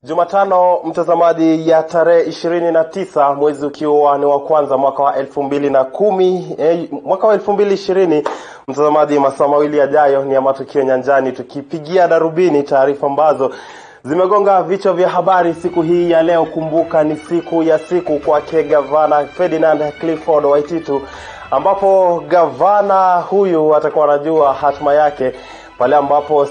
Jumatano mtazamaji, ya tarehe 29 mwezi ukiwa ni wa kwanza mwaka wa 2020, mtazamaji, masaa mawili yajayo ni ya Matukio Nyanjani, tukipigia darubini taarifa ambazo zimegonga vichwa vya habari siku hii ya leo. Kumbuka ni siku kwake Gavana Ferdinand Clifford Waititu, ambapo gavana huyu atakuwa anajua hatima yake pale ambapo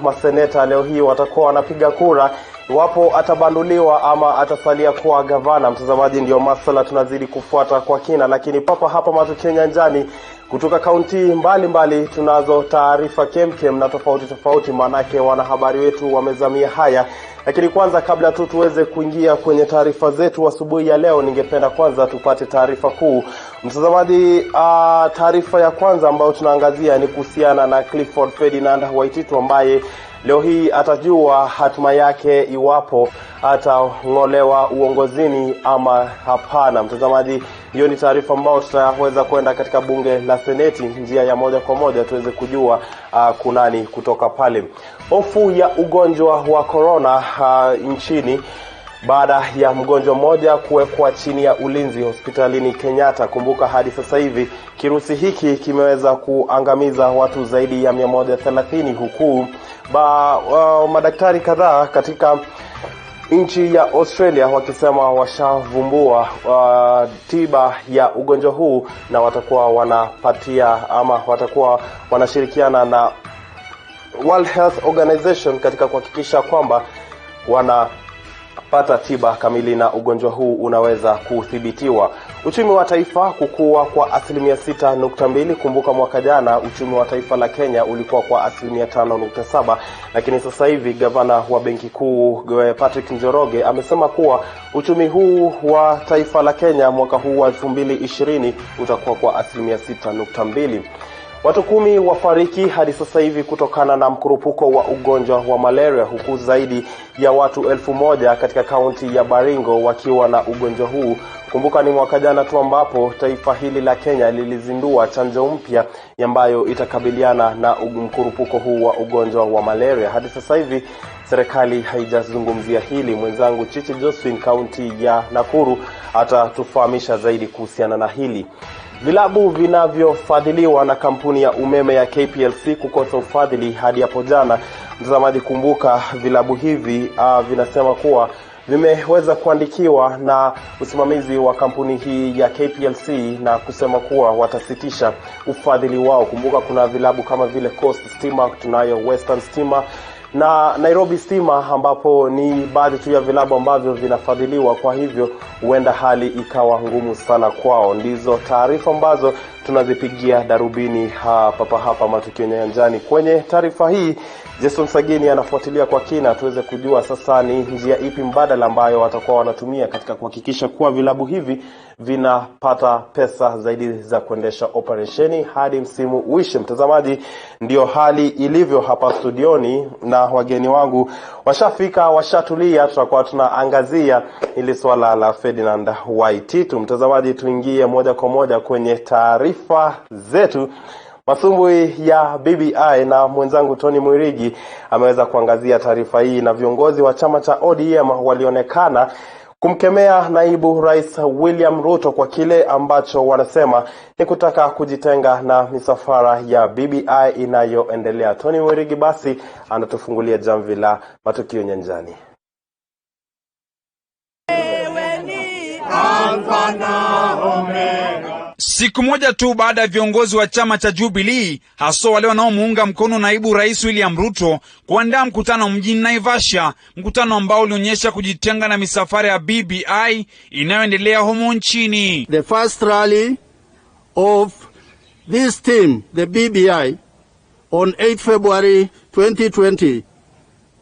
maseneta leo hii watakuwa wanapiga kura iwapo atabanduliwa ama atasalia kuwa gavana. Mtazamaji, ndio masuala tunazidi kufuata kwa kina, lakini hapa Matukio Nyanjani kutoka kaunti mbalimbali tunazo taarifa kemkem na tofauti, manake wanahabari wetu wamezamia haya. Lakini kwanza, kabla tuweze kuingia kwenye taarifa zetu asubuhi ya leo, ningependa kwanza tupate taarifa kuu. Mtazamaji, taarifa ya kwanza ambayo tunaangazia ni kuhusiana na Clifford Ferdinand Waititu, ambaye leo hii atajua hatima yake iwapo atang'olewa uongozini ama hapana. Mtazamaji, hiyo ni taarifa ambayo tutaweza kwenda katika bunge la seneti njia ya moja kwa moja tuweze kujua kunani kutoka pale. Hofu ya ugonjwa wa corona nchini baada ya mgonjwa mmoja kuwekwa chini ya ulinzi hospitalini Kenyatta. Kumbuka hadi sasa hivi kirusi hiki kimeweza kuangamiza watu zaidi ya 130, huku madaktari kadhaa katika nchi ya Australia wakisema washavumbua tiba ya ugonjwa huu, na watakuwa wanapatia ama watakuwa wanashirikiana na World Health Organization katika kuhakikisha kwamba wanapata tiba kamili na ugonjwa huu unaweza kudhibitiwa. Uchumi wa taifa kukua kwa 6.2. Kumbuka mwaka jana uchumi wa taifa la Kenya ulikuwa kwa 5.7, lakini sasa hivi gavana wa benki kuu Patrick Njoroge amesema kuwa uchumi huu wa taifa la Kenya mwaka huu wa 2020 utakuwa kwa 6.2. Watu 10 wafariki hadi sasa hivi kutokana na mkurupuko wa ugonjwa wa malaria, huku zaidi ya watu 1000 katika kaunti ya Baringo wakiwa na ugonjwa huu. Kumbuka ni mwaka jana tu ambapo taifa hili la Kenya lilizindua chanjo mpya ambayo itakabiliana na mkurupuko huu wa ugonjwa wa malaria. Hadi sasa hivi serikali haijazungumzia hili. Mwenzangu Chichi Josephine kaunti ya Nakuru atatufahamisha zaidi kuhusiana na hili. Vilabu vinavyofadhiliwa na kampuni ya umeme ya KPLC kukosa ufadhili hadi hapo jana. Mtazamaji, kumbuka vilabu hivi vinasema kuwa vimeweza kuandikiwa na usimamizi wa kampuni hii ya KPLC na kusema kuwa watasitisha ufadhili wao. Kumbuka kuna vilabu kama vile Coast Stima, tunayo Western Stima na Nairobi Stima, ambapo ni baadhi tu ya vilabu ambavyo vinafadhiliwa. Kwa hivyo huenda hali ikawa ngumu sana kwao. Ndizo taarifa ambazo tunazipigia darubini hapa Matukio Nyanjani. Kwenye taarifa hii Jason Sagini anafuatilia kwa kina tuweze kujua sasa ni njia ipi mbadala ambayo watakuwa wanatumia katika kuhakikisha kuwa vilabu hivi vinapata pesa zaidi za kuendesha operesheni hadi msimu uishe. Mtazamaji, ndio hali ilivyo hapa studioni na wageni wangu washafika, washatulia. Tutakuwa tunaangazia ili swala la Ferdinand Waititu. Mtazamaji, tuingie moja kwa moja kwenye taarifa zetu. Masumbui ya BBI na mwenzangu Tony Mwirigi ameweza kuangazia taarifa hii, na viongozi wa chama cha ODM walionekana kumkemea naibu rais William Ruto kwa kile ambacho wanasema ni kutaka kujitenga na misafara ya BBI inayoendelea. Tony Mwirigi basi anatufungulia jamvi la Matukio Nyanjani. Siku moja tu baada ya viongozi wa chama cha Jubilee, hasa wale wanaomuunga mkono naibu rais William Ruto, kuandaa mkutano mjini Naivasha, mkutano ambao ulionyesha kujitenga na misafara ya BBI inayoendelea humo nchini. The first rally of this team, the BBI, on 8 February 2020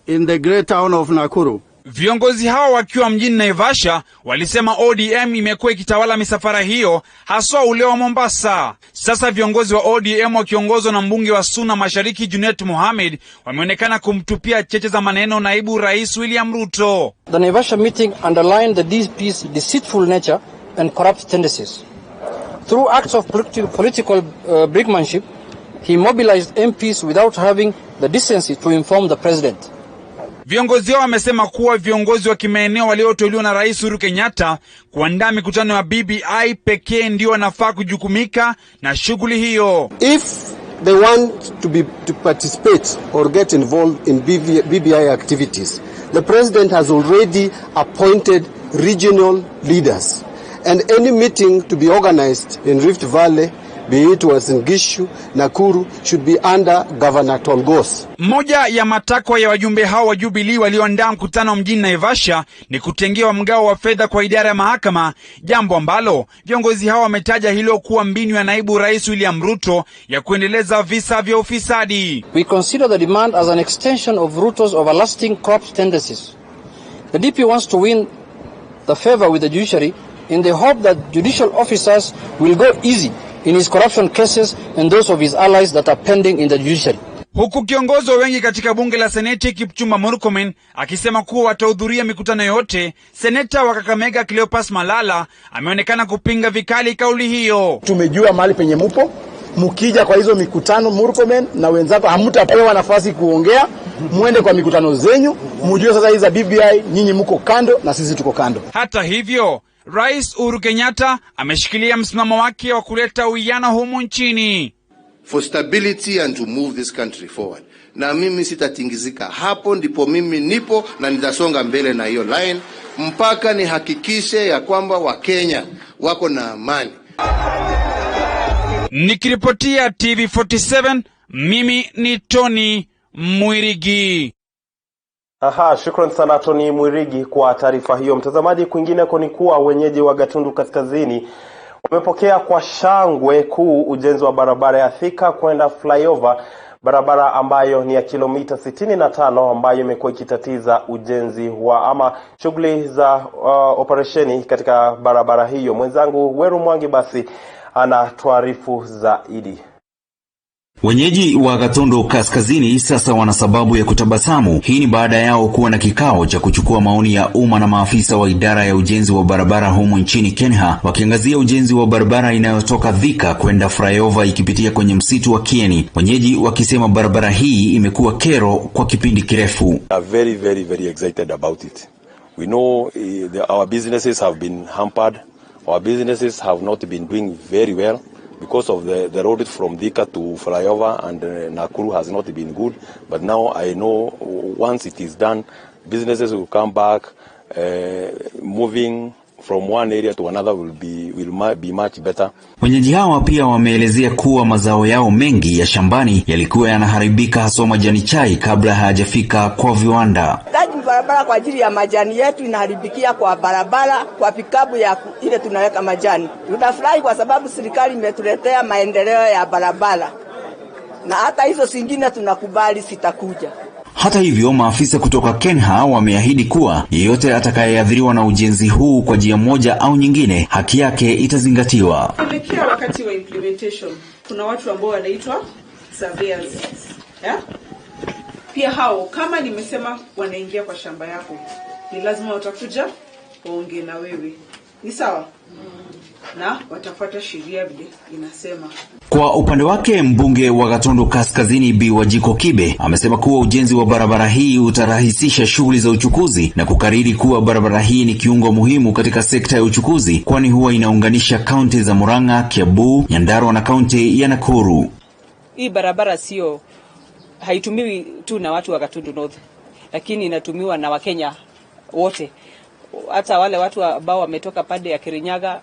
in the great town of Nakuru. Viongozi hao wakiwa mjini Naivasha walisema ODM imekuwa ikitawala misafara hiyo, haswa ule wa Mombasa. Sasa viongozi wa ODM wakiongozwa na mbunge wa Suna Mashariki Junet Mohamed wameonekana kumtupia cheche za maneno naibu rais William Ruto. The Naivasha meeting underlined the DP's deceitful nature and corrupt tendencies. Through acts of political brinkmanship, he mobilized MPs without having the decency to inform the president. Viongozi hao wamesema kuwa viongozi wa kimaeneo walioteuliwa na Rais Uhuru Kenyatta kuandaa mikutano ya BBI pekee ndio wanafaa kujukumika na shughuli hiyo. If they want to participate or get involved in BBI activities, the president has already appointed regional leaders, and any meeting to be organized in Rift Valley, be it Uasin Gishu, Nakuru, should be under Governor Tolgos. Moja ya matakwa ya wajumbe hao wa Jubilee walioandaa mkutano mjini Naivasha ni kutengewa mgao wa fedha kwa idara ya mahakama, jambo ambalo viongozi hao wametaja hilo kuwa mbinu ya naibu rais William Ruto ya kuendeleza visa vya ufisadi. We consider the demand as an extension of Ruto's everlasting corrupt tendencies. The DP wants to win the favor with the judiciary in the hope that judicial officers will go easy in his corruption cases and those of his allies that are pending in the judiciary. Huku kiongozi wengi katika bunge la Seneti Kipchumba Murkomen akisema kuwa watahudhuria mikutano yote, seneta wa Kakamega Cleopas Malala ameonekana kupinga vikali kauli hiyo. Tumejua mahali penye mupo, mkija kwa hizo mikutano Murkomen na wenzako hamtapewa nafasi kuongea, muende kwa mikutano zenyu, mjue sasa hizi za BBI nyinyi mko kando na sisi tuko kando. Hata hivyo, Rais Uhuru Kenyatta ameshikilia msimamo wake wa kuleta uwiano humu nchini. For stability and to move this country forward. Na mimi sitatingizika. Hapo ndipo mimi nipo na nitasonga mbele na hiyo line mpaka nihakikishe ya kwamba Wakenya wako na amani. Nikiripotia TV47, mimi ni Tony Mwirigi. Shukran sana Tony Mwirigi kwa taarifa hiyo. Mtazamaji, kwingineko ni kuwa wenyeji wa Gatundu Kaskazini wamepokea kwa shangwe kuu ujenzi wa barabara ya Thika kwenda flyover, barabara ambayo ni ya kilomita 65 ambayo imekuwa ikitatiza ujenzi wa ama shughuli za operesheni katika barabara hiyo. Mwenzangu Weru Mwangi basi ana tuarifu zaidi. Wenyeji wa Gatundu Kaskazini sasa wana sababu ya kutabasamu. Hii ni baada yao kuwa na kikao cha kuchukua maoni ya umma na maafisa wa idara ya ujenzi wa barabara humu nchini Kenya, wakiangazia ujenzi wa barabara inayotoka Thika kwenda flyover ikipitia kwenye msitu wa Kieni. Wenyeji wakisema barabara hii imekuwa kero kwa kipindi kirefu. Very excited about it. We know our businesses have been hampered. Our businesses have not been doing very well because of the road from Thika to flyover and Nakuru has not been good. But now I know once it is done, businesses will come back, moving from one area to another will be much better. Wenyeji hawa pia wameelezea kuwa mazao yao mengi ya shambani yalikuwa yanaharibika, hasa majani chai, kabla hayajafika kwa viwanda. Barabara kwa ajili ya majani yetu inaharibikia kwa barabara, kwa pikabu ya ile tunaweka majani. Tunafurahi kwa sababu serikali imetuletea maendeleo ya barabara, na hata hizo zingine tunakubali sitakuja. Hata hivyo, maafisa kutoka Kenya wameahidi kuwa yeyote atakayeathiriwa na ujenzi huu kwa njia moja au nyingine, haki yake itazingatiwa. Kuelekea wakati wa implementation, kuna watu ambao wanaitwa surveyors. Pia hao kama nimesema wanaingia kwa shamba yako, ni lazima watakuja waongee na wewe. Ni sawa? Na watafuata sheria vile inasema. Kwa upande wake, mbunge wa Gatundu Kaskazini Bi Wajiko Kibe amesema kuwa ujenzi wa barabara hii utarahisisha shughuli za uchukuzi na kukariri kuwa barabara hii ni kiungo muhimu katika sekta ya uchukuzi, kwani huwa inaunganisha kaunti za Murang'a, Kiambu, Nyandarua na kaunti ya Nakuru. Hii barabara haitumiwi tu na watu wa Gatundu North, lakini inatumiwa na Wakenya wote. Hata wale watu ambao wametoka pande ya Kirinyaga,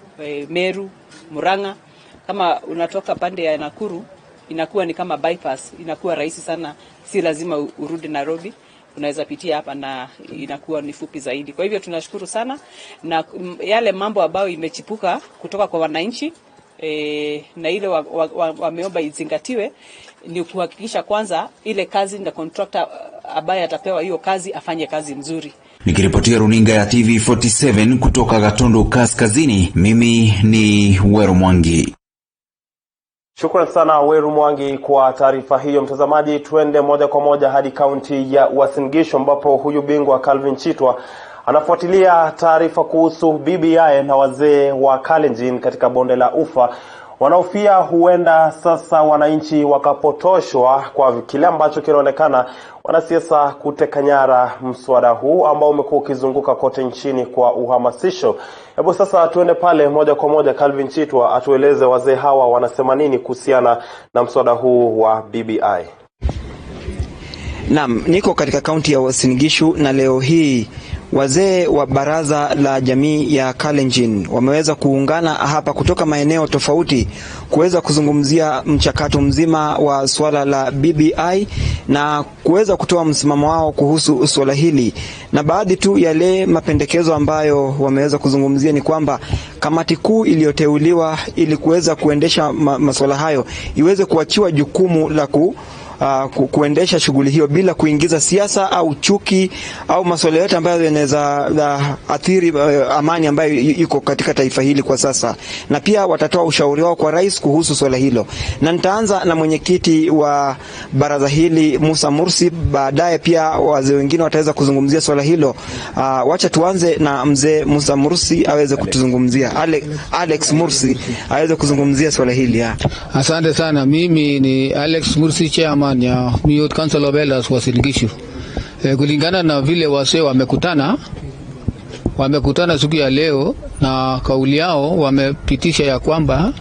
Meru, Murang'a, kama unatoka pande ya Nakuru, inakuwa ni kama bypass, inakuwa rahisi sana, si lazima urudi Nairobi, unaweza pitia hapa na inakuwa ni fupi zaidi. Kwa hivyo tunashukuru sana, na yale mambo ambayo imechipuka kutoka kwa wananchi na ile wameomba izingatiwe ni kuhakikisha kwanza ile kazi na contractor ambaye atapewa hiyo kazi afanye kazi mzuri. Nikiripotia runinga ya TV47 kutoka Gatundu Kaskazini, mimi ni Weru Mwangi. Shukrani sana Weru Mwangi kwa taarifa hiyo. Mtazamaji, tuende moja kwa moja hadi kaunti ya Uasin Gishu ambapo huyu bingwa Calvin Chitwa anafuatilia taarifa kuhusu BBI na wazee wa Kalenjin katika bonde la Ufa Wanaofia huenda sasa wananchi wakapotoshwa kwa kile ambacho kinaonekana wanasiasa kuteka nyara mswada huu ambao umekuwa ukizunguka kote nchini kwa uhamasisho. Hebu sasa tuende pale moja kwa moja, Calvin Chitwa atueleze wazee hawa wanasema nini kuhusiana na mswada huu wa BBI. Naam, niko katika kaunti ya Uasin Gishu na leo hii wazee wa baraza la jamii ya Kalenjin wameweza kuungana hapa kutoka maeneo tofauti kuweza kuzungumzia mchakato mzima wa swala la BBI na kuweza kutoa msimamo wao kuhusu swala hili. Na baadhi tu yale mapendekezo ambayo wameweza kuzungumzia ni kwamba kamati kuu iliyoteuliwa ili kuweza kuendesha masuala hayo iweze kuachiwa jukumu la kuendesha shughuli hiyo bila kuingiza siasa au chuki au masuala yote ambayo yanaweza athiri amani ambayo iko katika taifa hili kwa sasa. Na pia watatoa ushauri wao kwa rais kuhusu swala hilo. Na nitaanza na mwenyekiti wa baraza hili Musa Mursi, baadaye pia wazee wengine wataweza kuzungumzia swala hilo. Wacha tuanze na mzee Musa Mursi aweze kutuzungumzia. Alex Mursi aweze kuzungumzia swala hili. Asante sana. Mimi ni Alex Mursi, chairman ya Youth Council of Elders Uasin Gishu. Kulingana na vile wazee wamekutana siku ya leo, na kauli yao wamepitisha ya kwamba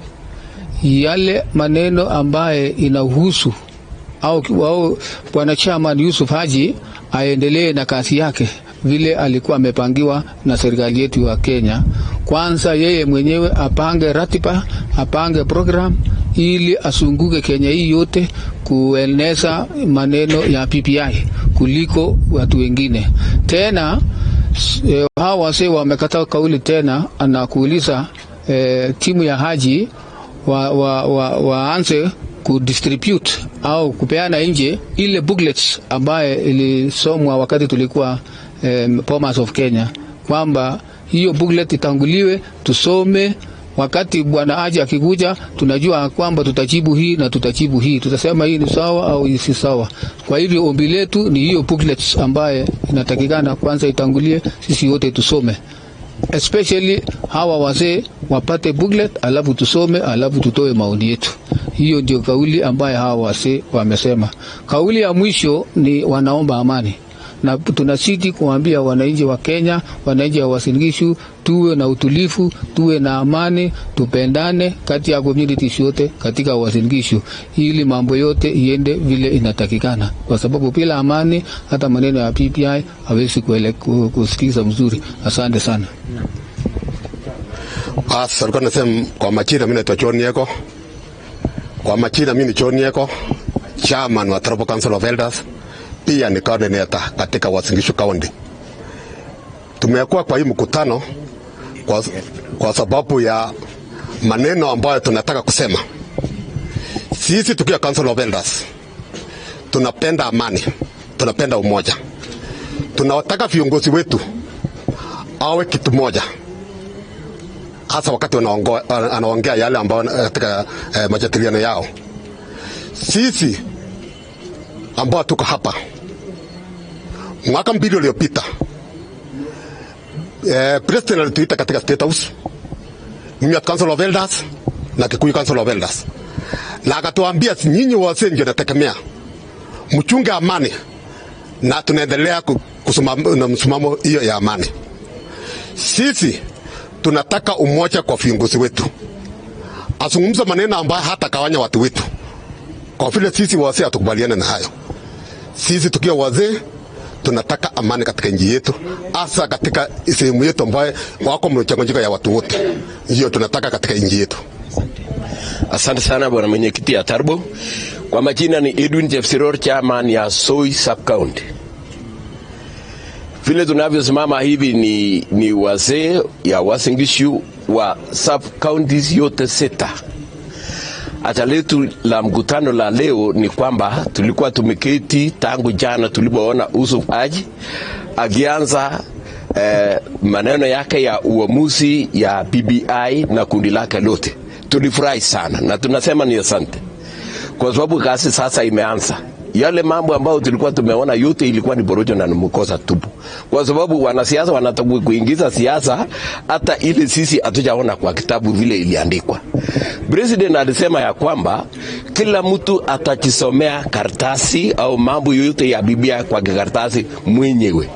yale maneno ambaye inahusu au bwana chairman Yusuf Haji aendelee na kazi yake vile alikuwa amepangiwa na serikali yetu ya Kenya. Kwanza yeye mwenyewe apange ratiba, apange program ili asunguke Kenya hii yote kueneza maneno ya PPI kuliko watu wengine. Tena hawa wase wamekata kauli tena, anakuuliza timu ya Haji waanze kudistribute au kupeana nje ile booklets ambaye ilisomwa wakati tulikuwa Bomas of Kenya, kwamba hiyo booklet itanguliwe tusome. Wakati bwana Haji akikuja tunajua kwamba tutajibu hii na tutajibu hii, tutasema hii ni sawa au hii si sawa. Kwa hivyo ombi letu ni hiyo booklets ambaye inatakikana kwanza itangulie, sisi wote tusome, especially hawa wazee wapate booklet, alafu tusome, alafu tutoe maoni yetu. Hiyo ndio kauli ambaye hawa wazee wamesema. Kauli ya mwisho ni wanaomba amani, na tunasiti kuambia wananchi wa Kenya, wananchi wa Uasin Gishu, tuwe na utulivu, tuwe na amani, tupendane kati ya communities yote katika Uasin Gishu ili mambo yote iende vile inatakikana, kwa sababu bila amani hata maneno ya PPI hawezi kusikiza mzuri. Asante sana. Asante nasema kwa majina, mimi naitwa John Yeko. Kwa majina mimi ni John Yeko, chairman wa Tribal Council of Elders, pia ni coordinator katika Uasin Gishu County. Tumekuwa kwa hii mkutano kwa sababu ya maneno ambayo tunataka kusema. Sisi tukiwa Council of Elders tunapenda amani, tunapenda umoja. Tunawataka viongozi wetu awe kitu moja, hasa wakati anaongea yale ambayo katika majadiliano yao. Sisi ambao tuko hapa mwaka 2 uliopita, president alituita katika State House, mimi Council of Elders na Kikuyu Council of Elders, na akatuambia nyinyi wazee ndio nategemea mchunge amani, na tunaendelea kusimama msimamo hiyo ya amani. Sisi tunataka umoja kwa viongozi wetu, azungumza maneno ambayo hata kawanya watu wetu, kwa vile sisi wazee hatukubaliana na hayo. Sisi tukiwa wazee tunataka amani katika nchi yetu, hasa katika sehemu yetu ambayo wako mchanganyiko ya watu wote. Hiyo tunataka katika nchi yetu. Asante sana bwana mwenyekiti ya Tarbo. Kwa majina ni Edwin Jefsiror, chairman ya Soi Sub County. Vile tunavyosimama hivi ni wazee ya Uasin Gishu wa sub counties yote 6. Acha letu la mkutano la leo ni kwamba tulikuwa tumeketi tangu jana tulipoona Yusuf Haji akianza maneno yake ya uamuzi ya BBI na kundi lake lote. Tulifurahi sana na tunasema ni asante, kwa sababu kazi sasa imeanza. yale mambo ambayo tulikuwa tumeona yote ilikuwa ni porojo na mkosa tupu, kwa sababu wanasiasa wanataka kuingiza siasa hata ile sisi hatujaona kwa kitabu vile iliandikwa. President alisema ya kwamba kila mtu atajisomea karatasi au mambo yote ya Biblia kwa karatasi mwenyewe,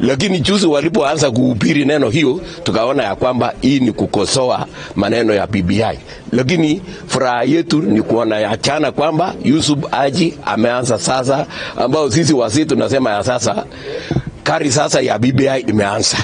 lakini juzi walipoanza kuhubiri neno hiyo tukaona ya kwamba hii ni kukosoa maneno ya BBI. Lakini furaha yetu ni kuona ya jana kwamba Yusuf Haji ameanza sasa, ambao sisi wazee tunasema ya sasa kari sasa ya BBI imeanza,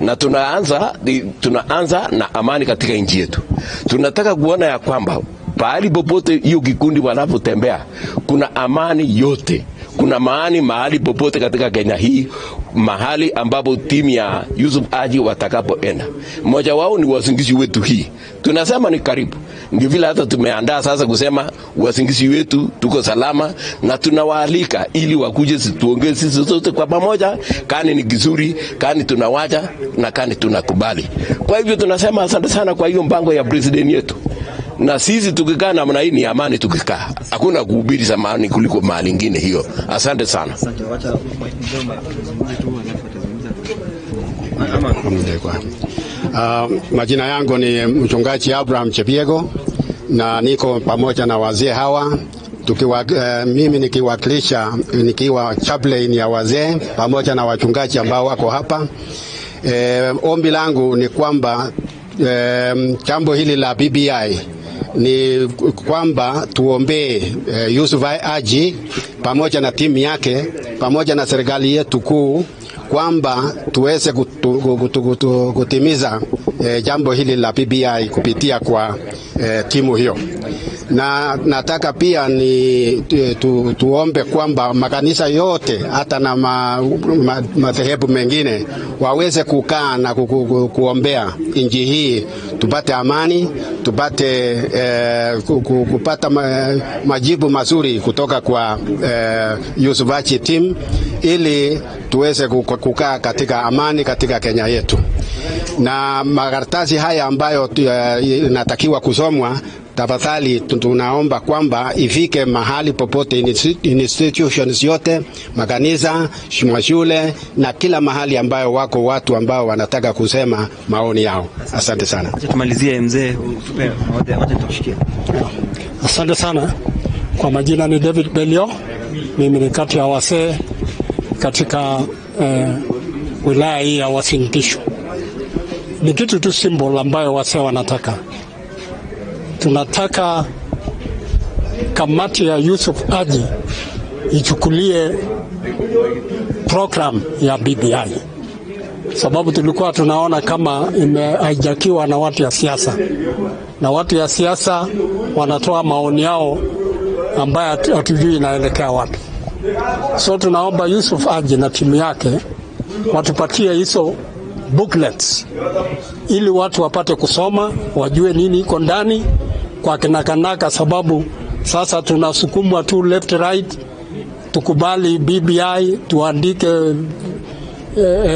na tunaanza na amani katika nchi yetu. Tunataka kuona ya kwamba pahali popote hiyo kikundi wanapotembea kuna amani yote. Kuna mahali popote katika Kenya hii, mahali ambapo timu ya Yusuf Haji watakapoenda, mmoja wao ni wasingizi wetu. Hii tunasema ni karibu, ndio vile hata tumeandaa sasa kusema wasingizi wetu tuko salama, na tunawaalika ili wakuje tuongee sisi sote kwa pamoja, kani ni kizuri, kani tunawaja na kani tunakubali. Kwa hivyo tunasema asante sana kwa hiyo mpango ya president yetu, na sisi tukikaa namna hii ni amani. Tukikaa hakuna kuhubiri zamani kuliko mahali nyingine hiyo. Asante sana. Majina yangu ni mchungaji Abraham Chebiego na niko pamoja na wazee hawa mimi nikiwa chaplain ya wazee pamoja na wachungaji ambao wako hapa. Ombi langu ni kwamba jambo hili la BBI ni kwamba tuombee Yusuf Haji pamoja na timu yake pamoja na serikali yetu kuu kwamba tuweze kutimiza jambo hili la BBI kupitia kwa timu hiyo. Na nataka pia tuombe kwamba makanisa yote hata na madhehebu mengine waweze kukaa na kuombea nchi hii, tupate amani, tupate kupata majibu mazuri kutoka kwa Yusuf Haji team, ili tuweze kukaa katika amani katika Kenya yetu. Na makaratasi haya ambayo inatakiwa kusomwa, tafadhali tunaomba kwamba ifike mahali popote, institutions yote, makanisa, shule na kila mahali ambayo wako watu ambao wanataka kusema maoni yao. Asante sana. Tumalizie mzee, wacha tushikie. Asante sana. Kwa majina ni David Belio. Mimi ni kati ya wazee katika wilaya hii ya Uasin Gishu. Ni kitu tu symbol ambayo wazee wanataka. Tunataka kamati ya Yusuf Haji ichukulie program ya BBI, sababu tulikuwa tunaona kama imehaijakiwa na watu ya siasa, na watu ya siasa wanatoa maoni yao ambayo hatujui inaelekea wapi. So tunaomba Yusuf Haji na timu yake watupatie hizo booklets ili watu wapate kusoma, wajue nini iko ndani kwa kinakanaka, sababu sasa tunasukumwa tu left right. Tukubali BBI, tuandike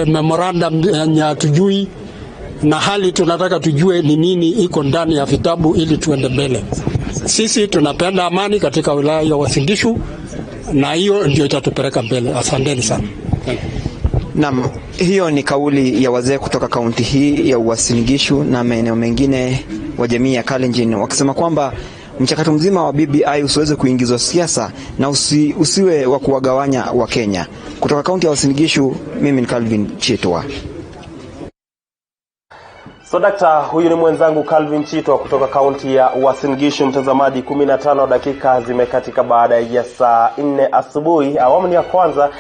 memorandum ya tujui, na hali tunataka tujue ni nini iko ndani ya vitabu ili tuende mbele. Sisi tunapenda amani katika wilaya ya Uasin Gishu, na hiyo ndio itatupeleka mbele. Asanteni sana. Naam, hiyo ni kauli ya wazee kutoka kaunti hii ya Uasin Gishu na maeneo mengine wa jamii ya Kalenjin, wakisema kwamba mchakato mzima wa BBI usiweze kuingizwa siasa na usiwe wa kuwagawanya wa Kenya. Kutoka kaunti ya Uasin Gishu, mimi ni Calvin Chitwa. So huyu ni mwenzangu Calvin Chitwa kutoka kaunti ya Uasin Gishu. Mtazamaji, 15 dakika zimekatika baada ya saa 4 asubuhi. Awamu ya kwanza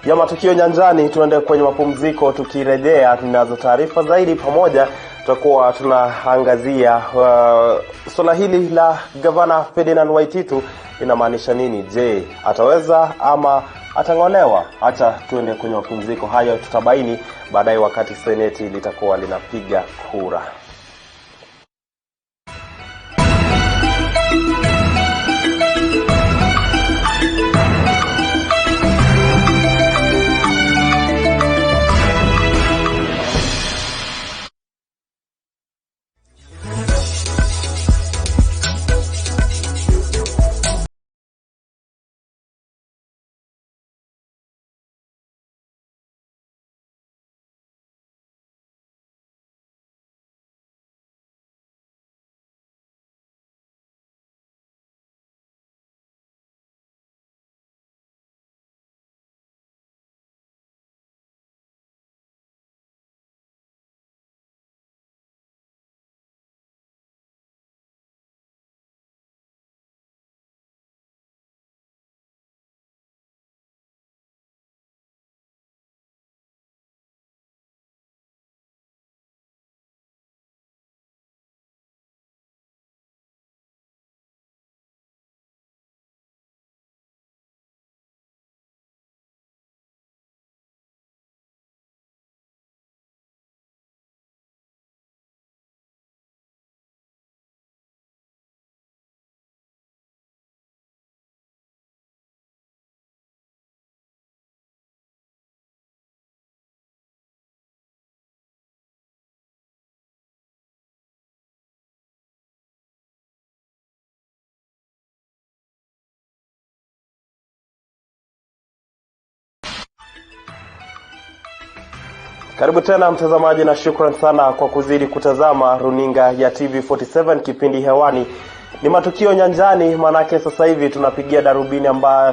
ya Matukio Nyanjani. Tuende kwenye mapumziko, tukirejea tunazo taarifa zaidi, pamoja tutakuwa tunaangazia swala hili la Gavana Ferdinand Waititu inamaanisha nini. Je, ataweza ama atang'olewa? Acha tuende kwenye mapumziko hayo, tutabaini baadaye wakati seneti litakuwa linapiga kura. Karibu tena mtazamaji, na shukran sana kwa kuzidi kutazama runinga ya TV47. Kipindi hewani ni Matukio Nyanjani, manake sasa hivi tunapigia darubini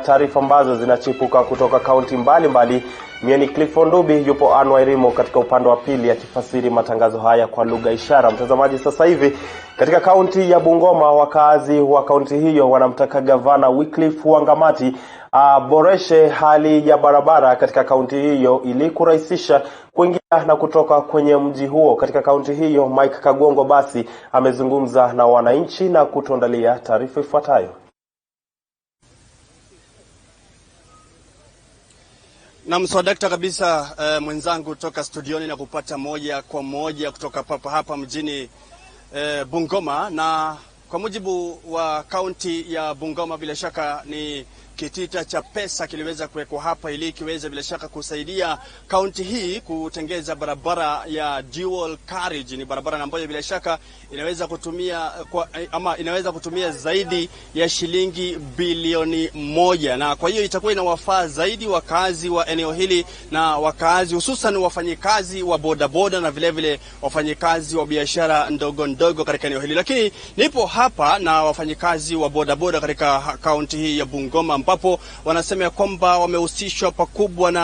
taarifa ambazo zinachipuka kutoka kaunti mbalimbali. Mieni Clifford Ndubi, yupo Anwairimo katika upande wa pili akifasiri matangazo haya kwa lugha ishara. Mtazamaji, sasa hivi katika kaunti ya Bungoma, wakazi wa kaunti hiyo wanamtaka gavana Wycliffe Wangamati boreshe hali ya barabara katika kaunti hiyo ili kurahisisha kuingia na kutoka kwenye mji huo. Katika kaunti hiyo, Mike Kagongo basi amezungumza na wananchi na kutuandalia taarifa ifuatayo. Na mswadakta kabisa mwenzangu toka studioni na kupata moja kwa moja kutoka hapa mjini Bungoma. Na kwa mujibu wa kaunti ya Bungoma, bila shaka ni kitita cha pesa kiliweza kuwekwa hapa ili kiweze bila shaka kusaidia kaunti hii kutengeza barabara ya dual carriage. Ni barabara ambayo bila shaka inaweza kutumia zaidi ya shilingi bilioni 1, na kwa hiyo itakuwa inawafaa zaidi wakazi wa eneo hili na wakazi hususan wafanyikazi wa bodaboda na vile vile wafanyikazi wa biashara ndogo ndogo katika eneo hili. Lakini nipo hapa na wafanyikazi wa bodaboda katika kaunti hii ya Bungoma, ambapo wanasema kwamba wamehusishwa pakubwa na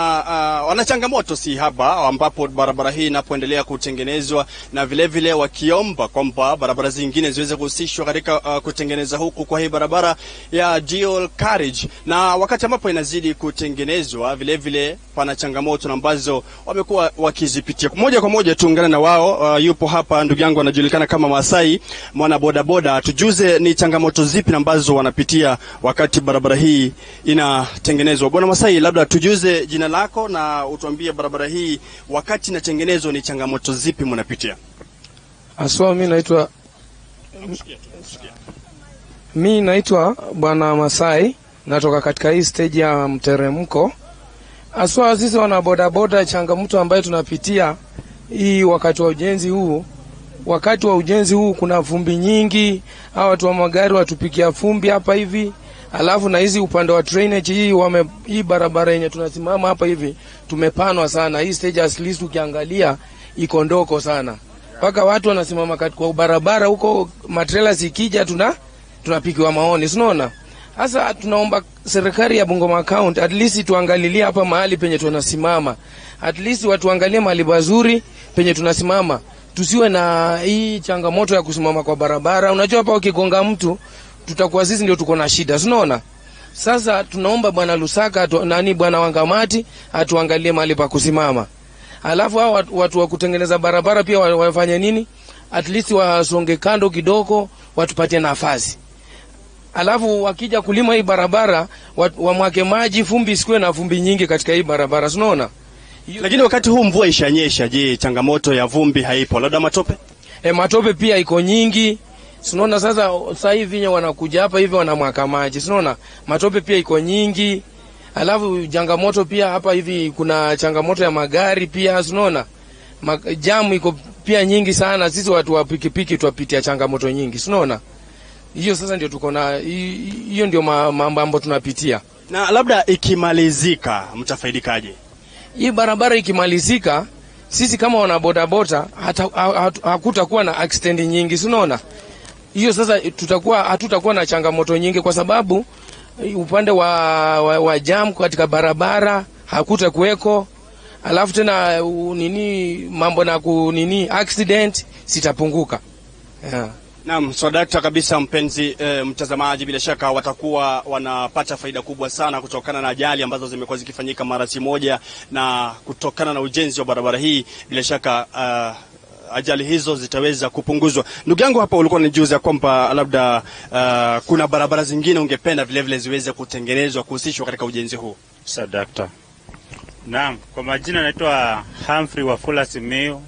wana changamoto si haba ambapo barabara hii inapoendelea kutengenezwa, na vile vile wakiomba kwamba barabara zingine ziweze kuhusishwa katika kutengeneza huku kwa hii barabara ya dual carriage. Na wakati ambapo inazidi kutengenezwa, vile vile pana changamoto ambazo wamekuwa wakizipitia. Moja kwa moja tuungane na wao. Yupo hapa ndugu yangu anajulikana kama Masai, mwana bodaboda. Tujuze ni changamoto zipi ambazo wanapitia wakati barabara hii inatengenezwa. Bwana Masai, labda tujuze jina lako na utuambie barabara hii wakati inatengenezwa ni changamoto zipi mnapitia? Mimi naitwa Bwana Masai, natoka katika hii stage ya mteremko. Aswa sisi wana bodaboda, changamoto ambayo tunapitia hii wakati wa ujenzi huu. Wakati wa ujenzi huu kuna vumbi nyingi, hao watu wa magari watupikia vumbi hapa hivi. Alafu na hizi upande wa drainage hii barabara yenye tunasimama hapa hivi tumepanwa sana. Hii stage at least ukiangalia iko ndoko sana. Paka watu wanasimama kwa barabara huko, matrela zikija tunapikiwa maoni. Unaona? Sasa tunaomba serikali ya Bungoma County at least tuangalilie hapa mahali penye tunasimama. At least watu angalie mahali pazuri penye tunasimama. Tusiwe na hii changamoto ya kusimama kwa barabara. Unajua hapa ukigonga mtu tutakuwa sisi ndio tuko na shida. Unaona? Sasa tunaomba Bwana Lusaka Bwana Wangamati atuangalie mahali pa kusimama. Alafu hao watu wa kutengeneza barabara pia wafanye nini? At least wasonge kando kidogo, watupatie nafasi. Alafu wakija kulima hii barabara wamwake maji, vumbi isiwe na vumbi nyingi katika hii barabara. Unaona? Lakini wakati huu mvua ishanyesha, je, changamoto ya vumbi haipo? Labda matope? Matope pia iko nyingi. Unaona, sasa hivi wanakuja hapa hivi wanamwaka maji. Unaona? Matope pia iko nyingi. Alafu changamoto pia hapa hivi kuna changamoto ya magari pia. Unaona? Jamu iko pia nyingi sana. Sisi watu wa pikipiki tuwapitia changamoto nyingi. Unaona? Hiyo sasa ndio tuko na hiyo ndio mambo tunapitia. Na labda ikimalizika mtafaidikaje? Hii barabara ikimalizika, sisi kama wana bodaboda hakutakuwa na accident nyingi. Unaona? Hiyo sasa hatutakuwa na changamoto nyingi kwa sababu upande wa jam katika barabara hakutakuweko. Alafu tena mambo na accident sitapunguka. Yeah. Naam, swadakta kabisa mpenzi mtazamaji, bila shaka watakuwa wanapata faida kubwa sana kutokana na ajali ambazo zimekuwa zikifanyika mara si moja, na kutokana na ujenzi wa barabara hii bila shaka ajali hizo zitaweza kupunguzwa. Ndugu yangu hapa ulikuwa unijuza kwamba labda kuna barabara zingine ungependa vile vile ziweze kutengenezwa kuhusishwa katika ujenzi huu. Sadakta. Naam, kwa majina naitwa Humphrey Wafula Simeo.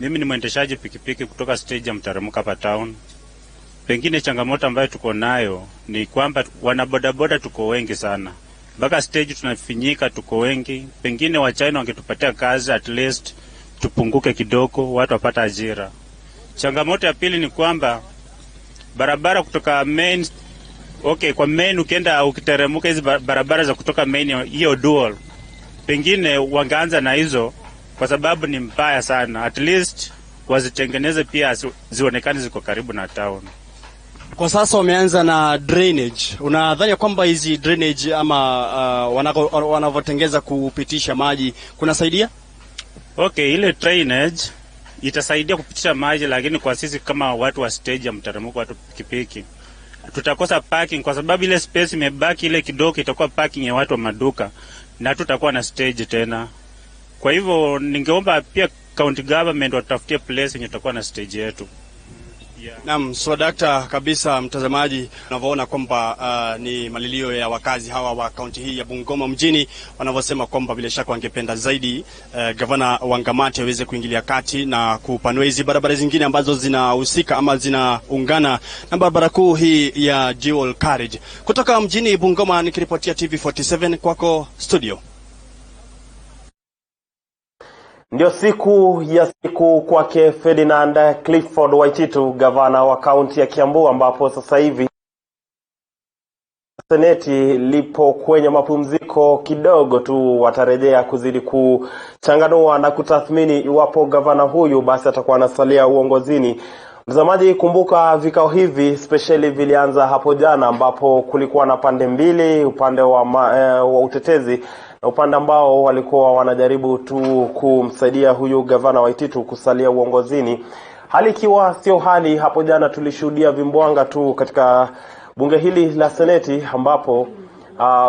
Mimi ni mwendeshaji pikipiki kutoka stage ya mteremko hapa town. Pengine changamoto ambayo tuko nayo ni kwamba wanabodaboda tuko wengi sana. Mpaka stage tunafinyika, tuko wengi. Pengine wa China wangetupatia kazi at least tupunguke kidogo, watu wapata ajira. Changamoto ya pili ni kwamba barabara kutoka main, kwa main ukienda ukiteremka hizi barabara za kutoka main hiyo dual, pengine wangeanza na hizo kwa sababu ni mbaya sana. At least wazitengeneze pia zionekane ziko karibu na town. Kwa sasa wameanza na drainage. Unadhani kwamba hizi drainage ama wanavotengeza kupitisha maji kunasaidia? Okay, ile drainage itasaidia kupitisha maji, lakini kwa sisi kama watu wa stage ya mteremko, watu pikipiki, tutakosa parking kwa sababu ile space imebaki ile kidogo itakuwa parking ya watu wa maduka na tutakuwa na stage tena. Kwa hivyo ningeomba pia county government watafutie place yenye tutakuwa na stage yetu. Naam, so dakta kabisa, mtazamaji, unavyoona kwamba ni malilio ya wakazi hawa wa kaunti hii ya Bungoma mjini, wanavyosema kwamba bila shaka wangependa zaidi gavana Wangamati aweze kuingilia kati na kupanua hizi barabara zingine ambazo zinahusika ama zinaungana na barabara kuu hii ya dual carriage. Kutoka mjini Bungoma nikiripotia TV47 kwako studio. Ndio siku kwake Ferdinand Clifford Waititu, gavana wa kaunti ya Kiambu, ambapo sasa hivi seneti lipo kwenye mapumziko kidogo tu. Watarejea kuzidi kuchanganua na kutathmini iwapo gavana huyu basi atakuwa anasalia uongozini. Mtazamaji, kumbuka vikao hivi specially vilianza hapo jana, ambapo kulikuwa na pande mbili, upande wa utetezi na upande ambao walikuwa wanajaribu tu kumsaidia huyu gavana Waititu kusalia uongozini. Hali ikiwa sio hali, hapo jana tulishuhudia vimbwanga tu katika bunge hili la seneti, ambapo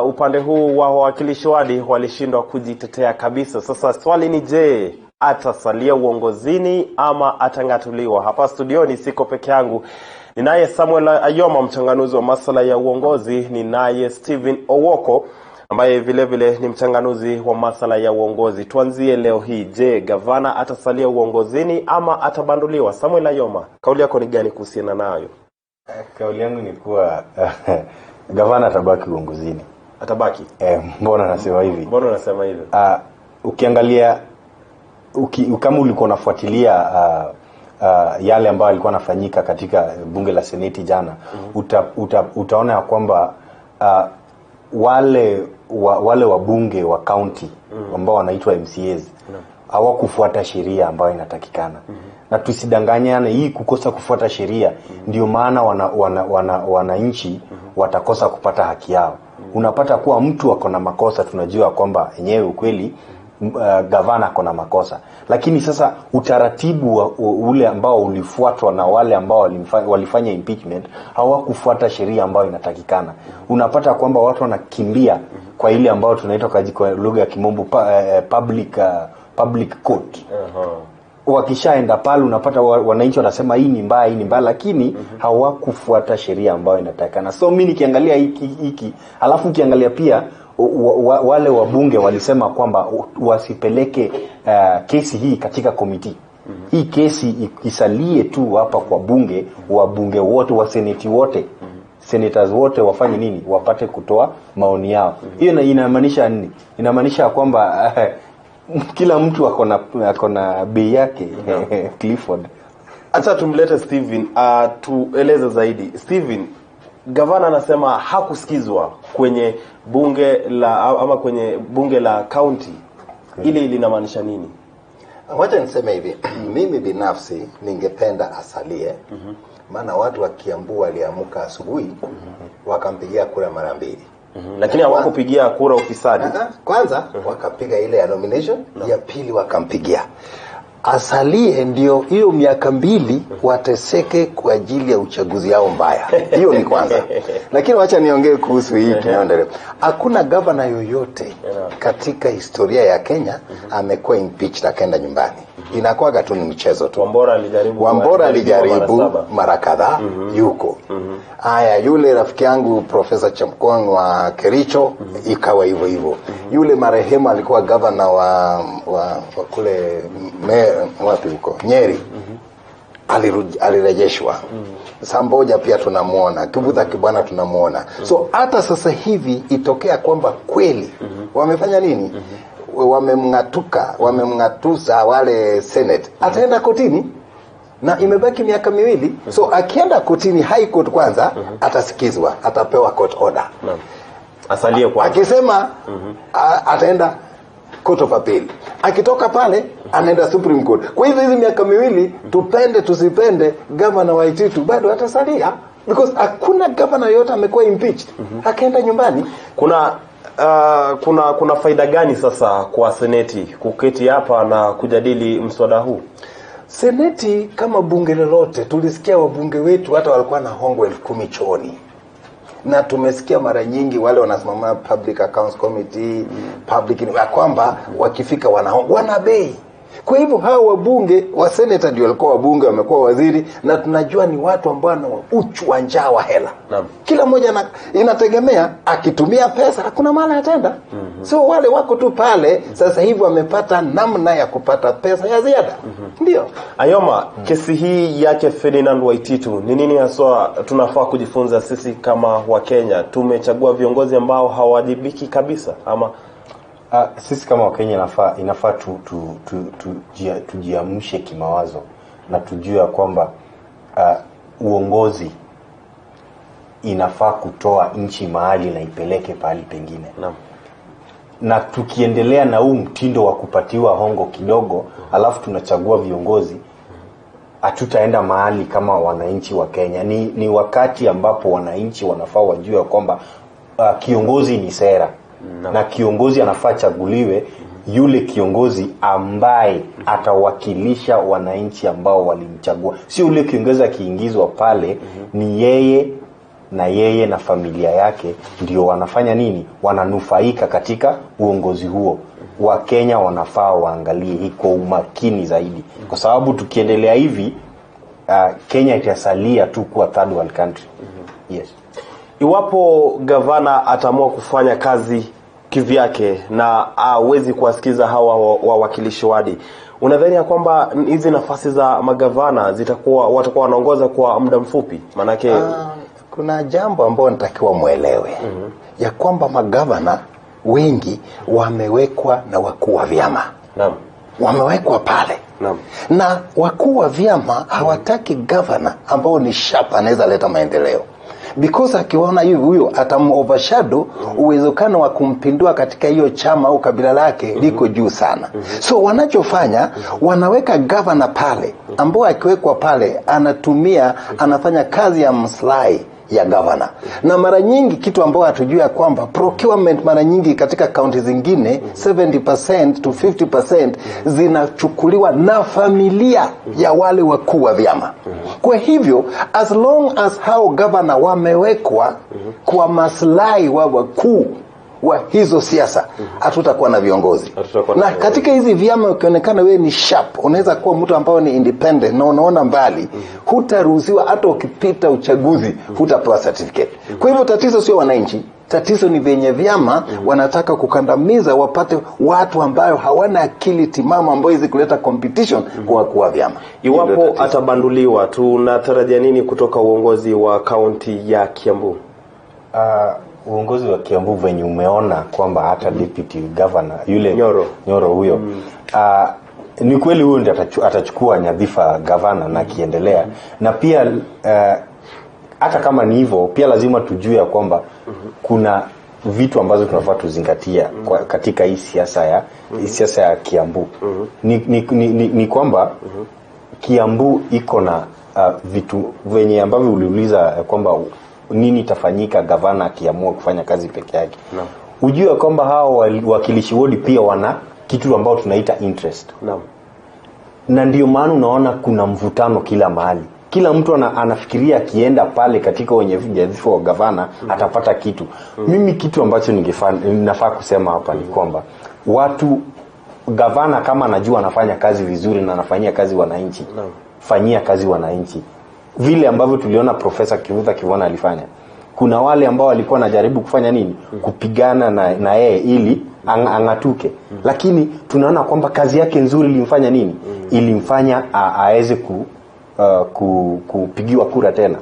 upande huu wa wawakilishi wadi walishindwa kujitetea kabisa. Sasa swali ni, je, atasalia uongozini ama atangatuliwa? Hapa studioni siko peke yangu. Ninaye Samuel Ayoma, mchanganuzi wa masuala ya uongozi. Ninaye Steven Owoko ambaye vile vile ni mchanganuzi wa masuala ya uongozi. Tuanzie leo hii, je, gavana atasalia uongozini ama atabanduliwa? Samuel Ayoma, kauli yako ni gani kuhusiana nayo? Kauli yangu ni kuwa gavana atabaki uongozini. Atabaki? Mbona nasema hivi? Mbona nasema hivi? Ukiangalia kama ulikuwa unafuatilia yale ambayo alikuwa anafanyika katika bunge la seneti jana, utaona ya kwamba wale wabunge wa county ambao wanaitwa MCAs hawakufuata sheria ambayo inatakikana. Na tusidanganyane, hii kukosa kufuata sheria ndio maana wananchi watakosa kupata haki yao. Unapata kuwa mtu ako na makosa, tunajua kwamba yenyewe ukweli gavana ako na makosa, lakini sasa utaratibu ule ambao ulifuatwa na wale ambao walifanya impeachment hawakufuata sheria ambayo inatakikana. Unapata kwamba watu wanakimbia kwa ile ambao tunaita kwa lugha ya kimombo public court. Wakishaenda pale unapata wananchi wanasema hii ni mbaya, lakini hawakufuata sheria ambayo inatakikana. So mimi nikiangalia hiki alafu ukiangalia pia wale wabunge walisema kwamba wasipeleke kesi hii katika komiti. Hii kesi isalie tu hapa kwa bunge, wabunge wote wa seneti wote, senators wote wafanye nini? Wapate kutoa maoni yao. Hiyo inamaanisha nini? Inamaanisha kwamba kila mtu akona bei yake. Clifford. Acha tumlete Steven tueleze zaidi. Steven, gavana anasema hakusikizwa kwenye bunge la county. Ile linamaanisha nini? Wacha niseme hivi, mimi binafsi ningependa asalie. Maana watu wa Kiambu waliamka asubuhi wakampigia kura mara mbili. Lakini hawakupigia kura ufisadi. Kwanza wakapiga ile ya nomination, ya pili wakampigia. Asalie ndio hiyo miaka mbili wateseke kwa ajili ya uchaguzi yao mbaya. Hiyo ni kwanza. Lakini wacha niongee kuhusu hii kinaendelea. Hakuna governor yoyote katika historia ya Kenya amekuwa impeached akaenda nyumbani. Inakuwa tu ni mchezo tu. Wambora alijaribu mara kadhaa, yuko. Haya, yule rafiki yangu Profesa Chamkwang wa Kericho ikawa hivyo hivyo. Yule marehemu alikuwa governor wa kule wapi huko Nyeri, alirejeshwa. Samboja pia tunamuona, Kibutha Kibwana tunamuona. So hata sasa hivi itokea kwamba kweli wamefanya nini? Wamemngatusa wale senate, ataenda kotini na imebaki miaka miwili. So akienda kotini, high court kwanza, atasikizwa, atapewa court order. Asalie kwa. Akisema ataenda Court of Appeal. Akitoka pale anaenda Supreme Court. Kwa hivyo hizi miaka miwili, tupende tusipende, governor wa Ititu bado atasalia, because hakuna governor yote amekuwa impeached akaenda nyumbani. Kuna faida gani sasa kwa seneti kuketi hapa na kujadili mswada huu? Seneti kama bunge lolote, tulisikia wabunge wetu hata walikuwa na hongo 10,000 chooni. Na tumesikia mara nyingi wale wanasimamia Public Accounts Committee, ya kwamba wakifika wana bei. Kwa hivyo hao wabunge wa senator ndio walikuwa wabunge, wamekuwa waziri, na tunajua ni watu ambao wana uchu wa njaa wa hela. Kila mmoja inategemea akitumia pesa hakuna maana atenda. So wale wako tu pale sasa hivi wamepata namna ya kupata pesa ya ziada. Ndio. Ayoma, kesi hii yake Ferdinand Waititu, ni nini haswa tunafaa kujifunza sisi kama wa Kenya? Tumechagua viongozi ambao hawajibiki kabisa ama sisi kama Wakenya inafaa tujiamshe kimawazo na tujue kwamba uongozi inafaa kutoa nchi mahali na ipeleke pahali pengine. Na tukiendelea na huu mtindo wa kupatiwa hongo kidogo alafu tunachagua viongozi, hatutaenda mahali kama wananchi wa Kenya. Ni wakati ambapo wananchi wanafaa wajue kwamba kiongozi ni sera. Na kiongozi anafaa chaguliwe yule kiongozi ambaye atawakilisha wananchi ambao walimchagua. Sio yule kiongozi akiingizwa pale ni yeye na familia yake ndio wanafanya nini? Wananufaika katika uongozi huo. Wakenya wanafaa waangalie hii kwa umakini zaidi. Kwa sababu tukiendelea hivi Kenya itasalia tu kuwa third world country. Yes. Iwapo gavana ataamua kufanya kazi kivyake na hawezi kuwasikiza hawa wawakilishi wadi, unadhani ya kwamba hizi nafasi za magavana watakuwa wanaongoza kwa muda mfupi? Manake kuna jambo ambalo natakiwa muelewe ya kwamba magavana wengi wamewekwa na wakuu wa vyama. Wamewekwa pale. Na wakuu wa vyama hawataki governor ambao ni sharp anaweza leta maendeleo. Because akiona huyo atamovershadow uwezekano wa kumpindua katika hiyo chama au kabila lake liko juu sana. So wanachofanya wanaweka governor pale ambao akiwekwa pale anafanya kazi ya maslahi ya governor. Na mara nyingi kitu ambao hatujua kwamba procurement mara nyingi katika county zingine 70% to 50% zinachukuliwa na familia ya wale wakuu wa vyama. Kwa hivyo as long as hao governor wamewekwa kwa maslahi wa wakuu wa hizo siasa, hatutakuwa na viongozi. Na katika hizi vyama ukionekana wewe ni sharp, unaweza kuwa mtu ambao ni independent na unaona mbali, hutaruhusiwa hata ukipita uchaguzi, hutapewa certificate. Kwa hivyo tatizo sio wananchi, tatizo ni venye vyama wanataka kukandamiza wapate watu ambao hawana akili timamu ambao hizi kuleta competition kwa vyama. Iwapo atabanduliwa, tunatarajia nini kutoka uongozi wa kaunti ya Kiambu? Uongozi wa Kiambu venye umeona kwamba hata deputy governor yule Nyoro huyo ni kweli huyo ndiye atachukua nyadhifa governor na kiendelea. Na pia hata kama ni hivyo pia lazima tujue kwamba kuna vitu ambazo tunafaa tuzingatia katika hii siasa ya Kiambu. Ni kwamba Kiambu iko na vitu venye ambavyo uliuliza kwamba nini itafanyika gavana akiamua kufanya kazi peke yake. Ujue kwamba hao wakilishi wodi pia wana kitu ambao tunaita interest. Na ndio maana unaona kuna mvutano kila mahali. Kila mtu anafikiria akienda pale katika wenye wadhifa wa gavana atapata kitu. Mimi kitu ambacho ninafaa kusema hapa ni kwamba gavana kama anajua anafanya kazi vizuri na anafanyia kazi wananchi, fanyia kazi wananchi. Vile ambavyo tuliona Profesa Kivutha Kivona alifanya. Kuna wale ambao walikuwa wanajaribu kufanya nini? Kupigana na yeye ili angatuke. Lakini tunaona kwamba kazi yake nzuri ilimfanya nini? Ilimfanya aweze kupigiwa kura tena.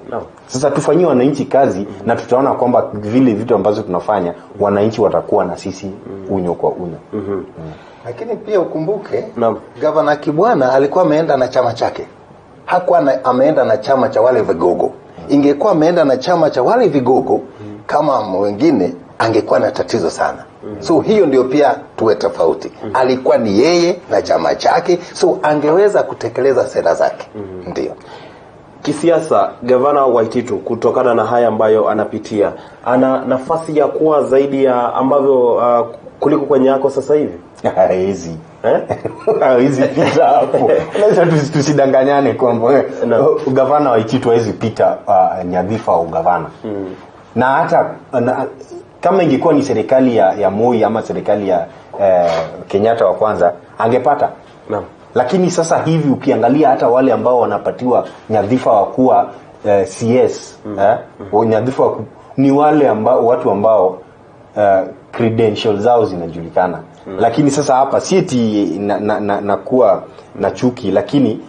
Sasa tufanyie wananchi kazi na tutaona kwamba vile vitu ambazo tunafanya wananchi watakuwa na sisi unyo kwa unyo. Lakini pia ukumbuke Gavana Kibwana alikuwa ameenda na chama chake. Hakuwa ameenda na chama cha wale vigogo. Ingekuwa ameenda na chama cha wale vigogo kama wengine, angekuwa na tatizo sana. So hiyo ndio pia tuwe tofauti. Alikuwa ni yeye na chama chake, so angeweza kutekeleza sera zake. Ndio. Kisiasa, gavana Waititu, kutokana na haya ambayo anapitia, ana nafasi ya kuwa zaidi ya ambavyo kuliko kwenye yako sasa hivi? Hizi hizi pita hapo. Lazima tusidanganyane kwamba gavana Waititu hawezi pita nyadhifa wa ugavana. Na hata kama ingekuwa ni serikali ya Moi ama serikali ya Kenyatta wa kwanza, angepata. Naam. Lakini sasa hivi ukiangalia hata wale ambao wanapatiwa nyadhifa wa kuwa CS, nyadhifa ni wale ambao watu ambao credentials zao zinajulikana. Lakini sasa hapa si eti na kuwa na chuki, lakini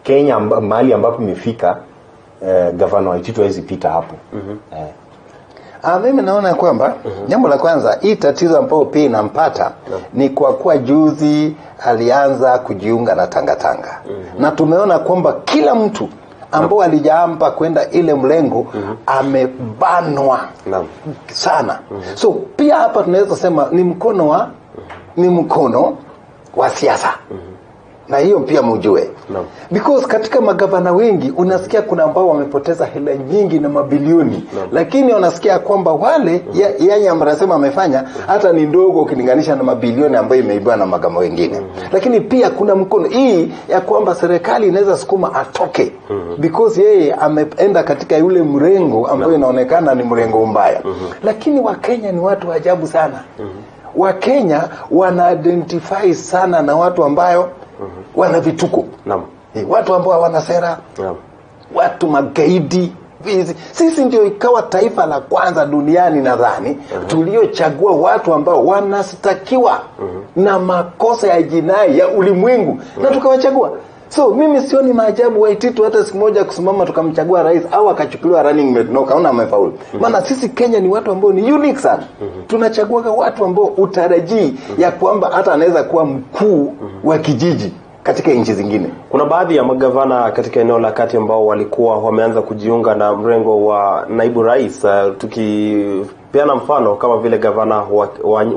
Kenya mahali ambapo imefika, gavana Waititu hawezi pita hapo. Mimi naona kwamba jambo la kwanza, hii tatizo ambayo pia inampata ni kwa kuwa juzi alianza kujiunga na tangatanga. Na tumeona kwamba kila mtu ambao alijaamba kwenda ile mlengo amebanwa sana. So pia hapa tunaweza sema ni mkono wa siasa. Na hiyo pia mjue. Because katika magavana wengi unasikia kuna ambao wamepoteza hela nyingi na mabilioni. Lakini unasikia kwamba wale yeye amesema amefanya hata ni ndogo ukilinganisha na mabilioni ambayo imeibiwa na magavana wengine. Lakini pia kuna mkono hii ya kwamba serikali inaweza sukuma atoke. Because yeye ameenda katika yule mrengo ambao inaonekana ni mrengo mbaya. Lakini Wakenya ni watu ajabu sana. Wakenya wana-identify sana na watu ambayo wana vituko. Watu ambao hawana sera. Watu magaidi. Sisi ndio ikawa taifa la kwanza duniani nadhani tuliochagua watu ambao wanastakiwa na makosa ya jinai ya ulimwengu na tukawachagua. So mimi sioni maajabu Waititu hata siku moja kusimama tukamchagua rais au akachukuliwa running mate na ukaona amefaulu. Maana sisi Kenya ni watu ambao ni unique sana. Tunachagua watu ambao utarajii ya kwamba hata anaweza kuwa mkuu wa kijiji katika nchi zingine. Kuna baadhi ya magavana katika eneo la kati ambao walikuwa wameanza kujiunga na mrengo wa naibu rais, tukipeana mfano kama vile gavana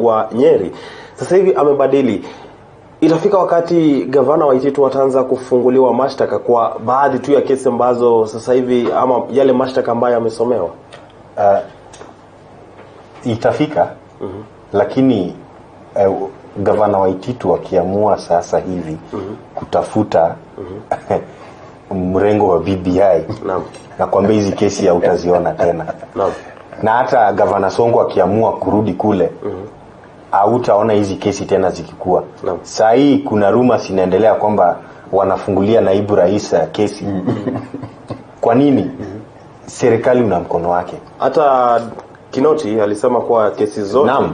wa Nyeri. Sasa hivi amebadili. Itafika wakati gavana Waititu wataanza kufunguliwa mashtaka kwa baadhi tu ya kesi ambazo sasa hivi ama yale mashtaka ambayo yamesomewa. Itafika. Lakini gavana Waititu akiamua sasa hivi kutafuta mrengo wa BBI, na kwamba hizi kesi ya utaziona tena. Na hata gavana Songo akiamua kurudi kule, hautaona hizi kesi tena zikikua. Saa hii kuna rumors inaendelea kwamba wanafungulia naibu rais kesi. Kwa nini? Serikali una mkono wake. Hata Kinoti alisema kwa kesi zote. Naam.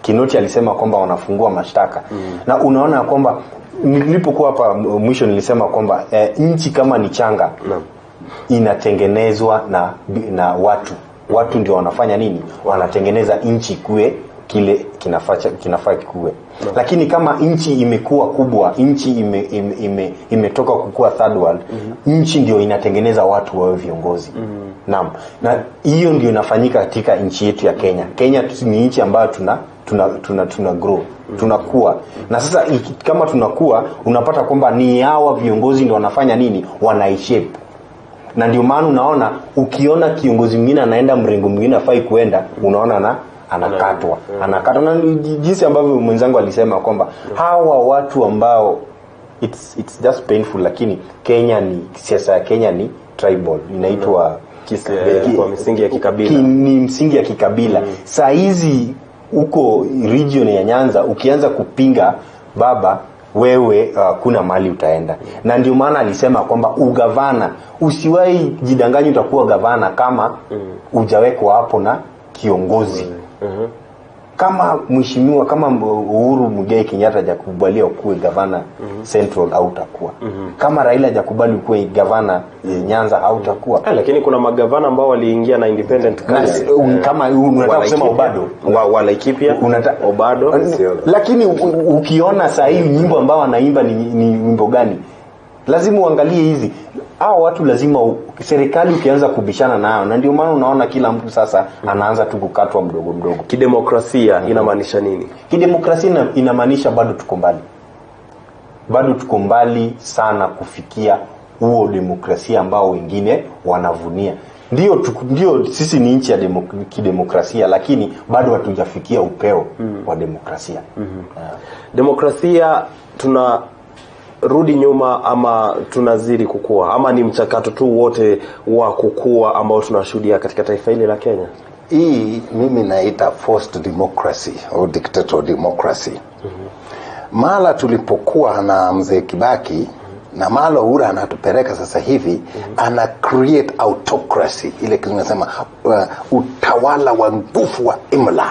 Kinoti alisema kwamba wanafungua mashtaka. Na unaona kwamba nilipokuwa hapa mwisho nilisema kwamba nchi kama ni changa inatengenezwa na watu ndio wanafanya nini? Wanatengeneza nchi kuwe kile kinafaa kikuwe. Lakini kama nchi imekuwa kubwa, nchi imetoka kukua third world, nchi ndio inatengeneza watu wawe viongozi. Naam. Na hiyo ndio inafanyika katika nchi yetu ya Kenya. Kenya ni nchi ambayo tuna grow, tunakuwa. Na sasa kama tunakuwa, unapata kwamba ni hawa viongozi ndio wanafanya nini? Wanaishape. Na ndio maana unaona ukiona kiongozi mwingine anaenda mrengo mwingine afai kuenda, unaona anakatwa. Na jinsi ambavyo mwenzangu alisema kwamba hawa watu ambao it's just painful, lakini Kenya ni siasa ya Kenya ni tribal, inaitwa kwa misingi ya kikabila. Ni msingi ya kikabila. Saa hizi uko region ya Nyanza ukianza kupinga baba wewe kuna mali utaenda. Na ndio maana alisema kwamba ugavana usiwahi jidanganya utakuwa gavana kama hujawekwa hapo na kiongozi. Kama mheshimiwa kama Uhuru Muigai Kenyatta hajakubalia kuwa gavana Central au utakuwa. Kama Raila hajakubali kuwa gavana Nyanza au utakuwa. Lakini kuna magavana ambao waliingia na independent kama unataka kusema Obado wa Laikipia, Obado. Lakini ukiona saa hii nyimbo ambao anaimba ni wimbo gani? Lazima uangalie hizi hao watu, lazima serikali ukianza kubishana nao, na ndio maana unaona kila mtu sasa anaanza tu kukatwa mdogo mdogo. Kidemokrasia inamaanisha nini? Kidemokrasia inamaanisha bado tuko mbali sana kufikia huo demokrasia ambao wengine wanavunia. Ndio sisi ni nchi ya kidemokrasia, lakini bado hatujafikia upeo wa demokrasia. Demokrasia tunarudi nyuma ama tunazidi kukua, ama ni mchakato tu wote wa kukua ambao tunashuhudia katika taifa hili la Kenya? Hii mimi naita forced democracy au dictator democracy. Mala tulipokuwa na mzee Kibaki na Malo Uhuru anatupeleka sasa hivi, ana create autocracy, ile tunasema utawala wa nguvu wa imla.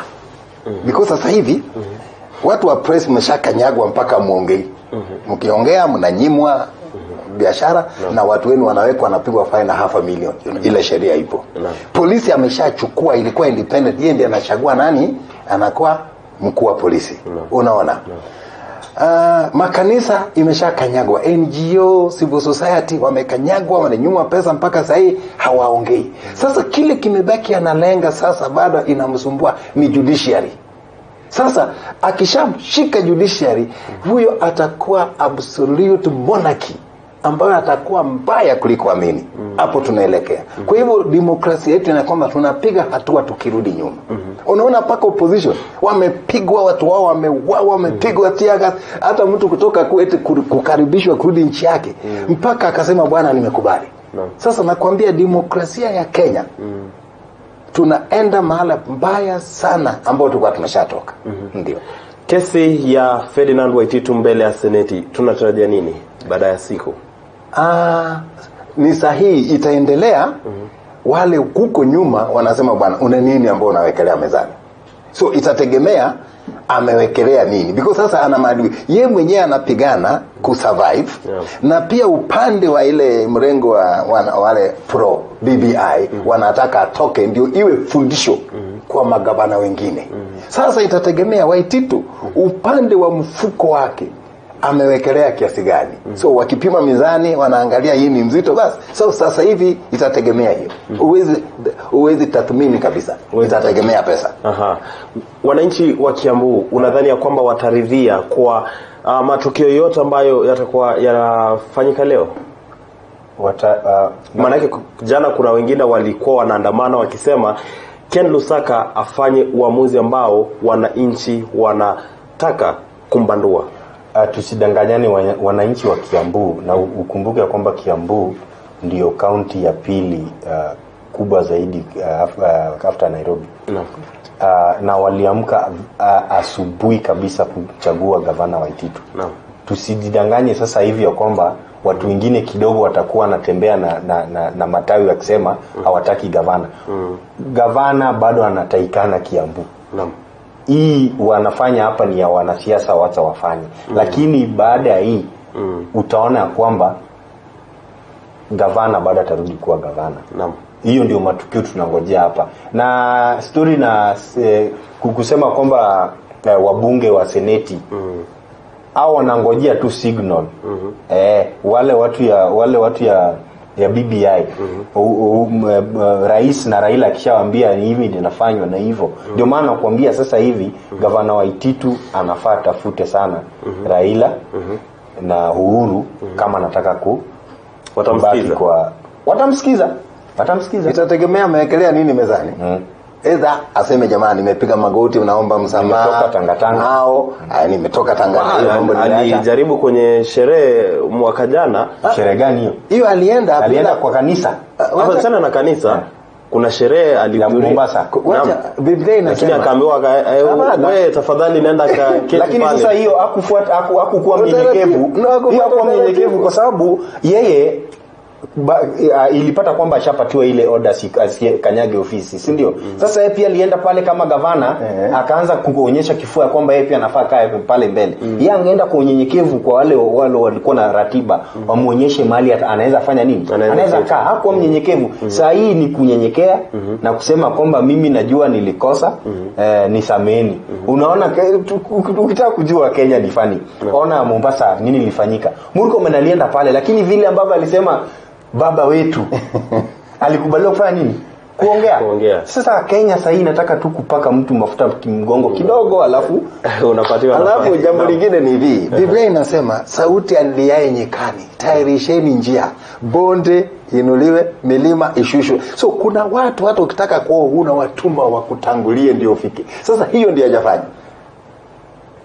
Because sasa hivi watu wa press mshakanyagwa mpaka muongei. Mkiongea mnanyimwa biashara na watu wenu wanawekwa wanapigwa fine na $500,000. Ile sheria ipo. Polisi ameshachukua, ilikuwa independent, yeye ndiye anachagua nani anakuwa mkuu wa polisi. Unaona? Makanisa imeshakanyagwa, NGO, civil society wamekanyagwa, wananyuma pesa mpaka sasa hii hawaongei. Sasa kile kimebaki analenga sasa bado inamsumbua ni judiciary. Sasa akishamshika judiciary, huyo atakuwa absolute monarchy ambayo atakuwa mbaya kuliko amini. Hapo tunaelekea. Kwa hivyo demokrasia yetu ni kwamba tunapiga hatua tukirudi nyuma. Unaona paka opposition wamepigwa, watu wao wameuawa, wamepigwa tiaga, hata mtu kutoka kukaribishwa kurudi nchi yake mpaka akasema bwana nimekubali. Sasa nakwambia demokrasia ya Kenya tunaenda mahala mbaya sana ambao tulikuwa tumeshatoka. Ndio. Kesi ya Ferdinand Waititu mbele ya Seneti, tunatarajia nini baada ya siku? Ni sahihi itaendelea. Wale huko nyuma wanasema bwana una nini ambao unawekelea mezani. So itategemea amewekelea nini, because sasa ana maadui yeye mwenyewe anapigana kusurvive. Na pia upande wa ile mrengo wa wale pro BBI wanataka atoke ndio iwe fundisho kwa magavana wengine. Sasa itategemea Waititu upande wa mfuko wake amewekelea kiasi gani. So wakipima mizani wanaangalia hii ni mzito basi. So sasa hivi itategemea hiyo. Uwezi tathmini kabisa. Itategemea pesa. Wananchi wa Kiambu unadhani ya kwamba wataridhia kwa matukio yote ambayo yatakuwa yanafanyika leo? Maanake jana kuna wengine walikuwa wanaandamana wakisema Ken Lusaka afanye uamuzi ambao wananchi wanataka kumbandua. Tusidanganyane wananchi wa Kiambu, na ukumbuke kwamba Kiambu ndio kaunti ya pili kubwa zaidi after Nairobi. Na waliamka asubuhi kabisa kuchagua gavana Waititu. Tusidanganye sasa hivi ya kwamba watu wengine kidogo watakuwa wanatembea na matawi wakisema hawataki gavana. Gavana bado anataikana Kiambu. Hii wanafanya hapa ni ya wanasiasa, wacha wafanye. Lakini baada ya hii utaona kwamba gavana bado atarudi kuwa gavana. Hiyo ndio matukio tunangojea hapa. Na story na kusema kwamba wabunge wa seneti au wanangojea tu signal. Wale watu ya BBI rais na Raila akishawaambia ni hivi inafanywa na hivyo. Ndio maana nakwambia sasa hivi gavana Waititu anafaa tafute sana Raila na Uhuru kama anataka watamsikiza. Itategemea amewekelea nini mezani. Eza aseme jamani nimepiga magoti unaomba msamaha, nimetoka Tangatanga hao nimetoka Tangatanga. Alijaribu kwenye sherehe mwaka jana. Sherehe gani hiyo? Hiyo alienda kwa kanisa. Hapo sana na kanisa kuna sherehe alihudhuria Mombasa. Biblia inasema akaambiwa wewe tafadhali nenda keti. Lakini sasa hiyo hakukuwa mnyenyekevu. Hiyo hakuwa mnyenyekevu kwa sababu yeye ilipata kwamba ashapatiwa ile order kanyage ofisi, si ndio? Sasa yeye pia alienda pale kama gavana akaanza kuonyesha kifua kwamba yeye pia anafaa kae pale mbele. Yeye angeenda kwa unyenyekevu kwa wale walikuwa na ratiba, wamuonyeshe mahali anaweza fanya nini, anaweza kaa. Hakuwa mnyenyekevu. Saa hii ni kunyenyekea na kusema kwamba mimi najua nilikosa, nisameni. Unaona, ukitaka kujua Kenya ni fani, ona Mombasa nini ilifanyika. Murkomen alienda pale, lakini vile ambavyo alisema baba wetu alikubaliwa kufanya nini? Kuongea. Sasa Kenya sasa hii inataka tu kupaka mtu mafuta kimgongo kidogo, alafu unapatiwa. Alafu jambo lingine ni hivi, Biblia inasema sauti aliaye nyikani, tayarisheni njia, bonde inuliwe, milima ishushwe. So kuna watu hata ukitaka kuwa una watuma wa kutangulie ndio ufike. Sasa hiyo ndio hajafanya.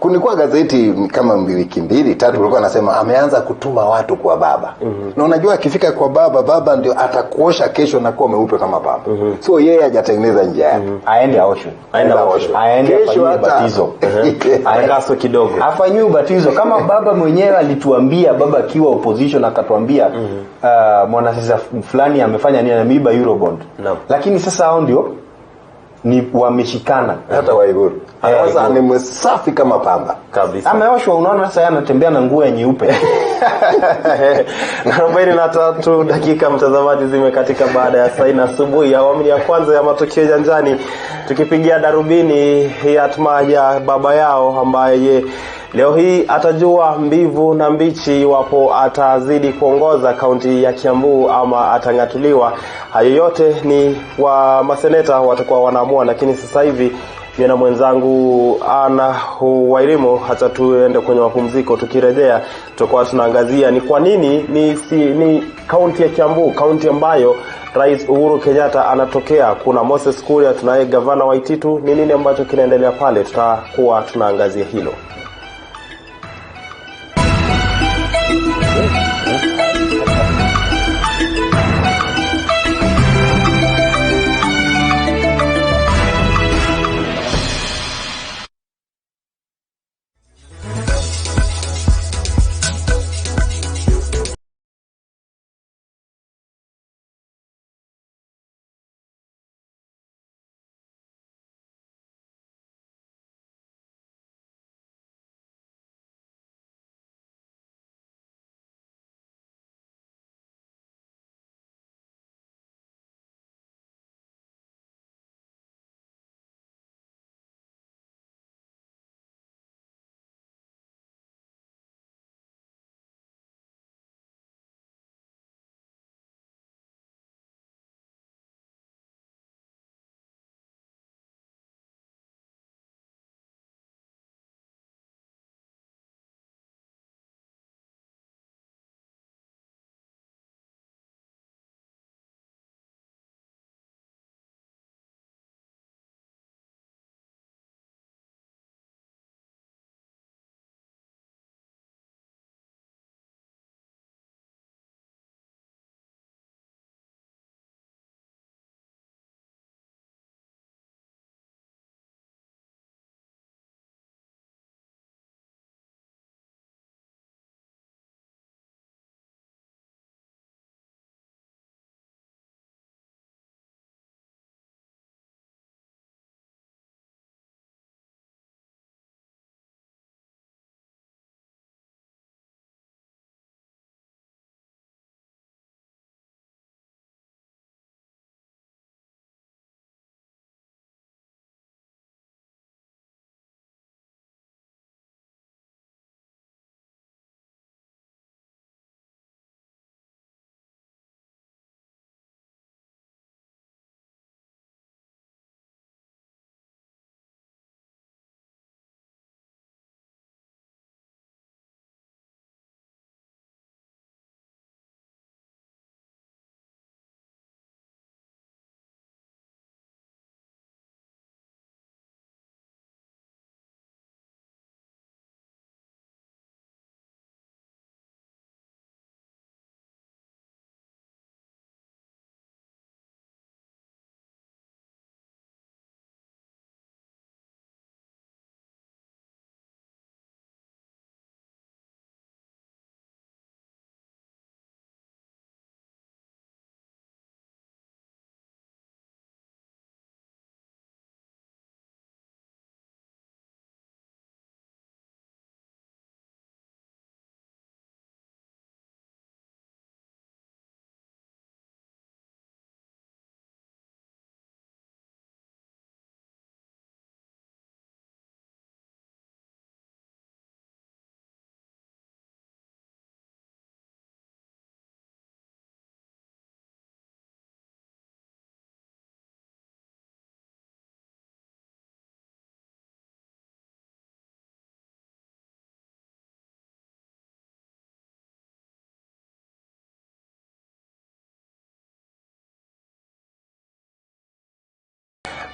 Kulikuwa gazeti kama wiki 2-3 ulikuwa anasema ameanza kutuma watu kwa baba. Na unajua akifika kwa baba ndio atakuosha kesho na kuwa meupe kama baba. So yeye hajatengeneza njia yake. Aende aoshwe. Aende kesho batizo. Aendaso kidogo. Afanywe ubatizo kama baba mwenyewe alituambia, baba akiwa opposition akatuambia mwanasiasa fulani amefanya nini, ameiba Eurobond. Lakini sasa hao ndio ni wameshikana hata Waiguru. Sasa ni msafi kama pamba kabisa. Ameoshwa, unaona sasa anatembea na nguo ya nyeupe. 43 dakika mtazamaji zimekatika baada ya saa 4 asubuhi ya awamu ya kwanza ya Matukio Nyanjani, tukipigia darubini hatma ya baba yao ambaye leo hii atajua mbivu na mbichi iwapo atazidi kuongoza kaunti ya Kiambu ama atangatuliwa. Hayo yote ni wa maseneta watakuwa wanaamua, lakini sasa hivi na mwenzangu Ana Wairimu hata tuende kwenye mapumziko. Tukirejea tutakuwa tunaangazia ni kwa nini ni kaunti ya Kiambu, kaunti ambayo Rais Uhuru Kenyatta anatokea. Kuna Moses Kuria, tunaye gavana Waititu. Ni nini ambacho kinaendelea pale? Tutakuwa tunaangazia hilo.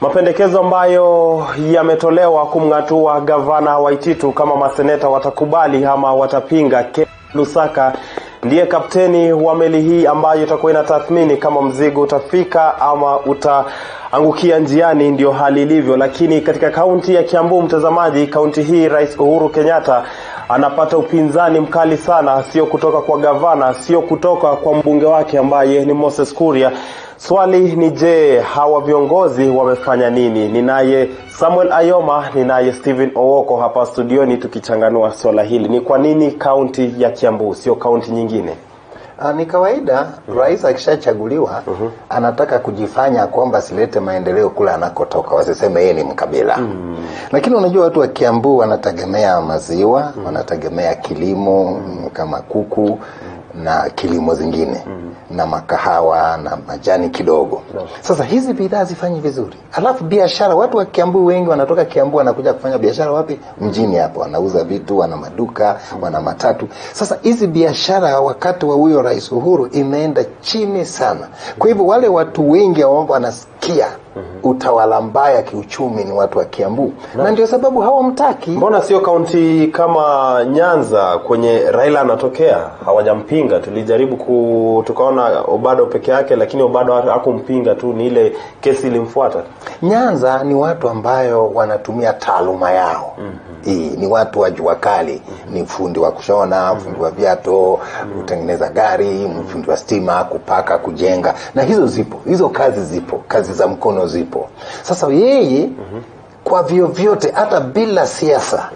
Mapendekezo ambayo yametolewa kumng'atua gavana Waititu kama maseneta watakubali ama watapinga. Lusaka ndiye kapteni wa meli hii ambayo itakuwa inatathmini kama mzigo utafika ama utaangukia njiani, ndio hali ilivyo. Lakini katika kaunti ya Kiambu, mtazamaji, kaunti hii Rais Uhuru Kenyatta anapata upinzani mkali sana, sio kutoka kwa gavana, sio kutoka kwa mbunge wake ambaye ni Moses Kuria. Swali ni je, hawa viongozi wamefanya nini? Ninaye Samuel Ayoma, ninaye Steven Owoko hapa studioni tukichanganua swala hili. Ni kwa nini kaunti ya Kiambu sio kaunti nyingine? Ni kawaida rais akishachaguliwa anataka kujifanya kwamba silete maendeleo kule anakotoka, wasiseme yeye ni mkabila. Lakini unajua watu wa Kiambu wanategemea maziwa, wanategemea kilimo kama kuku na kilimo zingine na makahawa na majani kidogo. Sasa hizi bidhaa zifanyi vizuri. Alafu biashara, watu wa Kiambu wengi wanatoka Kiambu wanakuja kufanya biashara wapi? Mjini hapo. Wanauza vitu, wana maduka, wana matatu. Sasa hizi biashara wakati wa huyo Rais Uhuru imeenda chini sana. Kwa hivyo wale watu wengi wanasikia utawala mbaya kiuchumi ni watu wa Kiambu. Na ndio sababu hawamtaki. Mbona sio kaunti kama Nyanza kwenye Raila anatokea? Hawajampinga. Tulijaribu tukaona Obado peke yake, lakini Obado hakumpinga tu, ni ile kesi ilimfuata. Nyanza ni watu ambayo wanatumia taaluma yao. Ni watu wa jua kali, ni fundi wa kushona, fundi wa viatu, kutengeneza gari, fundi wa stima, kupaka, kujenga. Na hizo zipo, hizo kazi zipo, kazi za mkono zipo. Sasa yeye kwa vyovyote hata bila siasa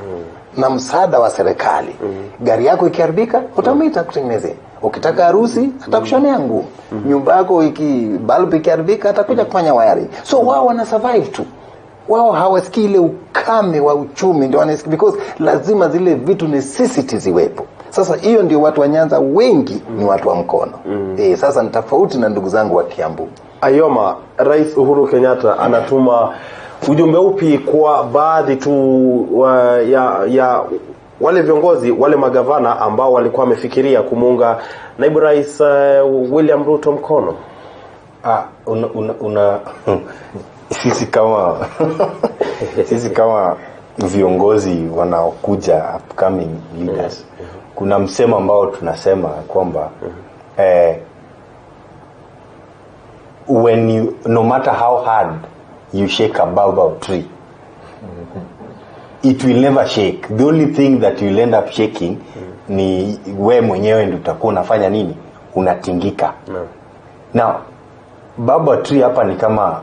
na msaada wa serikali, gari yako ikiharibika utamwita kutengenezea. Ukitaka harusi atakushonea nguo. Nyumba yako bulb ikiharibika atakuja kufanya wiring. So wao wana survive tu. Wao hawasikii ile ukame wa uchumi, ndio wanasikia, because lazima zile vitu necessity ziwepo. Sasa hiyo ndio watu wa Nyanza wengi ni watu wa mkono. Sasa ni tofauti na ndugu zangu wa Kiambu. Ayoma, Rais Uhuru Kenyatta anatuma ujumbe upi kwa baadhi tu ya wale viongozi, wale magavana ambao walikuwa wamefikiria kumunga naibu rais William Ruto mkono? Sisi kama viongozi wanaokuja upcoming leaders, kuna msemo ambao tunasema kwamba no matter how hard you shake a baobab tree, it will never shake. The only thing that you'll end up shaking ni wewe mwenyewe ndio utakuwa unafanya nini? Unatingika. Now, baobab tree hapa ni kama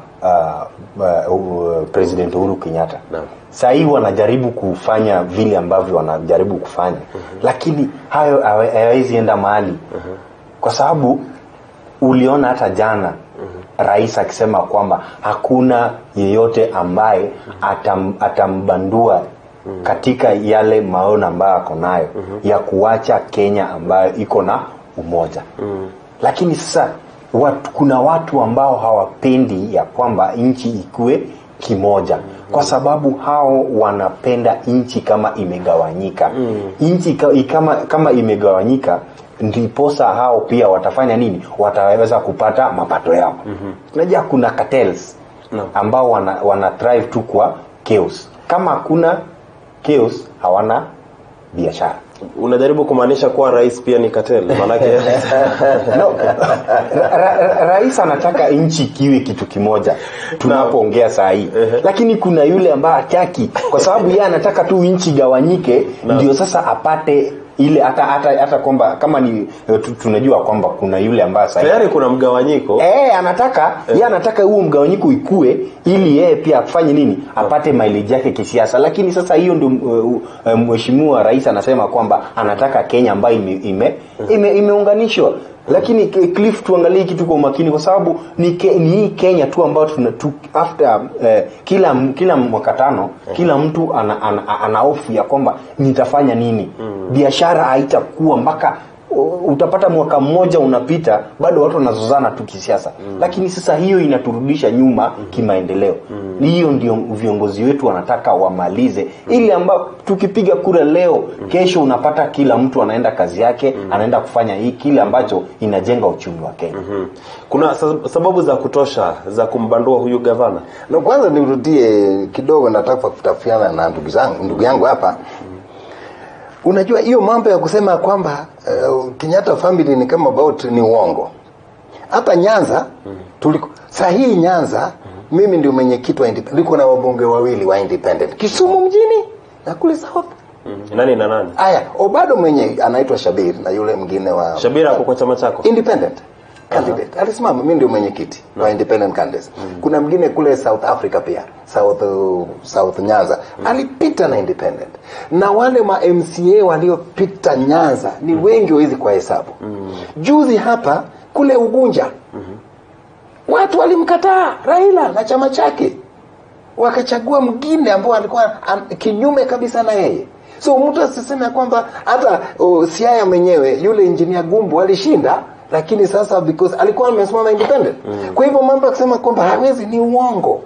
President Uhuru Kenyatta. Sasa hivi wanajaribu kufanya vile ambavyo wanajaribu kufanya. Lakini hayo hawezi enda mahali. Kwa sababu uliona hata jana rais akisema kwamba hakuna yeyote ambaye atambandua katika yale maono ambayo ako nayo ya kuacha Kenya ambayo iko na umoja. Lakini sasa kuna watu ambao hawapendi ya kwamba nchi ikue kimoja, kwa sababu hao wanapenda nchi kama imegawanyika. Nchi kama imegawanyika, ndiposa hao pia watafanya nini? Wataweza kupata mapato yao. Unajua kuna cartels ambao wana thrive tu kwa chaos. Kama kuna chaos hawana biashara. Unajaribu kumaanisha kuwa rais pia ni cartel? Manake no. Rais anataka nchi kiwe kitu kimoja tunapoongea saa hii. Lakini kuna yule ambaye hataki, kwa sababu yeye anataka tu nchi gawanyike, ndio sasa apate ile hata kwamba kama ni tunajua kwamba kuna yule ambaye sasa tayari kuna mgawanyiko. Yeye anataka huo mgawanyiko ikue ili yeye pia afanye nini? Apate mileage yake kisiasa. Lakini sasa hiyo ndio mheshimiwa rais anasema kwamba anataka Kenya ambayo imeunganishwa. Lakini Cliff, tuangalie kitu kwa umakini, kwa sababu ni Kenya tu ambayo after kila mwaka tano kila mtu ana hofu ya kwamba nitafanya nini. Biashara haitakuwa mpaka utapata mwaka mmoja unapita bado watu wanazozana tu kisiasa. Lakini sasa hiyo inaturudisha nyuma kimaendeleo. Hiyo ndio viongozi wetu wanataka wamalize, ili ambao tukipiga kura leo, kesho unapata kila mtu anaenda kazi yake, anaenda kufanya hii kile ambacho inajenga uchumi wa Kenya. Kuna sababu za kutosha za kumbandua huyu gavana? Na kwanza nirudie kidogo, nataka kutafiana na ndugu yangu hapa. Unajua hiyo mambo ya kusema kwamba Kenyatta family ni kama about ni uongo. Hata Nyanza sahihi Nyanza, mimi ndio mwenyekiti wa independent. Niko na wabunge wawili wa independent Kisumu mjini na kule South. Nani na nani? Aya, bado mwenye anaitwa Shabir na yule mwingine wa Shabir ako kwa chama chako? Independent candidate. Alisimama, mimi ndio mwenyekiti wa independent candidates. Kuna mwingine kule South Africa pia, South Nyanza, alipita na independent. Na wale ma MCA waliopita Nyanza ni wengi wezi kwa hesabu. Juzi hapa kule Ugunja, watu walimkataa Raila na chama chake, wakachagua mwingine ambao alikuwa kinyume kabisa na yeye. So mtu asiseme kwamba hata Siaya mwenyewe yule engineer Gumbo alishinda, lakini sasa because alikuwa amesimama independent. Kwa hivyo mambo ya kusema kwamba hawezi ni uongo.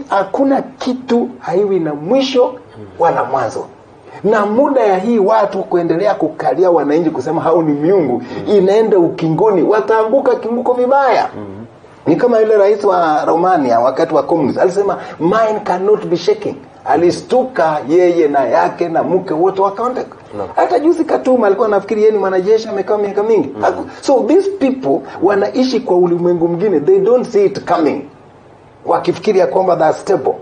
Hakuna kitu haiwi na mwisho wala mwanzo. Na muda ya hii watu kuendelea kukalia wananchi kusema hao ni miungu, inaenda ukingoni, wataanguka kinguko vibaya. Ni kama yule rais wa Romania wakati wa communist alisema mine cannot be shaking. Alistuka yeye na yake na mke wote wakaondoka. Hata juzi Katuma alikuwa anafikiri yeye ni mwanajeshi amekaa miaka mingi. So these people wanaishi kwa ulimwengu mwingine, they don't see it coming, wakifikiria kwamba that's stable.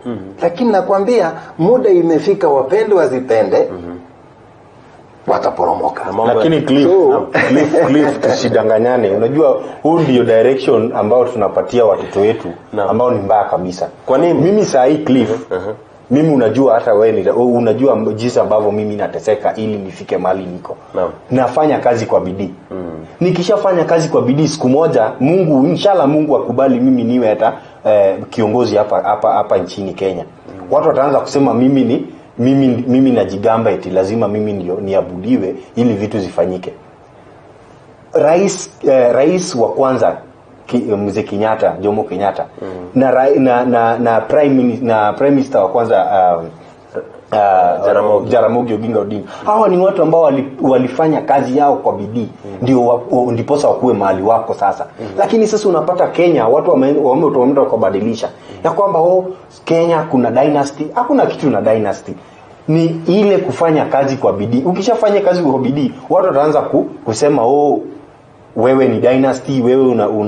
Lakini nakwambia muda imefika, wapende wazipende, wataporomoka. Lakini Cliff tusidanganyane. Unajua huu ndio direction ambao tunapatia watoto wetu ambao ni mbaya kabisa. Kwa nini? Mimi saa hii Cliff, mimi unajua hata wewe unajua jinsi ambavyo mimi nateseka ili nifike mahali niko. Nafanya kazi kwa bidii. Nikishafanya kazi kwa bidii, siku moja Mungu, inshallah Mungu akubali mimi niwe hata kiongozi hapa nchini Kenya. Watu wataanza kusema mimi najigamba eti lazima mimi ndio niabudiwe ili vitu zifanyike. Rais wa kwanza Mzee Kenyatta, Jomo Kenyatta, na prime minister wa kwanza Jaramogi Oginga Odinga. Hawa ni watu ambao walifanya kazi yao kwa bidii, ndiposa wakuwe mahali wako sasa. Lakini sasa unapata Kenya watu wameenda kubadilisha ya kwamba Kenya kuna dynasty. Hakuna kitu na dynasty. Ni ile kufanya kazi kwa bidii. Ukishafanya kazi kwa bidii, watu wataanza kusema wewe ni dynasty, wewe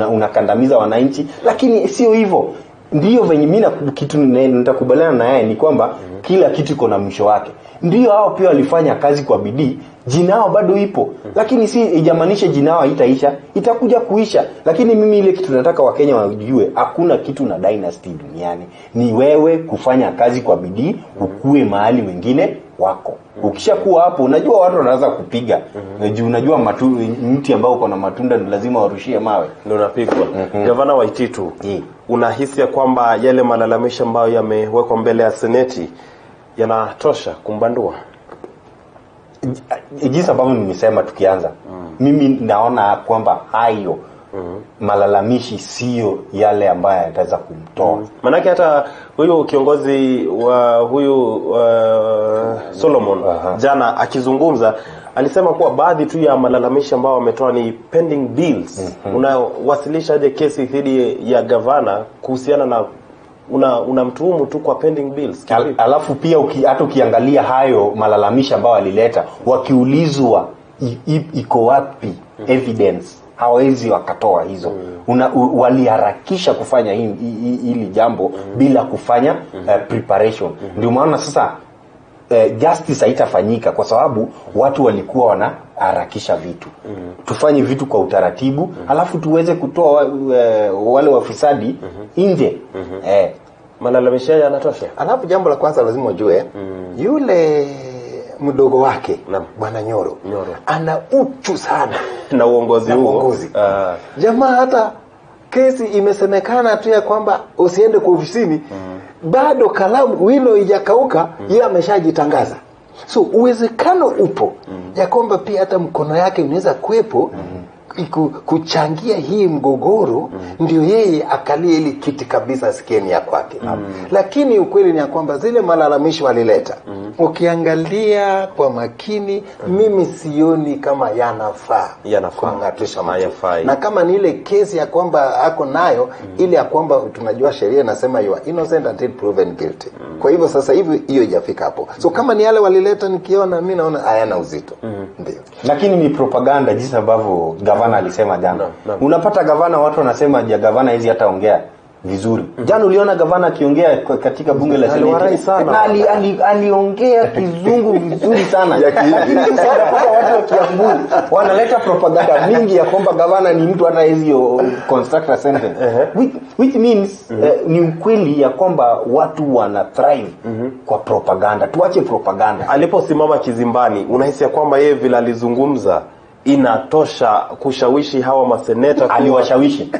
unakandamiza wananchi. Lakini sio hivyo. Ndio venye mimi kitu nitakubaliana na yeye ni kwamba kila kitu iko na mwisho wake. Ndio hao pia walifanya kazi kwa bidii, jinao bado ipo. Lakini si ijamaanisha jinao haitaisha, itakuja kuisha. Lakini mimi ile kitu nataka Wakenya wajue, hakuna kitu na dynasty duniani. Ni wewe kufanya kazi kwa bidii, ukue mahali wengine wako. Ukishakuwa hapo, unajua watu wanaanza kupiga. Unajua mti ambao uko na matunda ni lazima warushie mawe ndio unapigwa. Gavana Waititu, unahisi ya kwamba yale malalamisho ambayo yamewekwa mbele ya seneti yanatosha kumbandua? Jinsi ambavyo nimesema tukianza, mimi naona kwamba hayo malalamishi sio yale ambayo yataweza kumtoa. Manake hata huyo kiongozi wa huyu Solomon jana akizungumza alisema kuwa baadhi tu ya malalamishi ambao wametoa ni pending bills. Unawasilishaje kesi dhidi ya gavana kuhusiana na unamtuhumu tu kwa pending bills? Alafu pia hata ukiangalia hayo malalamishi ambao walileta, wakiulizwa iko wapi evidence, hawezi wakatoa hizo. Waliharakisha kufanya hili jambo bila kufanya preparation. Ndio maana sasa justice haitafanyika kwa sababu watu walikuwa wanaharakisha vitu. Tufanye vitu kwa utaratibu, alafu tuweze kutoa wale wafisadi nje. Malalamisho yanatosha. Alafu jambo la kwanza lazima ujue yule mdogo wake Bwana Nyoro ana uchu sana na uongozi huo. Jamaa hata kesi imesemekana tu ya kwamba usiende kwa ofisini, bado kalamu wino ijakauka, yeye ameshajitangaza. So uwezekano upo ya kwamba pia hata mkono yake unaweza kuwepo kuchangia hii mgogoro, ndio yeye akalie ili kiti kabisa sikieni ya kwake. Lakini ukweli ni ya kwamba zile malalamishi walileta, ukiangalia kwa makini, mimi sioni kama yanafaa kumng'atusha mtu. Na kama ni ile kesi ya kwamba ako nayo, ile ya kwamba tunajua sheria inasema you are innocent until proven guilty. Kwa hivyo sasa hivi hiyo haijafika hapo. So kama ni yale walileta, nikiona mimi naona hayana uzito. Ndio. Lakini ni propaganda jinsi ambavyo gavana alisema jana. Unapata gavana, watu wanasema gavana hizi hata ongea vizuri. Jana uliona gavana akiongea katika bunge la Seneti. Na aliongea kizungu vizuri sana. Sasa watu wa Kiambu wanaleta propaganda mingi ya kwamba gavana ni mtu hata hizo construct a sentence. Which means ni ukweli ya kwamba watu wana thrive kwa propaganda. Tuache propaganda. Aliposimama kizimbani, unahisi ya kwamba yeye vile alizungumza inatosha kushawishi hawa maseneta? Aliwashawishi.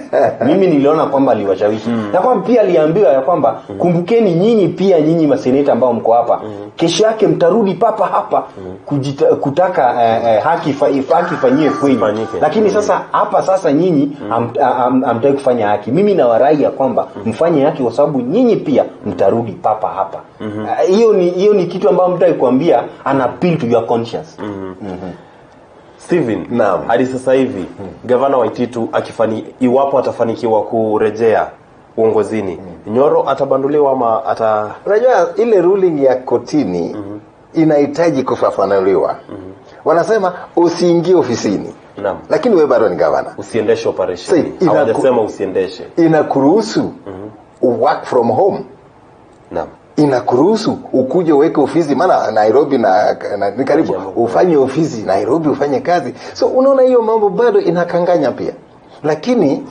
Mimi niliona kwamba aliwashawishi. Na kwamba pia aliambiwa ya kwamba kumbukeni nyinyi maseneta ambao mko hapa, kesho yake mtarudi papa hapa kutaka haki ifanyiwe kwenu. Lakini sasa nyinyi hamtaki kufanya haki. Mimi nawarai ya kwamba mfanye haki kwa sababu nyinyi pia mtarudi papa hapa. Hiyo ni kitu ambacho mtu akikwambia an appeal to your conscience. Steven, hadi sasa hivi gavana Waititu iwapo atafanikiwa kurejea uongozini, Nyoro atabanduliwa ama Unajua ile ruling ya kotini inahitaji kufafanuliwa. Wanasema usiingie ofisini. Lakini wewe bado ni gavana. Usiendeshe operation. Hawajasema usiendeshe. Inakuruhusu work from home. Inakuruhusu ukuje uweke ofisi, maana Nairobi na ni karibu, ufanye ofisi Nairobi, ufanye kazi. So unaona hiyo mambo bado inakanganya pia. Lakini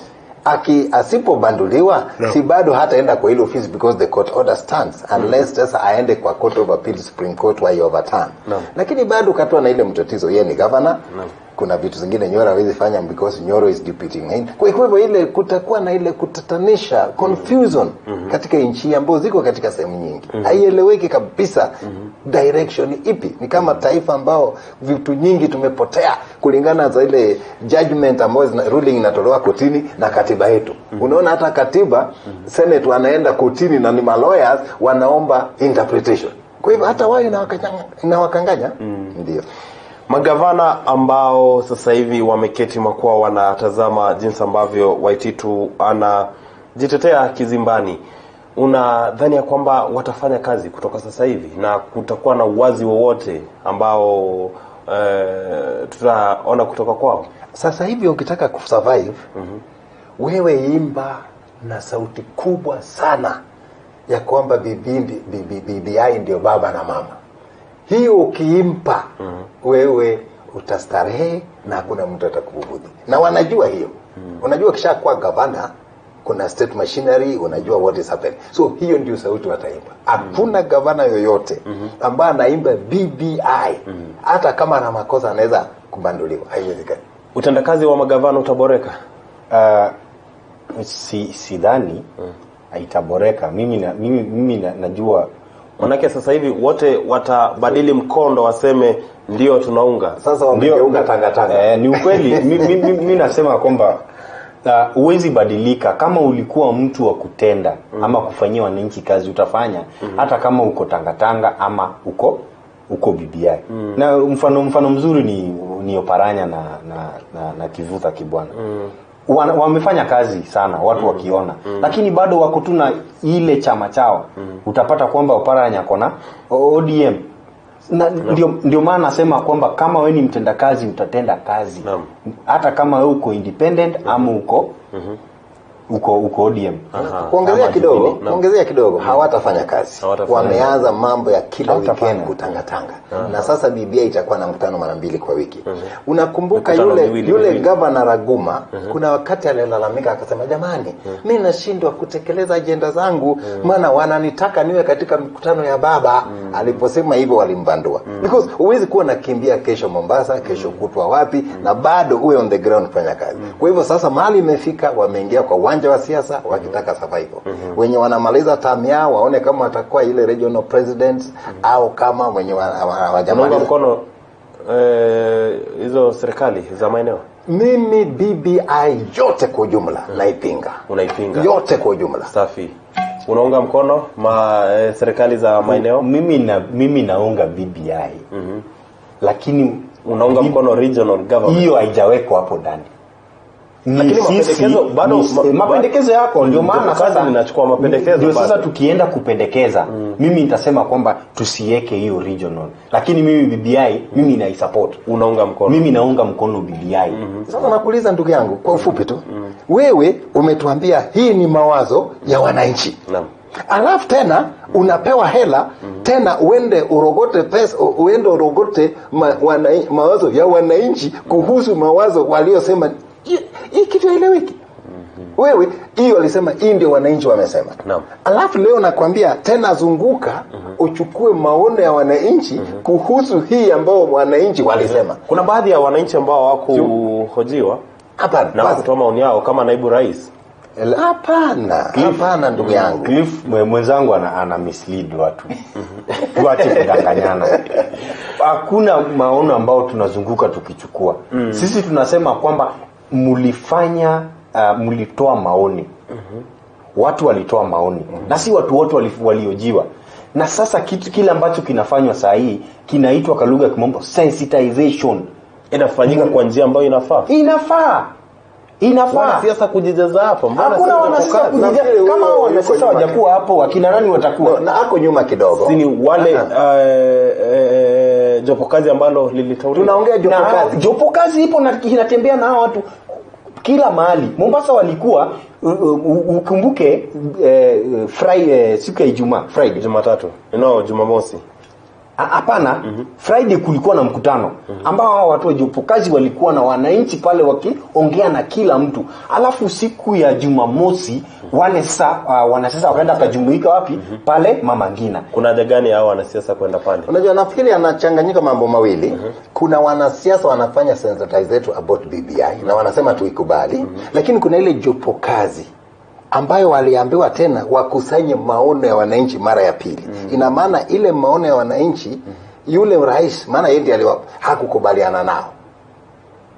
asipobanduliwa, si bado hataenda kwa ile ofisi because the court order stands unless sasa aende kwa court of appeal, Supreme Court wa overturn. Lakini bado katoa na ile mtatizo, yeye ni governor. Kuna vitu zingine Nyoro hawezi fanya because Nyoro is deputy main. Kwa hivyo ile kutakuwa na ile kutatanisha, confusion katika nchi ambazo ziko katika sehemu nyingi. Haieleweki kabisa direction ipi. Ni kama taifa ambao vitu nyingi tumepotea kulingana na ile judgment ambayo ruling inatolewa kotini na katiba yetu. Unaona hata katiba Senate wanaenda kotini na ni lawyers wanaomba interpretation. Kwa hivyo hata wao inawakanganya. Ndio. Magavana ambao sasa hivi wameketi makwao wanatazama jinsi ambavyo Waititu anajitetea kizimbani, unadhani ya kwamba watafanya kazi kutoka sasa hivi na kutakuwa na uwazi wowote ambao tutaona kutoka kwao? Sasa hivi ukitaka kusurvive, wewe imba na sauti kubwa sana ya kwamba BBI ndio baba na mama. Hiyo ukiimpa wewe utastarehe na hakuna mtu atakubugudhi. Na wanajua hiyo. Unajua kisha kwa gavana kuna state machinery, unajua what is happening. So hiyo ndio sauti wataimba. Hakuna gavana yoyote ambaye anaimba BBI hata kama ana makosa anaweza kubanduliwa. Haiwezekani. Utendakazi wa magavana utaboreka? Sidhani haitaboreka. Mimi najua manake sasa hivi wote watabadili mkondo, waseme ndio tunaunga. Sasa wameunga tanga. Ni ukweli. Mimi nasema kwamba uwezi badilika. Kama ulikuwa mtu wa kutenda ama kufanyia wananchi kazi, utafanya hata kama uko tanga ama uko BBI. Na mfano mzuri ni Oparanya na Kivuta Kibwana. Wamefanya kazi sana watu wakiona, lakini bado wako tu na ile chama chao. Utapata kwamba Oparanya kona ODM. Ndio maana nasema kwamba kama wewe ni mtendakazi utatenda kazi. Hata kama wewe uko independent ama uko ODM. Kuongezea kidogo, hawatafanya kazi. Wameanza mambo ya kila weekend kutanga. Na sasa BBI itakuwa na mkutano mara 2 kwa wiki. Unakumbuka yule governor Raguma, kuna wakati alilalamika akasema, jamani, mimi nashindwa kutekeleza agenda zangu, maana wananitaka niwe katika mkutano ya baba. Aliposema hivyo walimbandua. Because huwezi kuwa nakimbia kesho Mombasa, kesho kutwa wapi, na bado uwe on the ground kufanya kazi. Kwa hivyo sasa mahali imefika, wameingia kwa uwanja wa siasa wakitaka survival. Wenye wanamaliza term yao waone kama watakuwa ile regional presidents au kama wenye wajamaliza mkono hizo serikali za maeneo. Mimi BBI yote kwa jumla naipinga. Unaipinga? Yote kwa jumla. Safi. Unaunga mkono serikali za maeneo? Mimi naunga BBI. Lakini unaunga mkono regional government. Hiyo haijawekwa hapo ndani. Lakini mapendekezo bado mapendekezo yako ndio maana sasa ninachukua mapendekezo. Ndio sasa tukienda kupendekeza mimi nitasema kwamba tusiweke hiyo regional. Lakini mimi BBI mimi na support. Unaunga mkono? Mimi naunga mkono BBI. Sasa nakuuliza ndugu yangu kwa ufupi tu. Wewe umetuambia hii ni mawazo ya wananchi. Naam. Alafu tena unapewa hela tena uende urogote pesa, uende urogote mawazo ya wananchi kuhusu mawazo waliosema. Hii kitu haeleweki. Wewe hiyo alisema hii ndio wananchi wamesema. Naam. Alafu leo nakwambia tena zunguka uchukue maono ya wananchi kuhusu hii ambao wananchi walisema. Kuna baadhi ya wananchi ambao hawakuhojiwa na kutoa maoni yao kama naibu rais. Hapana ndugu yangu. Cliff mwenzangu ana mislead watu. Tuache kudanganyana. Hakuna maono ambao tunazunguka tukichukua. Sisi tunasema kwamba mulitoa maoni. Watu walitoa maoni. Na si watu wote waliojiwa. Na sasa kile ambacho kinafanywa saa hii kinaitwa kwa lugha ya kimombo sensitization. Inafanyika kwa njia ambayo inafaa. Inafaa. Siasa kujijaza hapo. Hakuna wanasiasa kujijaza. Kama wanasiasa wajakuwa hapo, wakina nani watakuwa? Na hako nyuma kidogo. Sini wale jopo kazi ambalo lilitauliwa. Tunaongea jopo kazi. Jopo kazi ipo na inatembea na hao watu kila mahali. Mombasa walikuwa ukumbuke Friday siku ya Ijumaa, Friday Jumatatu. Jumamosi. Hapana, Friday kulikuwa na mkutano ambao hao watu wa jopo kazi walikuwa na wananchi pale wakiongea na kila mtu. Alafu siku ya Jumamosi wale wanasiasa wakaenda kujumuika wapi? Pale Mama Ngina. Kuna haja gani hao wanasiasa kwenda pale? Unajua nafikiri anachanganyika mambo mawili. Kuna wanasiasa wanafanya sensitization about BBI na wanasema tuikubali, lakini kuna ile jopo kazi ambayo waliambiwa tena wakusanye maono ya wananchi mara ya pili. Ina maana ile maono ya wananchi yule rais maana yeye ndiye hakukubaliana nao.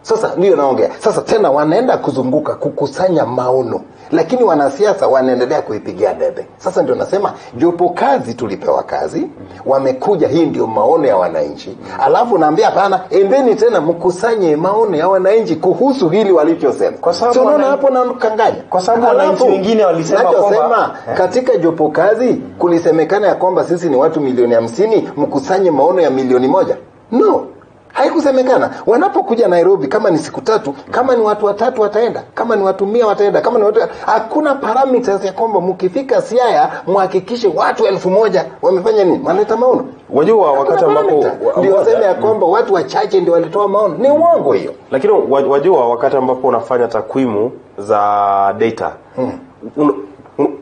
Sasa ndio naongea. Sasa tena wanaenda kuzunguka kukusanya maono. Lakini wanasiasa wanaendelea kuipigia debe. Sasa ndio nasema jopo kazi tulipewa kazi, wamekuja hii ndio maono ya wananchi. Alafu naambia hapana, endeni tena mkusanye maono ya wananchi kuhusu hili walichosema. Kwa sababu unaona hapo na kanganya. Kwa sababu wananchi wengine walisema kwamba katika jopo kazi kulisemekana ya kwamba sisi ni watu milioni 50, mkusanye maono ya milioni 1. No. Haikusemekana. Wanapokuja Nairobi kama ni siku 3, kama ni watu 3 wataenda, kama ni watu 100 wataenda, kama ni watu hakuna parameters ya kwamba mkifika Siaya muhakikishe watu 1000 wamefanya nini? Wanaleta maono. Wajua wakati ambapo ndio waseme ya kwamba watu wachache ndio walitoa maono. Ni uongo hiyo. Lakini wajua wakati ambapo unafanya takwimu za data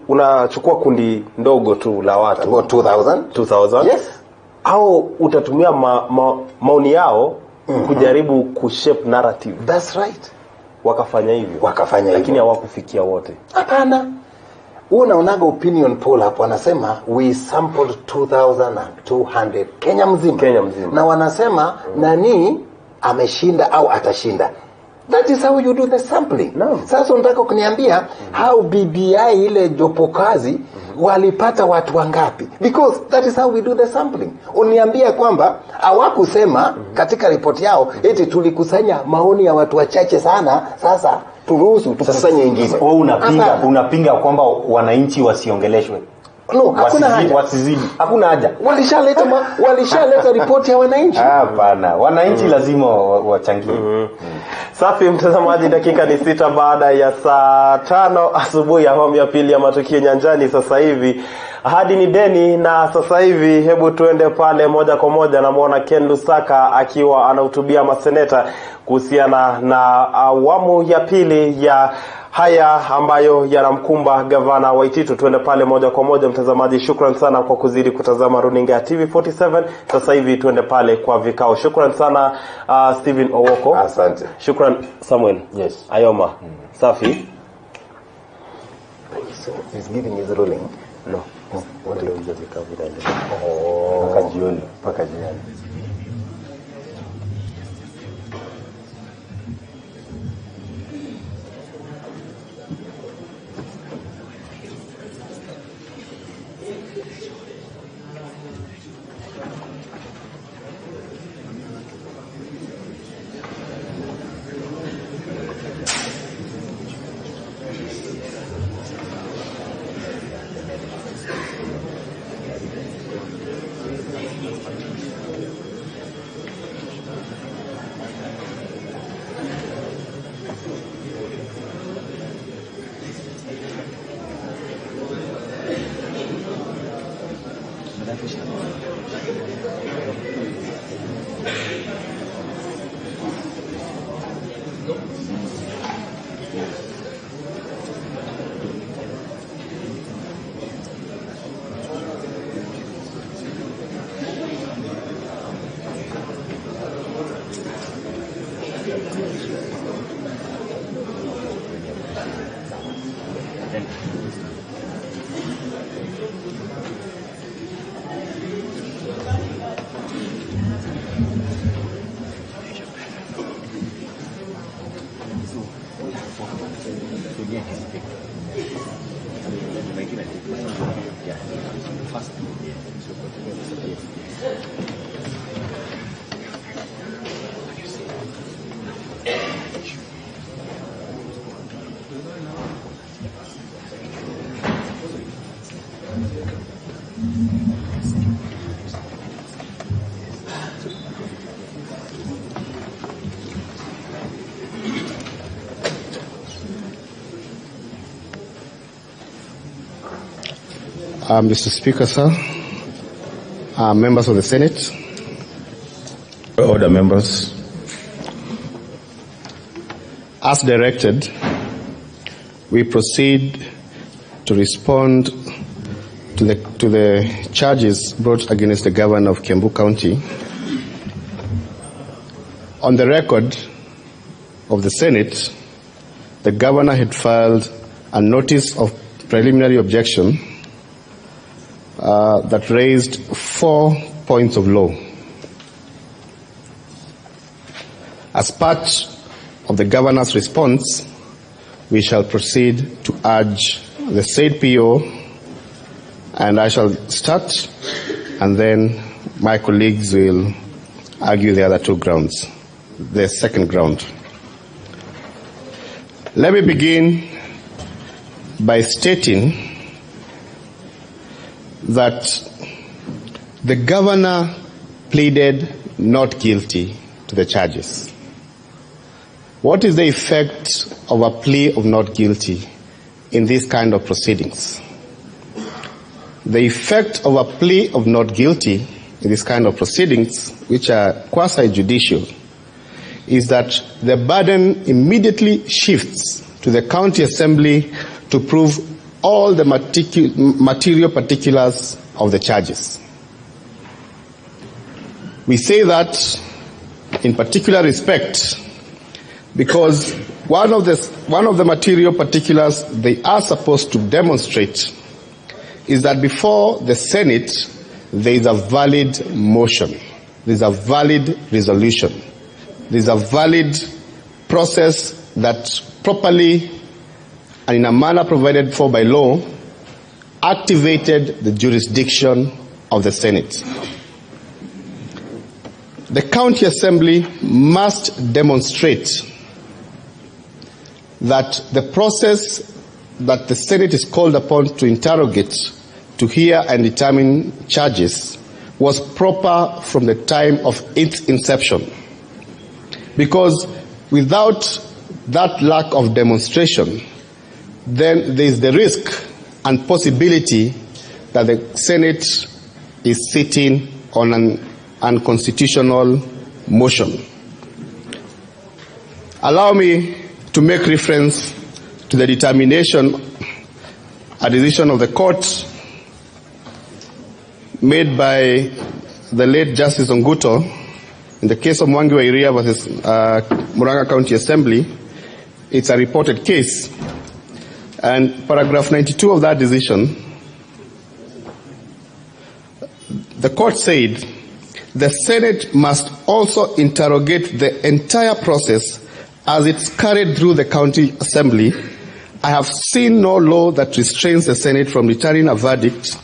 unachukua kundi ndogo tu la watu about 2000. Yes. Au utatumia maoni yao kujaribu kushape narrative. That's right. Wakafanya hivyo. Lakini hawakufikia wote. Hapana. Unaonaga opinion poll hapo wanasema we sampled 2200 Kenya mzima. Na wanasema nani ameshinda au atashinda. That is how you do the sampling. No. Sasa unataka kuniambia how BBI ile jopo kazi walipata watu wangapi? Because that is how we do the sampling. Uniambia kwamba hawakusema katika ripoti yao eti tulikusanya maoni ya watu wachache sana, sasa turuhusu tukusanye ingine. Unapinga kwamba wananchi wasiongeleshwe. No, hakuna haja. Wasizidi. Hakuna haja. Walishaleta ripoti ya wananchi. Hapana. Wananchi lazima wachangie. Safi mtazamaji, dakika ni 6 baada ya saa 5 asubuhi, awamu ya pili ya Matukio Nyanjani. Sasa hivi hadi ni deni, na sasa hivi hebu tuende pale moja kwa moja. Namuona Ken Lusaka akiwa anahutubia maseneta kuhusiana na awamu ya pili ya haya ambayo yanamkumba gavana Waititu. Tuende pale moja kwa moja mtazamaji. Shukran sana kwa kuzidi kutazama runinga ya TV47. Sasa hivi tuende pale kwa vikao. Shukran sana Steven Owoko. Asante. Shukran Samuel. Yes. Ayoma. Safi. He's giving his ruling. No. What ndio hizo vikao vinaendelea. Mpaka jioni. Mr. Speaker, sir, members of the Senate. Order, members. As directed, we proceed to respond to the charges brought against the governor of Kiambu County. On the record of the Senate, the governor had filed a notice of preliminary objection that raised 4 points of law. As part of the governor's response, we shall proceed to urge the said PO, and I shall start, and then my colleagues will argue the other two grounds, the second ground. Let me begin by stating that the governor pleaded not guilty to the charges. What is the effect of a plea of not guilty in this kind of proceedings? The effect of a plea of not guilty in this kind of proceedings, which are quasi-judicial, is that the burden immediately shifts to the county assembly to prove all the material particulars of the charges. We say that in particular respect because one of the material particulars they are supposed to demonstrate is that before the Senate there is a valid motion, there is a valid resolution, there is a valid process that properly and in a manner provided for by law, activated the jurisdiction of the Senate. The county assembly must demonstrate that the process that the Senate is called upon to interrogate, to hear and determine charges was proper from the time of its inception. Because without that lack of demonstration, then there is the risk and possibility that the Senate is sitting on an unconstitutional motion. Allow me to make reference to the determination, a decision of the court made by the late Justice Onguto in the case of Mwangi wa Iria versus Murang'a County Assembly. It's a reported case. And paragraph 92 of that decision, the court said, the Senate must also interrogate the entire process as it's carried through the county assembly. I have seen no law that restrains the Senate from returning a verdict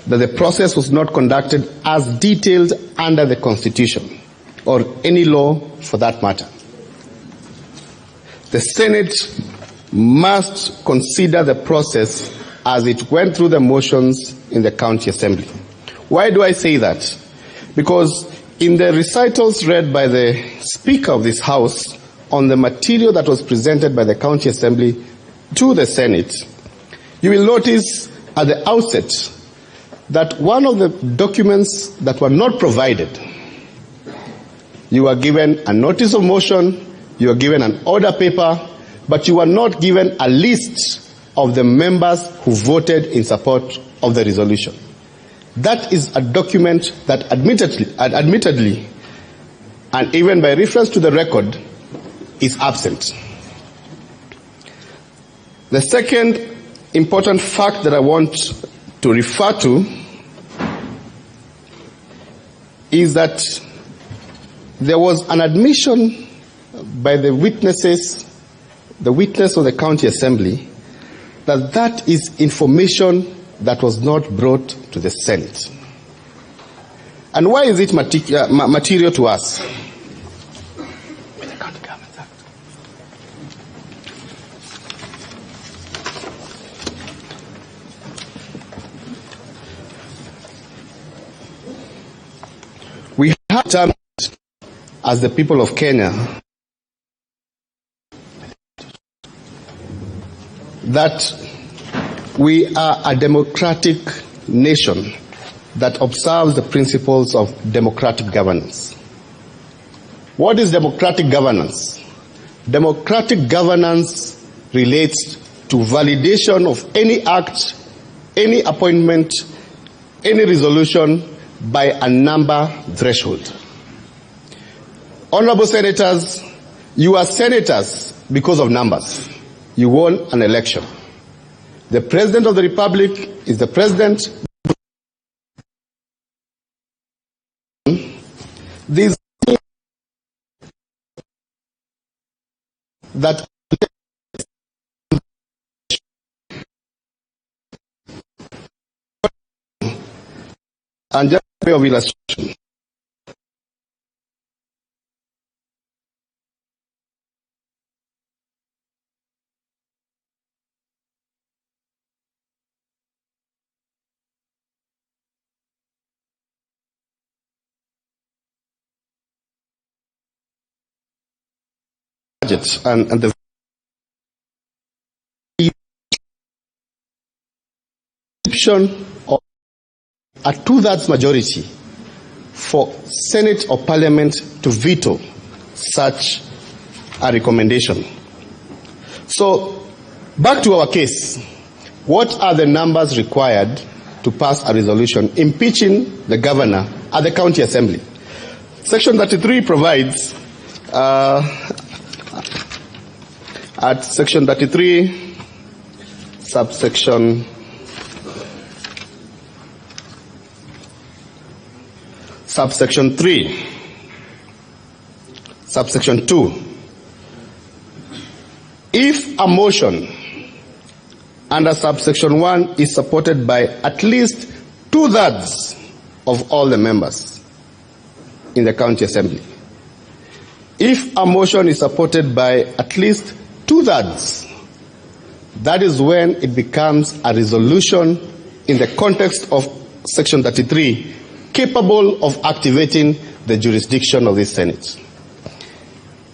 that the process was not conducted as detailed under the Constitution, or any law for that matter. The Senate must consider the process as it went through the motions in the county assembly. Why do I say that? Because in the recitals read by the Speaker of this House on the material that was presented by the county assembly to the Senate, you will notice at the outset that one of the documents that were not provided, you were given a notice of motion, you were given an order paper, but you were not given a list of the members who voted in support of the resolution. That is a document that admittedly, and even by reference to the record, is absent. The second important fact that I want to refer to is that there was an admission by the witness of the county assembly, that is information that was not brought to the Senate. And why is it material to us? We have determined as the people of Kenya that we are a democratic nation that observes the principles of democratic governance. What is democratic governance? Democratic governance relates to validation of any act, any appointment, any resolution by a number threshold. Honorable senators, you are senators because of numbers. You won an election. The President of the Republic is the President. These that and just a way of illustration. And the description of a 2/3 majority for Senate or Parliament to veto such a recommendation. So, back to our case. What are the numbers required to pass a resolution impeaching the governor at the county assembly? Section 33 provides at section 33, subsection 3, subsection 2, if a motion under subsection 1 is supported by at least 2/3 of all the members in the county assembly, if a motion is supported by at least 2/3, that is when it becomes a resolution in the context of section 33, capable of activating the jurisdiction of the Senate.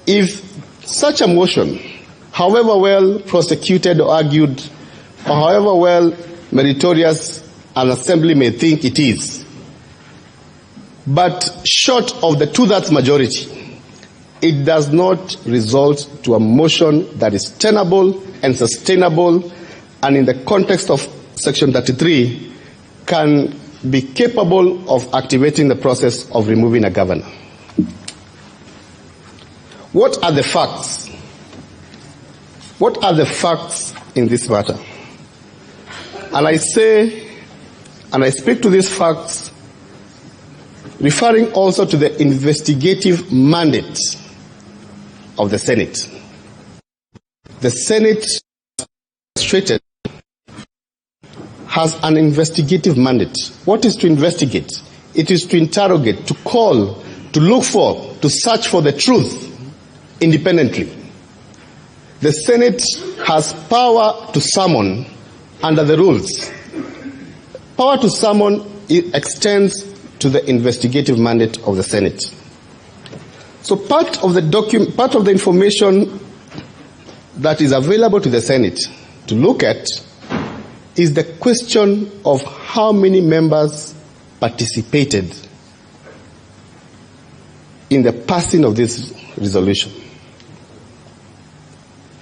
If such a motion, however well prosecuted or argued, or however well meritorious an assembly may think it is, but short of the 2/3 majority, it does not result to a motion that is tenable and sustainable, and in the context of section 33 can be capable of activating the process of removing a governor. What are the facts? What are the facts in this matter. And I say, and I speak to these facts, referring also to the investigative mandate of the Senate. The Senate has an investigative mandate. What is to investigate? It is to interrogate, to call, to look for, to search for the truth independently. The Senate has power to summon under the rules. Power to summon extends to the investigative mandate of the Senate. So part of the information that is available to the Senate to look at is the question of how many members participated in the passing of this resolution.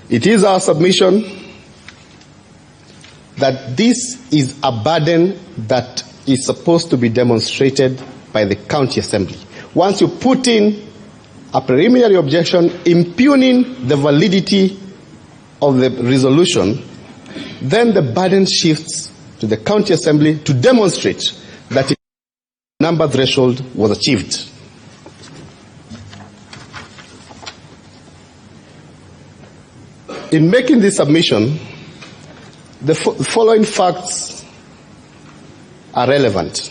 It is our submission that this is a burden that is supposed to be demonstrated by the county assembly. Once you put in a preliminary objection impugning the validity of the resolution, then the burden shifts to the county assembly to demonstrate that the number threshold was achieved. In making this submission, the following facts are relevant.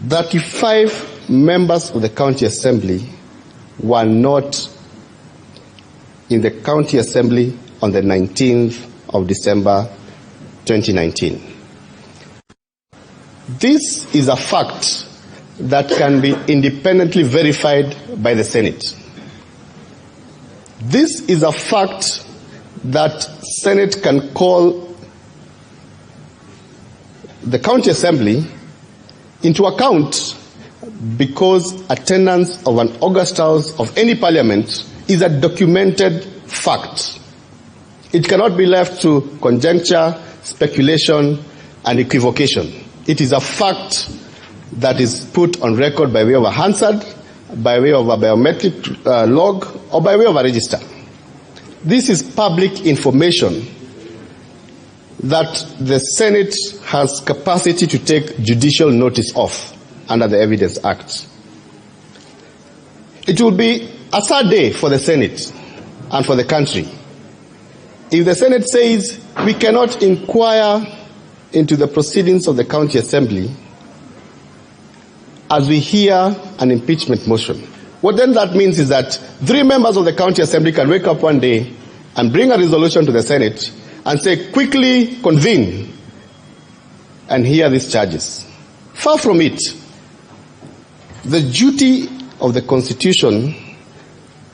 35 members of the county assembly were not in the county assembly on the 19th of December 2019. This is a fact that can be independently verified by the Senate. This is a fact that Senate can call the county assembly into account because attendance of an August House of any parliament is a documented fact. It cannot be left to conjecture, speculation, and equivocation. It is a fact that is put on record by way of a Hansard, by way of a biometric log, or by way of a register. This is public information that the Senate has capacity to take judicial notice of under the Evidence Act. It will be a sad day for the Senate and for the country if the Senate says we cannot inquire into the proceedings of the county assembly as we hear an impeachment motion. What then that means is that 3 members of the county assembly can wake up one day and bring a resolution to the Senate and say, quickly convene and hear these charges. Far from it. The duty of the Constitution,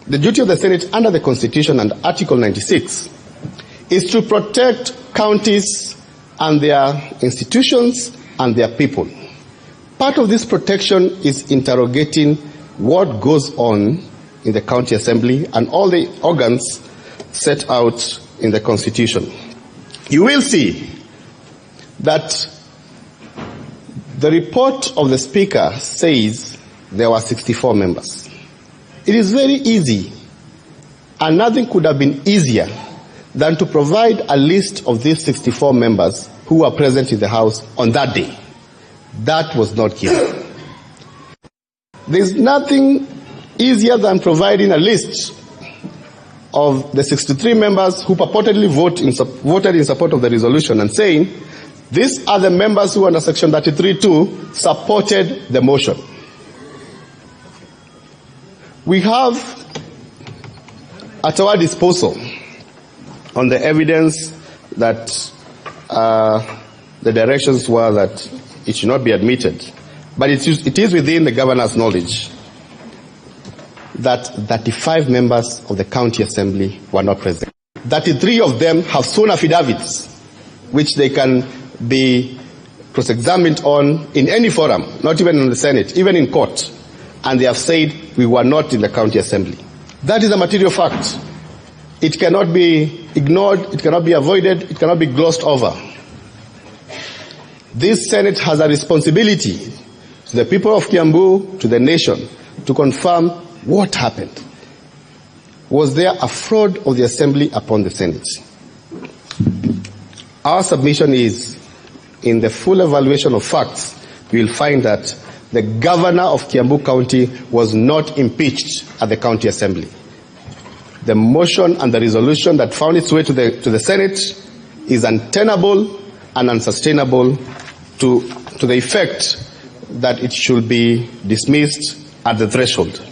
the duty of the Senate under the Constitution and Article 96 is to protect counties and their institutions and their people. Part of this protection is interrogating what goes on in the county assembly and all the organs set out in the Constitution. You will see that the report of the Speaker says there were 64 members. It is very easy, and nothing could have been easier than to provide a list of these 64 members who were present in the House on that day. That was not given. There's nothing easier than providing a list of the 63 members who purportedly voted in support of the resolution and saying, these are the members who under Section 33(2) supported the motion. We have at our disposal on the evidence that the directions were that it should not be admitted. But it is within the governor's knowledge that 35 members of the county assembly were not present. 33 of them have sworn affidavits, which they can be cross-examined on in any forum, not even in the Senate, even in court. And they have said we were not in the county assembly. That is a material fact. It cannot be ignored, it cannot be avoided, it cannot be glossed over. This Senate has a responsibility to the people of Kiambu, to the nation, to confirm what happened. Was there a fraud of the Assembly upon the Senate? Our submission is, in the full evaluation of facts, we will find that the governor of Kiambu County was not impeached at the County Assembly. The motion and the resolution that found its way to the Senate is untenable and unsustainable to the effect that it should be dismissed at the threshold.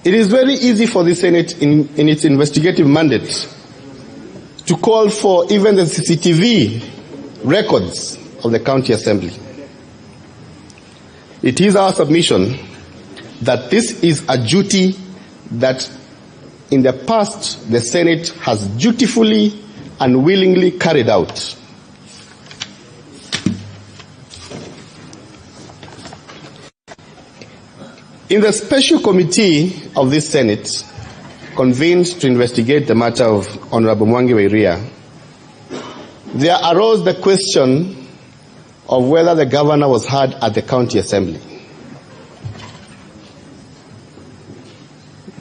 It is very easy for the Senate in its investigative mandate to call for even the CCTV records of the County Assembly. It is our submission that this is a duty that in the past the Senate has dutifully and willingly carried out. In the special committee of this Senate, convened to investigate the matter of Honorable Mwangi wa Iria, there arose the question of whether the governor was heard at the County Assembly.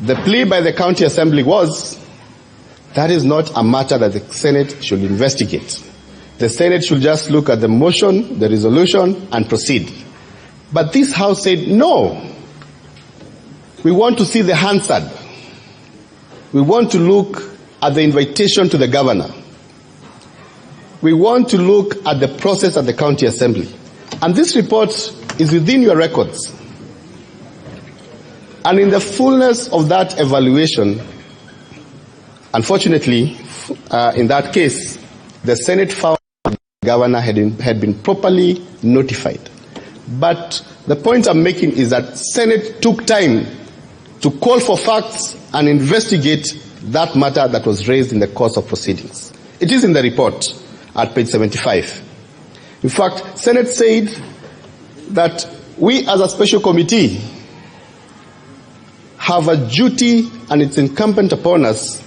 The plea by the County Assembly was, that is not a matter that the Senate should investigate. The Senate should just look at the motion, the resolution, and proceed. But this House said, no. We want to see the Hansard. We want to look at the invitation to the governor. We want to look at the process at the County Assembly. And this report is within your records. And in the fullness of that evaluation, unfortunately, in that case, the Senate found the governor had been properly notified. But the point I'm making is that Senate took time to call for facts and investigate that matter that was raised in the course of proceedings. It is in the report at page 75. In fact, Senate said that we as a special committee have a duty, and it's incumbent upon us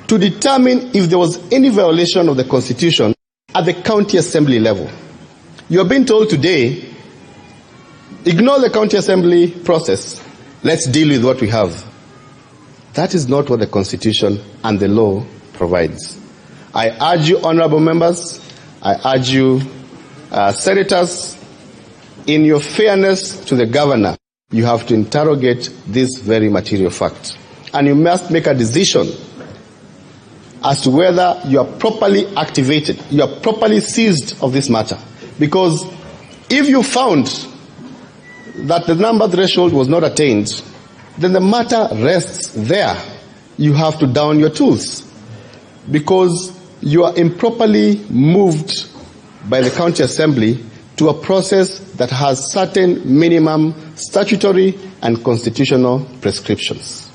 to determine if there was any violation of the Constitution at the County Assembly level. You're being told today, ignore the County Assembly process. Let's deal with what we have. That is not what the Constitution and the law provides. I urge you, honorable members, I urge you, senators, in your fairness to the governor, you have to interrogate this very material fact. And you must make a decision as to whether you are properly activated, you are properly seized of this matter. Because if you found that the number threshold was not attained, then the matter rests there. You have to down your tools because you are improperly moved by the County Assembly to a process that has certain minimum statutory and constitutional prescriptions.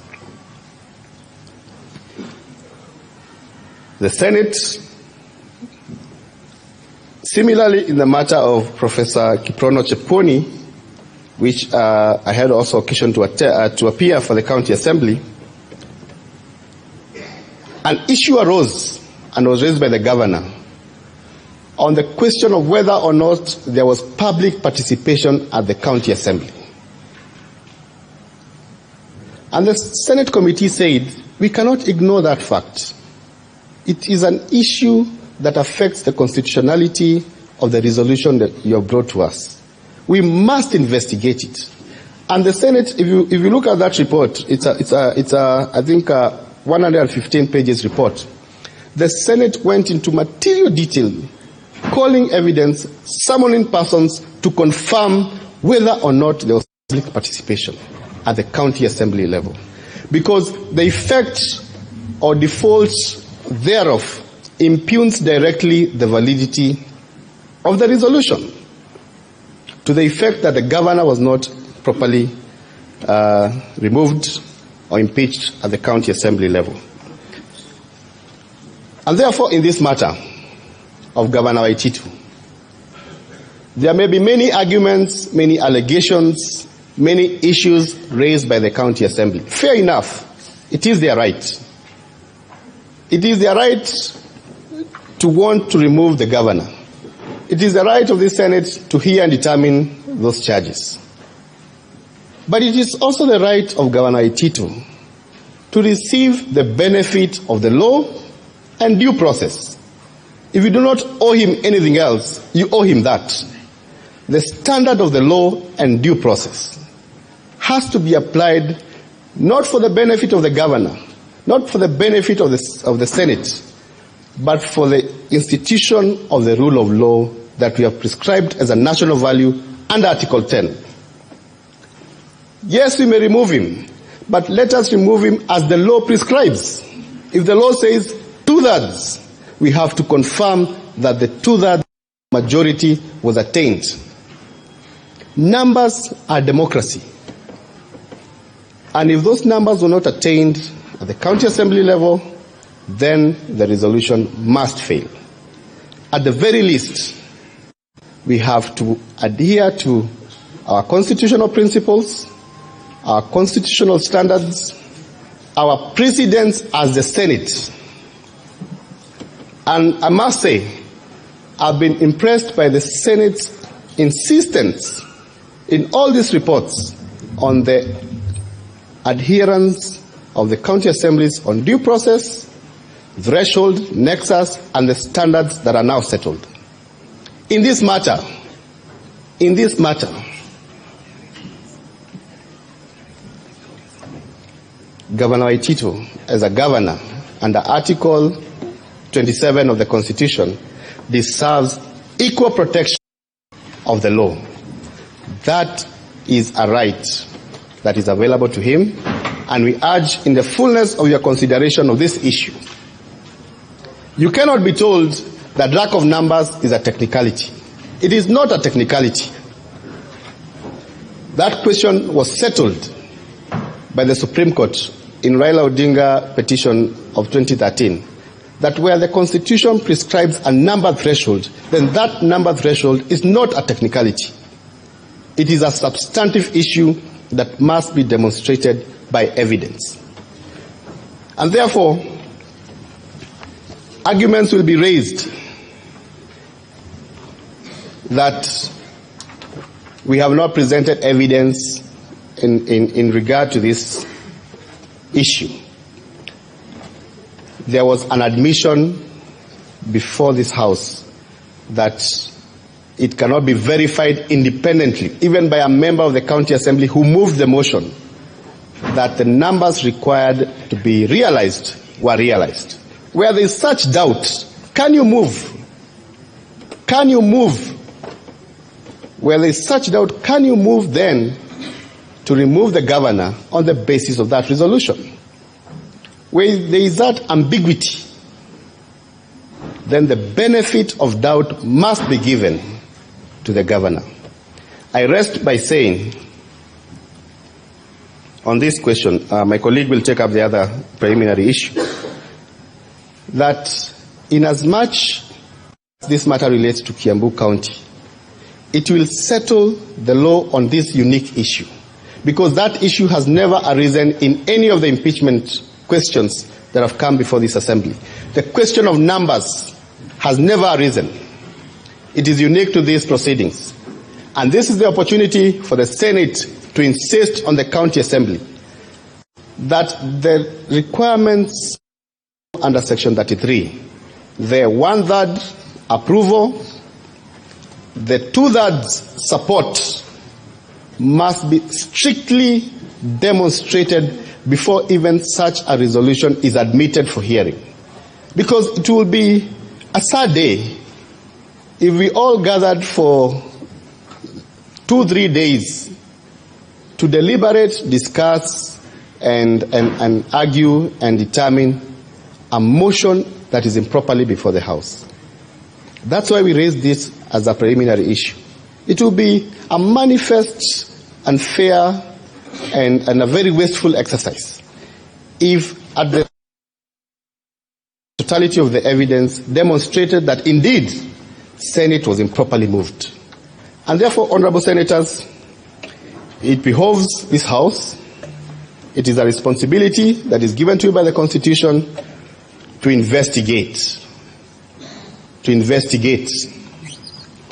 The Senate, similarly in the matter of Professor Kiprono Cheponi, which I had also occasion to appear for the County Assembly, an issue arose and was raised by the governor on the question of whether or not there was public participation at the County Assembly. And the Senate committee said, we cannot ignore that fact. It is an issue that affects the constitutionality of the resolution that you have brought to us. We must investigate it. And the Senate, if you look at that report, it's I think 115 pages report. The Senate went into material detail, calling evidence, summoning persons to confirm whether or not there was public participation at the County Assembly level. Because the effect or defaults thereof impugns directly the validity of the resolution, to the effect that the governor was not properly removed or impeached at the County Assembly level. And therefore, in this matter of Governor Waititu, there may be many arguments, many allegations, many issues raised by the County Assembly. Fair enough. It is their right. It is their right to want to remove the governor. It is the right of the Senate to hear and determine those charges. But it is also the right of Governor Waititu to receive the benefit of the law and due process. If you do not owe him anything else, you owe him that. The standard of the law and due process has to be applied not for the benefit of the governor, not for the benefit of the Senate, but for the institution of the rule of law that we have prescribed as a national value under Article 10. Yes, we may remove him, but let us remove him as the law prescribes. If the law says 2/3, we have to confirm that the 2/3 majority was attained. Numbers are democracy. And if those numbers were not attained at the county assembly level, then the resolution must fail. At the very least, we have to adhere to our constitutional principles, our constitutional standards, our precedents as the Senate. And I must say, I've been impressed by the Senate's insistence in all these reports on the adherence of the county assemblies on due process, threshold, nexus, and the standards that are now settled. In this matter, Governor Waitito, as a governor under Article 27 of the Constitution, deserves equal protection of the law. That is a right that is available to him, and we urge in the fullness of your consideration of this issue. You cannot be told that lack of numbers is a technicality. It is not a technicality. That question was settled by the Supreme Court in Raila Odinga petition of 2013, that where the Constitution prescribes a number threshold, then that number threshold is not a technicality. It is a substantive issue that must be demonstrated by evidence. And therefore, arguments will be raised that we have not presented evidence in regard to this issue. There was an admission before this House that it cannot be verified independently, even by a member of the County Assembly who moved the motion, that the numbers required to be realized were realized. Where there is such doubt, can you move? Can you move? Where there is such doubt, can you move then to remove the governor on the basis of that resolution? Where there is that ambiguity, then the benefit of doubt must be given to the governor. I rest by saying, on this question, my colleague will take up the other preliminary issue, that in as much as this matter relates to Kiambu County, it will settle the law on this unique issue, because that issue has never arisen in any of the impeachment questions that have come before this assembly. The question of numbers has never arisen. It is unique to these proceedings. And this is the opportunity for the Senate to insist on the county assembly that the requirements under Section 33, the 1/3 approval, the 2/3 support must be strictly demonstrated before even such a resolution is admitted for hearing. Because it will be a sad day if we all gathered for 2-3 days to deliberate, discuss, and argue and determine a motion that is improperly before the House. That's why we raised this as a preliminary issue. It will be a manifest, unfair, and a very wasteful exercise if at the totality of the evidence demonstrated that indeed Senate was improperly moved. And therefore, honorable senators, it behoves this House, it is a responsibility that is given to you by the Constitution to investigate.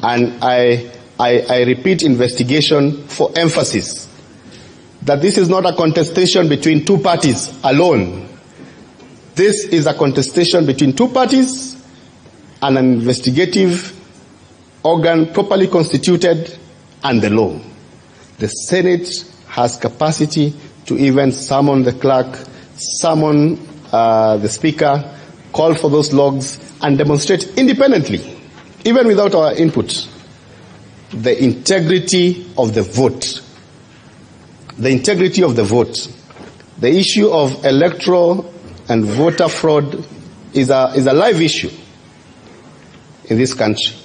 And I repeat, investigation for emphasis, that this is not a contestation between two parties alone. This is a contestation between two parties and an investigative organ properly constituted and the law. The Senate has capacity to even summon the clerk, summon the speaker, call for those logs, and demonstrate independently, even without our input, the integrity of the vote. The integrity of the vote. The issue of electoral and voter fraud is a live issue in this country.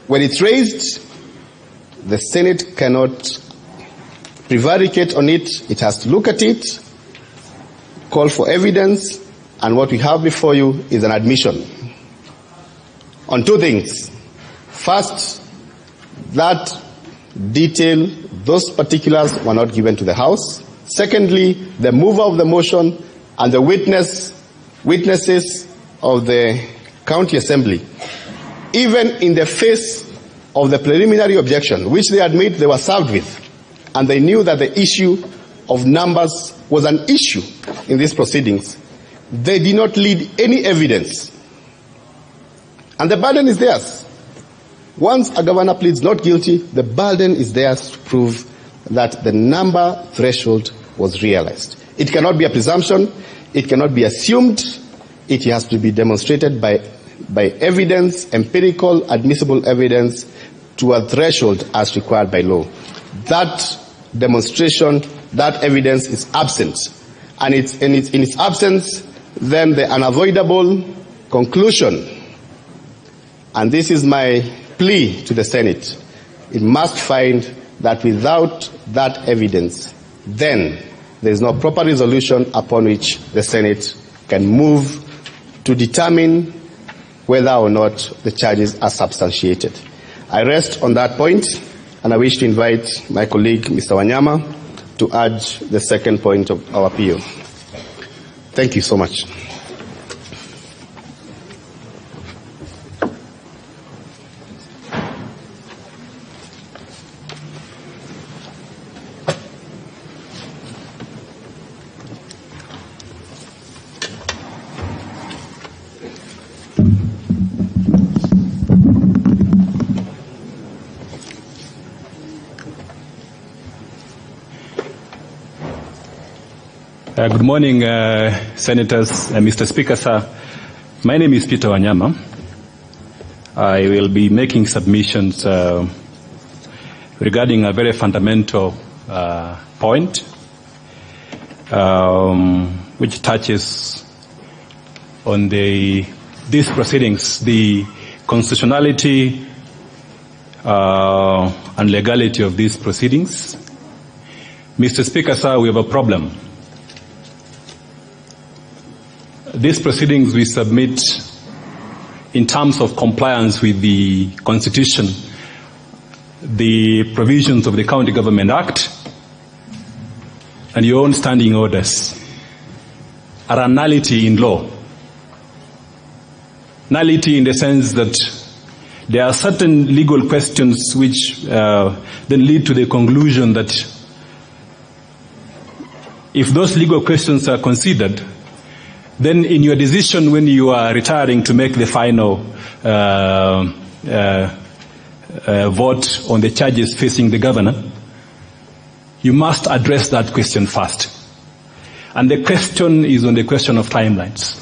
When it's raised, the Senate cannot prevaricate on it. It has to look at it, call for evidence, and what we have before you is an admission on two things. First, that detail, those particulars were not given to the House. Secondly, the mover of the motion and the witnesses of the County Assembly, even in the face of the preliminary objection, which they admit they were served with, and they knew that the issue of numbers was an issue in these proceedings, they did not lead any evidence. And the burden is theirs. Once a governor pleads not guilty, the burden is theirs to prove that the number threshold was realized. It cannot be a presumption. It cannot be assumed. It has to be demonstrated by evidence, empirical, admissible evidence, to a threshold as required by law. That demonstration, that evidence is absent. And in its absence, then the unavoidable conclusion, and this is my plea to the Senate, it must find that without that evidence, then there is no proper resolution upon which the Senate can move to determine whether or not the charges are substantiated. I rest on that point, and I wish to invite my colleague, Mr. Wanyama, to urge the second point of our appeal. Thank you so much. Good morning, Senators, Mr. Speaker, sir. My name is Peter Wanyama. I will be making submissions regarding a very fundamental point, which touches on these proceedings, the constitutionality and legality of these proceedings. Mr. Speaker, sir, we have a problem. These proceedings we submit in terms of compliance with the Constitution, the provisions of the County Government Act, and your own standing orders are a nullity in law. Nullity in the sense that there are certain legal questions which then lead to the conclusion that if those legal questions are considered, then in your decision when you are retiring to make the final vote on the charges facing the governor, you must address that question first. And the question is on the question of timelines.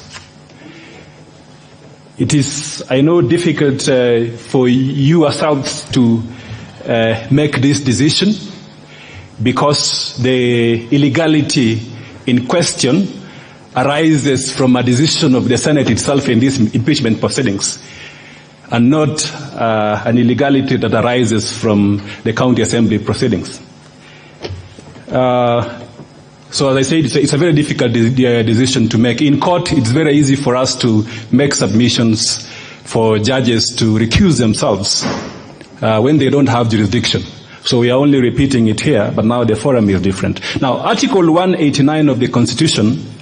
It is, I know, difficult for you yourselves to make this decision because the illegality in question arises from a decision of the Senate itself in these impeachment proceedings, and not an illegality that arises from the County Assembly proceedings. So as I said, it's a very difficult decision to make. In court, it's very easy for us to make submissions for judges to recuse themselves when they don't have jurisdiction. So we are only repeating it here, but now the forum is different. Now, Article 189 of the Constitution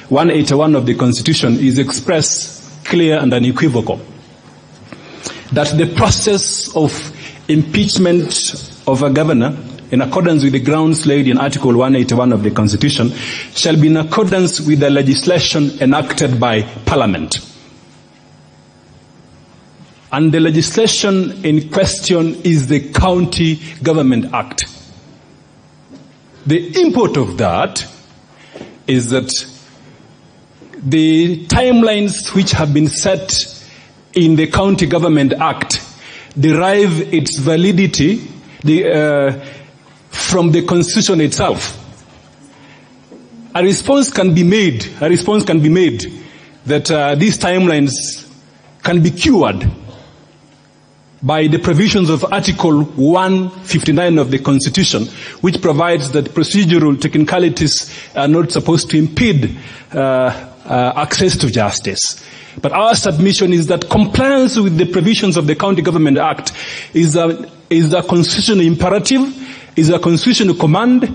181 of the Constitution is expressed clear and unequivocal that the process of impeachment of a governor in accordance with the grounds laid in Article 181 of the Constitution, shall be in accordance with the legislation enacted by Parliament. And the legislation in question is the County Government Act. The import of that is that the timelines which have been set in the County Government Act derive its validity from the Constitution itself. A response can be made that these timelines can be cured by the provisions of Article 159 of the Constitution, which provides that procedural technicalities are not supposed to impede access to justice. But our submission is that compliance with the provisions of the County Government Act is a constitutional imperative, is a constitutional command.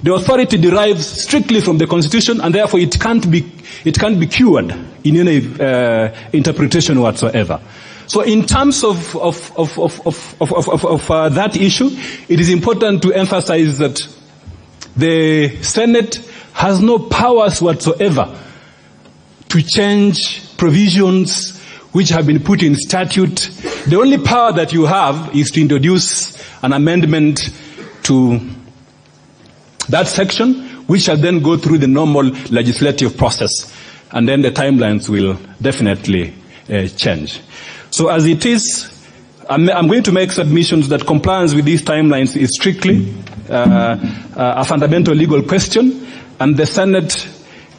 The authority derives strictly from the Constitution, and therefore it can't be cured in any interpretation whatsoever. So in terms of that issue, it is important to emphasize that the Senate has no powers whatsoever to change provisions which have been put in statute. The only power that you have is to introduce an amendment to that section, which shall then go through the normal legislative process, and then the timelines will definitely change. So as it is, I'm going to make submissions that compliance with these timelines is strictly a fundamental legal question, and the Senate,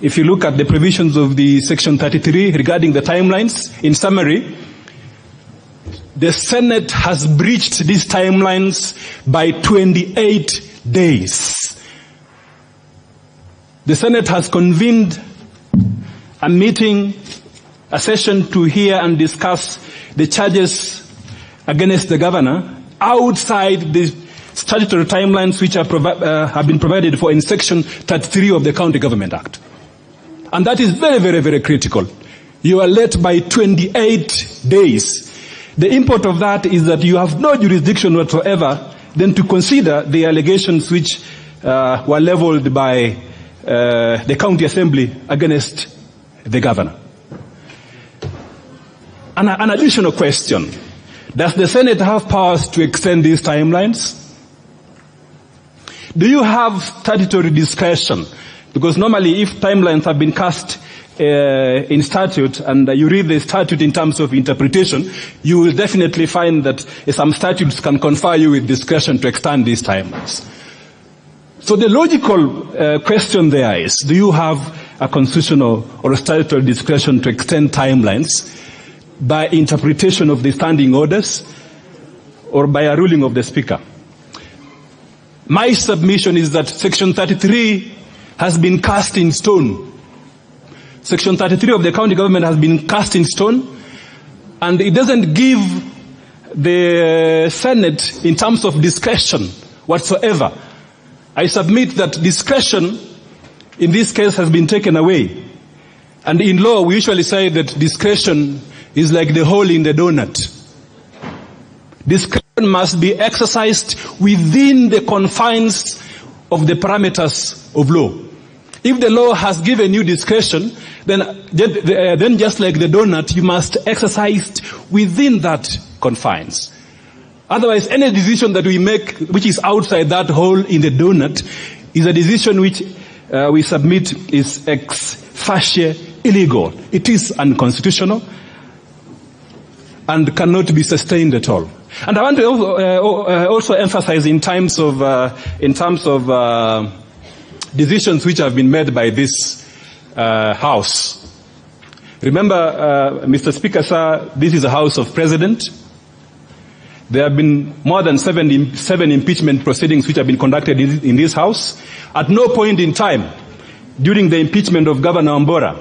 if you look at the provisions of the Section 33 regarding the timelines, in summary, the Senate has breached these timelines by 28 days. The Senate has convened a meeting, a session to hear and discuss the charges against the governor outside the statutory timelines which have been provided for in Section 33 of the County Government Act. And that is very, very, very critical. You are late by 28 days. The import of that is that you have no jurisdiction whatsoever then to consider the allegations which were leveled by the County Assembly against the governor. An additional question. Does the Senate have powers to extend these timelines? Do you have statutory discretion? Because normally if timelines have been cast in statute and you read the statute in terms of interpretation, you will definitely find that some statutes can confer you with discretion to extend these timelines. So the logical question there is, do you have a constitutional or a statutory discretion to extend timelines by interpretation of the standing orders or by a ruling of the Speaker? My submission is that Section 33 has been cast in stone. Section 33 of the County Government has been cast in stone, and it doesn't give the Senate in terms of discretion whatsoever. I submit that discretion in this case has been taken away. And in law, we usually say that discretion is like the hole in the donut. Discretion must be exercised within the confines of the parameters of law. If the law has given you discretion, then just like the donut, you must exercise within that confines. Otherwise, any decision that we make which is outside that hole in the donut is a decision which we submit is ex facie illegal. It is unconstitutional and cannot be sustained at all. And I want to also emphasize in terms of decisions which have been made by this House. Remember, Mr. Speaker, sir, this is a House of President. There have been more than seven impeachment proceedings which have been conducted in this House. At no point in time during the impeachment of Governor Wambora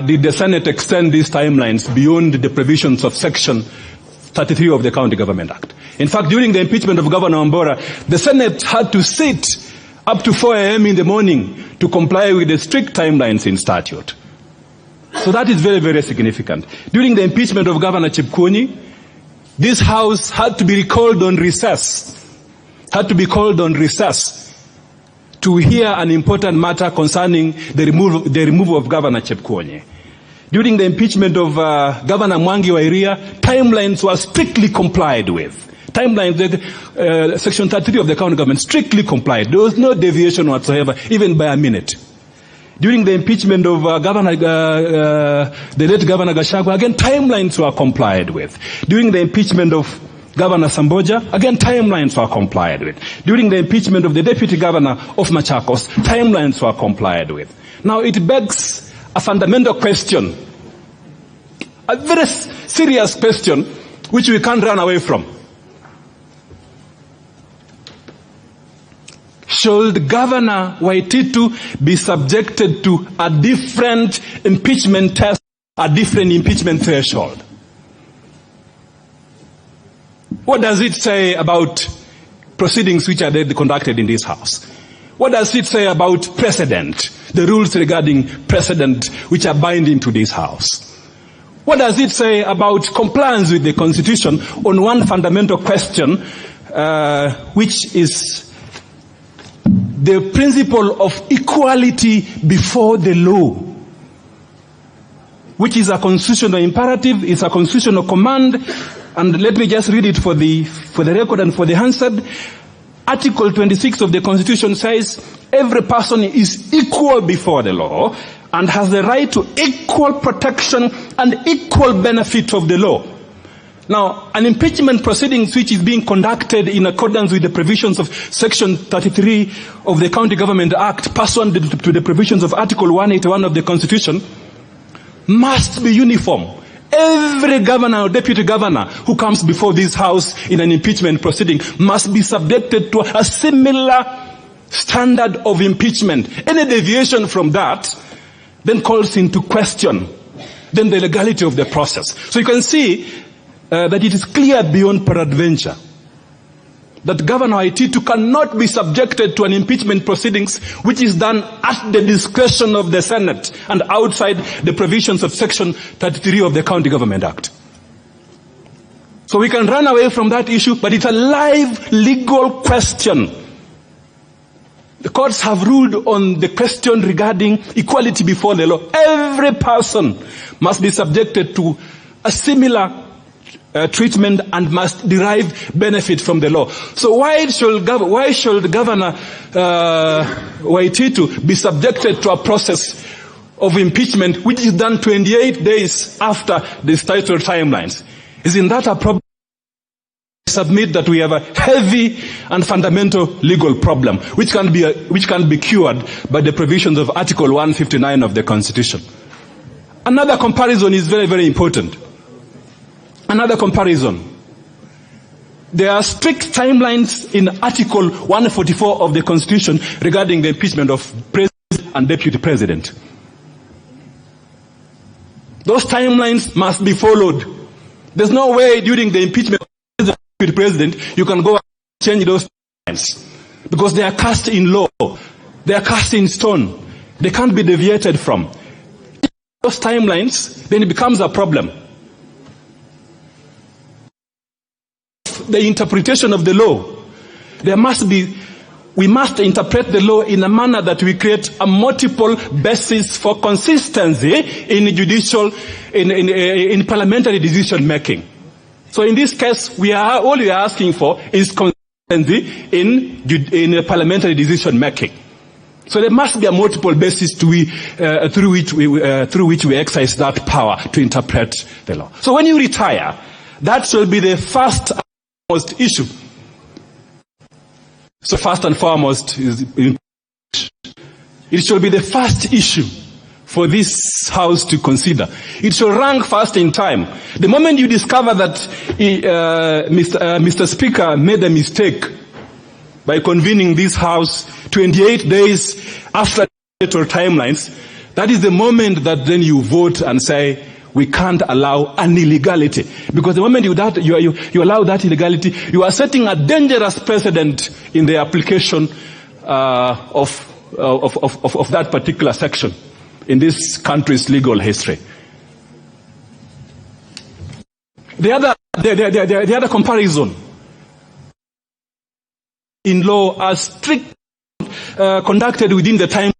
did the Senate extend these timelines beyond the provisions of Section 33 of the County Government Act. In fact, during the impeachment of Governor Wambora, the Senate had to sit up to 4 a.m. in the morning to comply with the strict timelines in statute. So that is very, very significant. During the impeachment of Governor Chepkwony, this House had to be recalled on recess had to be called on recess to hear an important matter concerning the removal of Governor Chepkwony. During the impeachment of Governor Mwangi wa Iria, timelines were strictly complied with. Timelines, Section 33 of the county government, strictly complied. There was no deviation whatsoever, even by a minute. During the impeachment of the late Governor Gachagua, again, timelines were complied with. During the impeachment of Governor Samboja, again, timelines were complied with. During the impeachment of the Deputy Governor of Machakos, timelines were complied with. Now, it begs a fundamental question, a very serious question, which we can't run away from. Should Governor Waititu be subjected to a different impeachment test, a different impeachment threshold? What does it say about proceedings which are conducted in this House? What does it say about precedent, the rules regarding precedent which are binding to this House? What does it say about compliance with the Constitution on one fundamental question, which is the principle of equality before the law, which is a constitutional imperative, it's a constitutional command. And let me just read it for the record and for the answered. Article 26 of the Constitution says, every person is equal before the law and has the right to equal protection and equal benefit of the law. Now, an impeachment proceedings which is being conducted in accordance with the provisions of Section 33 of the County Government Act, pursuant to the provisions of Article 181 of the Constitution, must be uniform. Every governor or deputy governor who comes before this House in an impeachment proceeding must be subjected to a similar standard of impeachment. Any deviation from that then calls into question then the legality of the process. So you can see that it is clear beyond peradventure that Governor Waititu cannot be subjected to an impeachment proceedings which is done at the discretion of the Senate and outside the provisions of Section 33 of the County Government Act. So we can run away from that issue, but it's a live legal question. The courts have ruled on the question regarding equality before the law. Every person must be subjected to a similar treatment and must derive benefit from the law. So why should Governor Waititu be subjected to a process of impeachment which is done 28 days after the statutory timelines? Isn't that a problem? I submit that we have a heavy and fundamental legal problem which can be cured by the provisions of Article 159 of the Constitution. Another comparison is very, very important. Another comparison. There are strict timelines in Article 144 of the Constitution regarding the impeachment of President and Deputy President. Those timelines must be followed. There's no way during the impeachment of the Deputy President you can go and change those timelines, because they are cast in law. They are cast in stone. They can't be deviated from. Those timelines, then it becomes a problem. The interpretation of the law, we must interpret the law in a manner that we create a multiple basis for consistency in parliamentary decision making. So in this case, all we are asking for is consistency in parliamentary decision making. So there must be a multiple basis through which we exercise that power to interpret the law. So when you retire, that shall be the first issue. So first and foremost it shall be the first issue for this House to consider. It shall rank first in time. The moment you discover that Mr. Speaker made a mistake by convening this House 28 days after the timelines, that is the moment that then you vote and say, we can't allow an illegality. Because the moment you allow that illegality, you are setting a dangerous precedent in the application of that particular section in this country's legal history. The other comparison in law are strict, conducted within the time.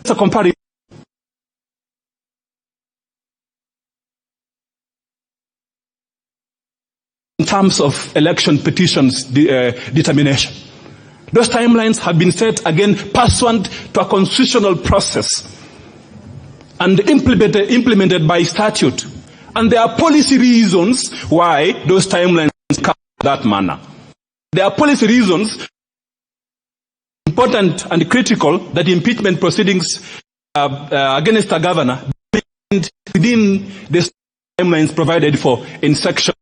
It's a comparison. In terms of election petitions determination. Those timelines have been set again pursuant to a constitutional process and implemented by statute. And there are policy reasons why those timelines come in that manner. There are policy reasons important and critical that impeachment proceedings against a governor within the timelines provided for in section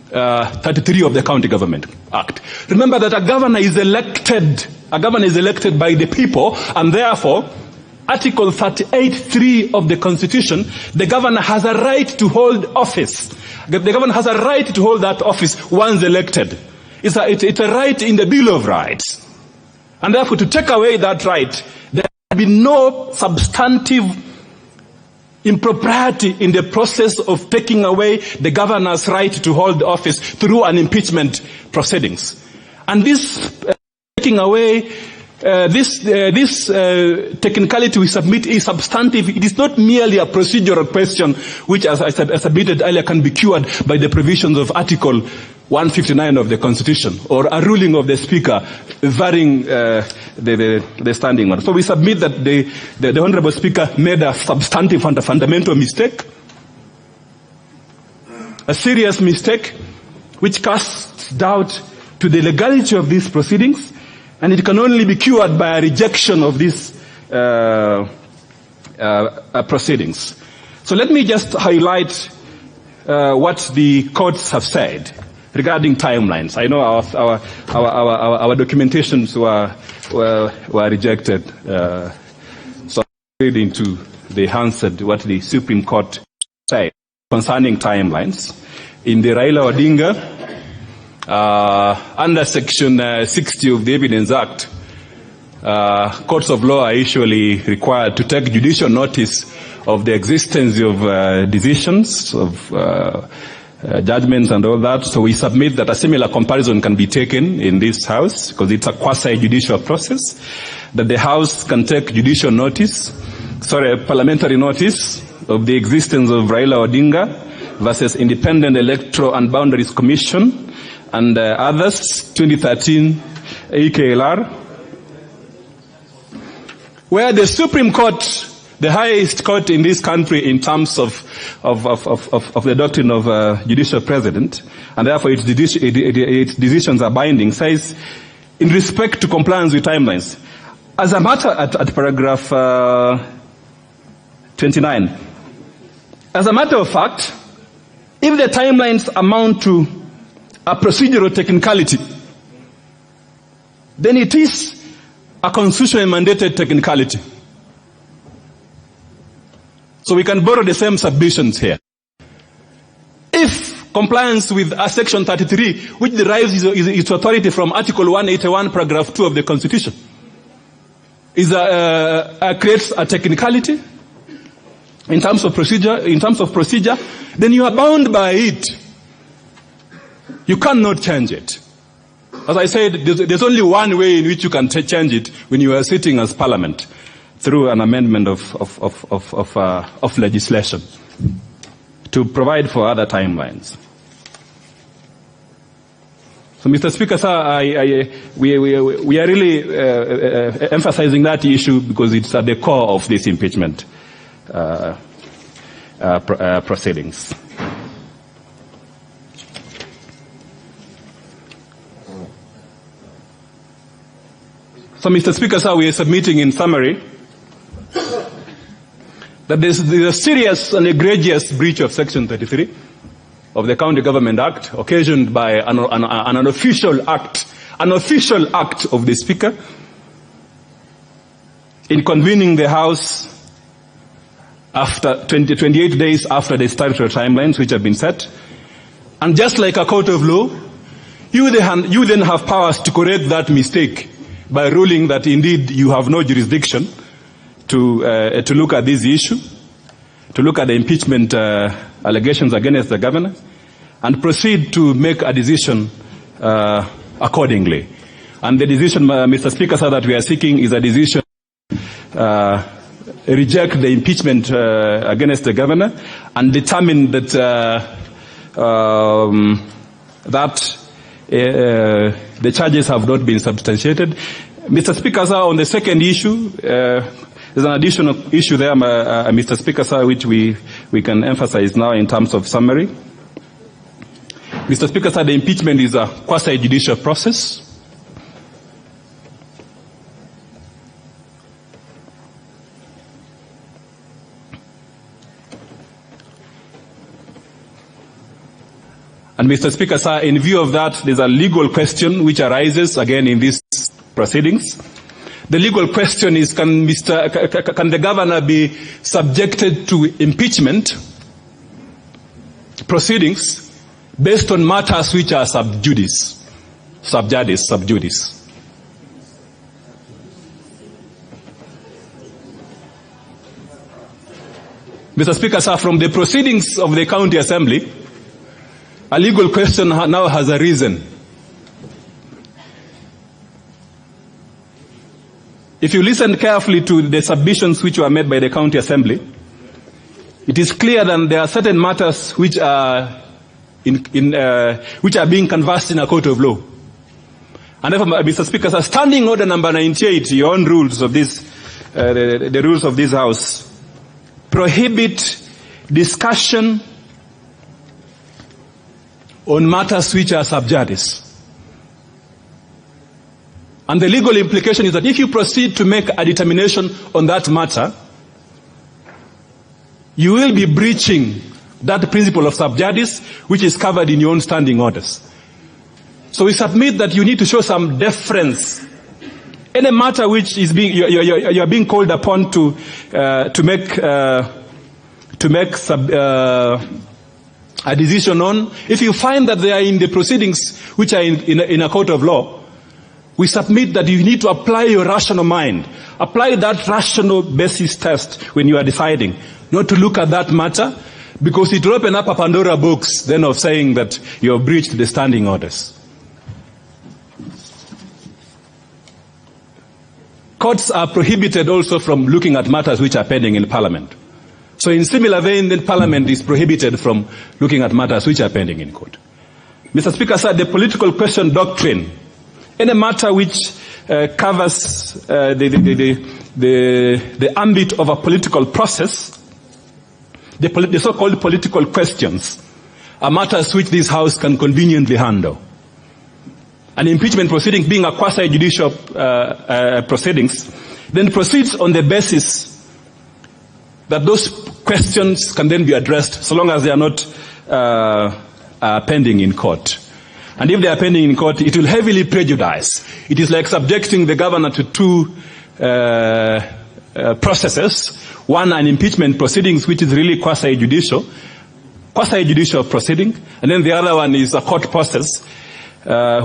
33 of the County Government Act. Remember that a governor is elected by the people, and therefore Article 38(3) of the Constitution, the governor has a right to hold office. The governor has a right to hold that office once elected. It's a right in the Bill of Rights. And therefore, to take away that right, there will be no substantive impropriety in the process of taking away the governor's right to hold office through an impeachment proceedings. And this taking away this technicality we submit is substantive. It is not merely a procedural question, which, as I submitted earlier, can be cured by the provisions of Article 159 of the Constitution, or a ruling of the Speaker varying the standing one. So we submit that the Honorable Speaker made a substantive and a fundamental mistake, a serious mistake, which casts doubt to the legality of these proceedings, and it can only be cured by a rejection of these proceedings. So let me just highlight what the courts have said regarding timelines. I know our documentations were rejected. So I'm reading to the answer what the Supreme Court said concerning timelines. In the Raila Odinga, under Section 60 of the Evidence Act, courts of law are usually required to take judicial notice of the existence of decisions, of judgments and all that. So we submit that a similar comparison can be taken in this House, because it's a quasi-judicial process, that the House can take parliamentary notice of the existence of Raila Odinga versus Independent Electoral and Boundaries Commission and others, 2013 AKLR, where the Supreme Court, the highest court in this country in terms of the doctrine of judicial president, and therefore its decisions are binding, says, in respect to compliance with timelines, as a matter at paragraph 29, as a matter of fact, if the timelines amount to a procedural technicality, then it is a constitutionally mandated technicality. So we can borrow the same submissions here. If compliance with Section 33, which derives its authority from Article 181, paragraph 2 of the Constitution, creates a technicality in terms of procedure, then you are bound by it. You cannot change it. As I said, there's only one way in which you can change it when you are sitting as Parliament, through an amendment of legislation to provide for other timelines. So, Mr. Speaker, sir, we are really emphasizing that issue because it's at the core of this impeachment proceedings. So, Mr. Speaker, sir, we are submitting in summary that there's a serious and egregious breach of Section 33 of the County Government Act, occasioned by an official act of the Speaker in convening the House after 28 days after the statutory timelines which have been set. And just like a court of law, you then have powers to correct that mistake by ruling that indeed you have no jurisdiction to look at this issue, to look at the impeachment allegations against the governor, and proceed to make a decision accordingly. And the decision, Mr. Speaker, sir, that we are seeking is a decision reject the impeachment against the governor and determine that the charges have not been substantiated. Mr. Speaker, sir, on the second issue, there's an additional issue there, Mr. Speaker, sir, which we can emphasize now in terms of summary. Mr. Speaker, sir, the impeachment is a quasi-judicial process. And Mr. Speaker, sir, in view of that, there's a legal question which arises again in these proceedings. The legal question is, can the governor be subjected to impeachment proceedings based on matters which are sub judice? Mr. Speaker, sir, from the proceedings of the County Assembly, a legal question now has arisen. If you listen carefully to the submissions which were made by the County Assembly, it is clear that there are certain matters which are which are being canvassed in a court of law. And therefore, Mr. Speaker, sir, Standing Order number 98, your own rules of this, the rules of this House, prohibit discussion on matters which are sub judice. And the legal implication is that if you proceed to make a determination on that matter, you will be breaching that principle of sub judice which is covered in your own standing orders. So we submit that you need to show some deference. Any matter which is being you are being called upon to make a decision on, if you find that they are in the proceedings which are in a court of law, we submit that you need to apply your rational mind, apply that rational basis test when you are deciding, not to look at that matter, because it will open up a Pandora box then of saying that you have breached the standing orders. Courts are prohibited also from looking at matters which are pending in Parliament. So in similar vein, then Parliament is prohibited from looking at matters which are pending in court. Mr. Speaker, sir, the political question doctrine, any matter which covers the ambit of a political process, the so-called political questions, are matters which this House can conveniently handle. An impeachment proceeding being a quasi-judicial proceedings, then proceeds on the basis that those questions can then be addressed so long as they are not pending in court. And if they are pending in court, it will heavily prejudice. It is like subjecting the governor to two processes. One, an impeachment proceedings, which is really quasi-judicial proceeding, and then the other one is a court process,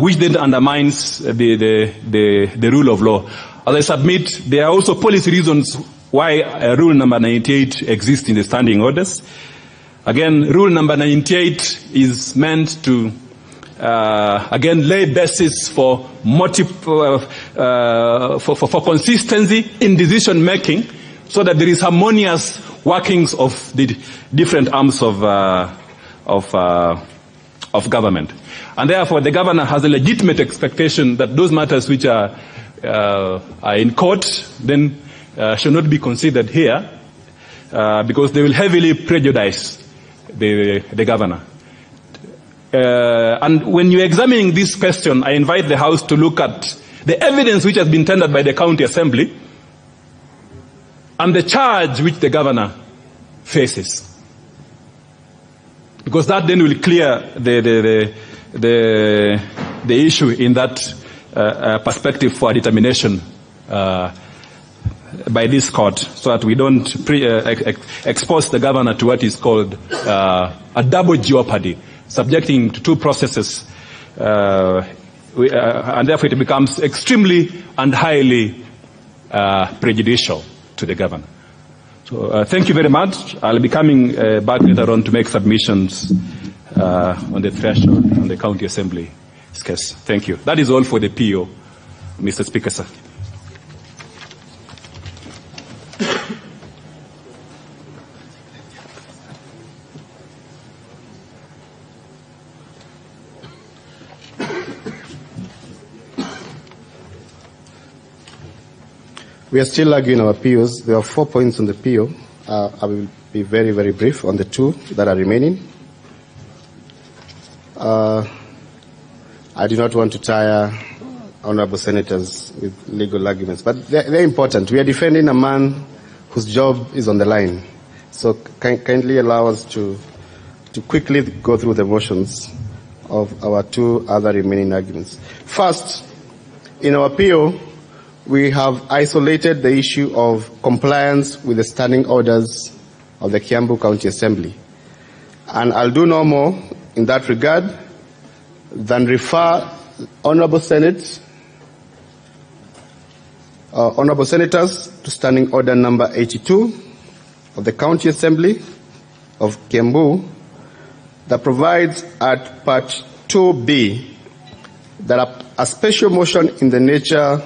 which then undermines the rule of law. As I submit, there are also policy reasons why rule number 98 exists in the standing orders. Again, rule number 98 is meant to again lay basis for for consistency in decision making, so that there is harmonious workings of the different arms of government. And therefore, the governor has a legitimate expectation that those matters which are in court then should not be considered here, because they will heavily prejudice the governor. And when you're examining this question, I invite the House to look at the evidence which has been tendered by the County Assembly and the charge which the governor faces, because that then will clear the issue in that perspective for determination by this court, so that we don't expose the governor to what is called a double jeopardy, subjecting to two processes, and therefore it becomes extremely and highly prejudicial to the governor. So thank you very much. I'll be coming back later on to make submissions on the threshold on the County Assembly this case. Thank you. That is all for the PO, Mr. Speaker, sir. We are still arguing our POs. There are 4 points on the PO. I will be very, very brief on the 2 that are remaining. I do not want to tire honorable senators with legal arguments, but they're important. We are defending a man whose job is on the line. So kindly allow us to quickly go through the motions of our 2 other remaining arguments. First, in our PO, we have isolated the issue of compliance with the standing orders of the Kiambu County Assembly. And I'll do no more in that regard than refer honorable senators to standing order number 82 of the County Assembly of Kiambu that provides at part 2B that a special motion in the nature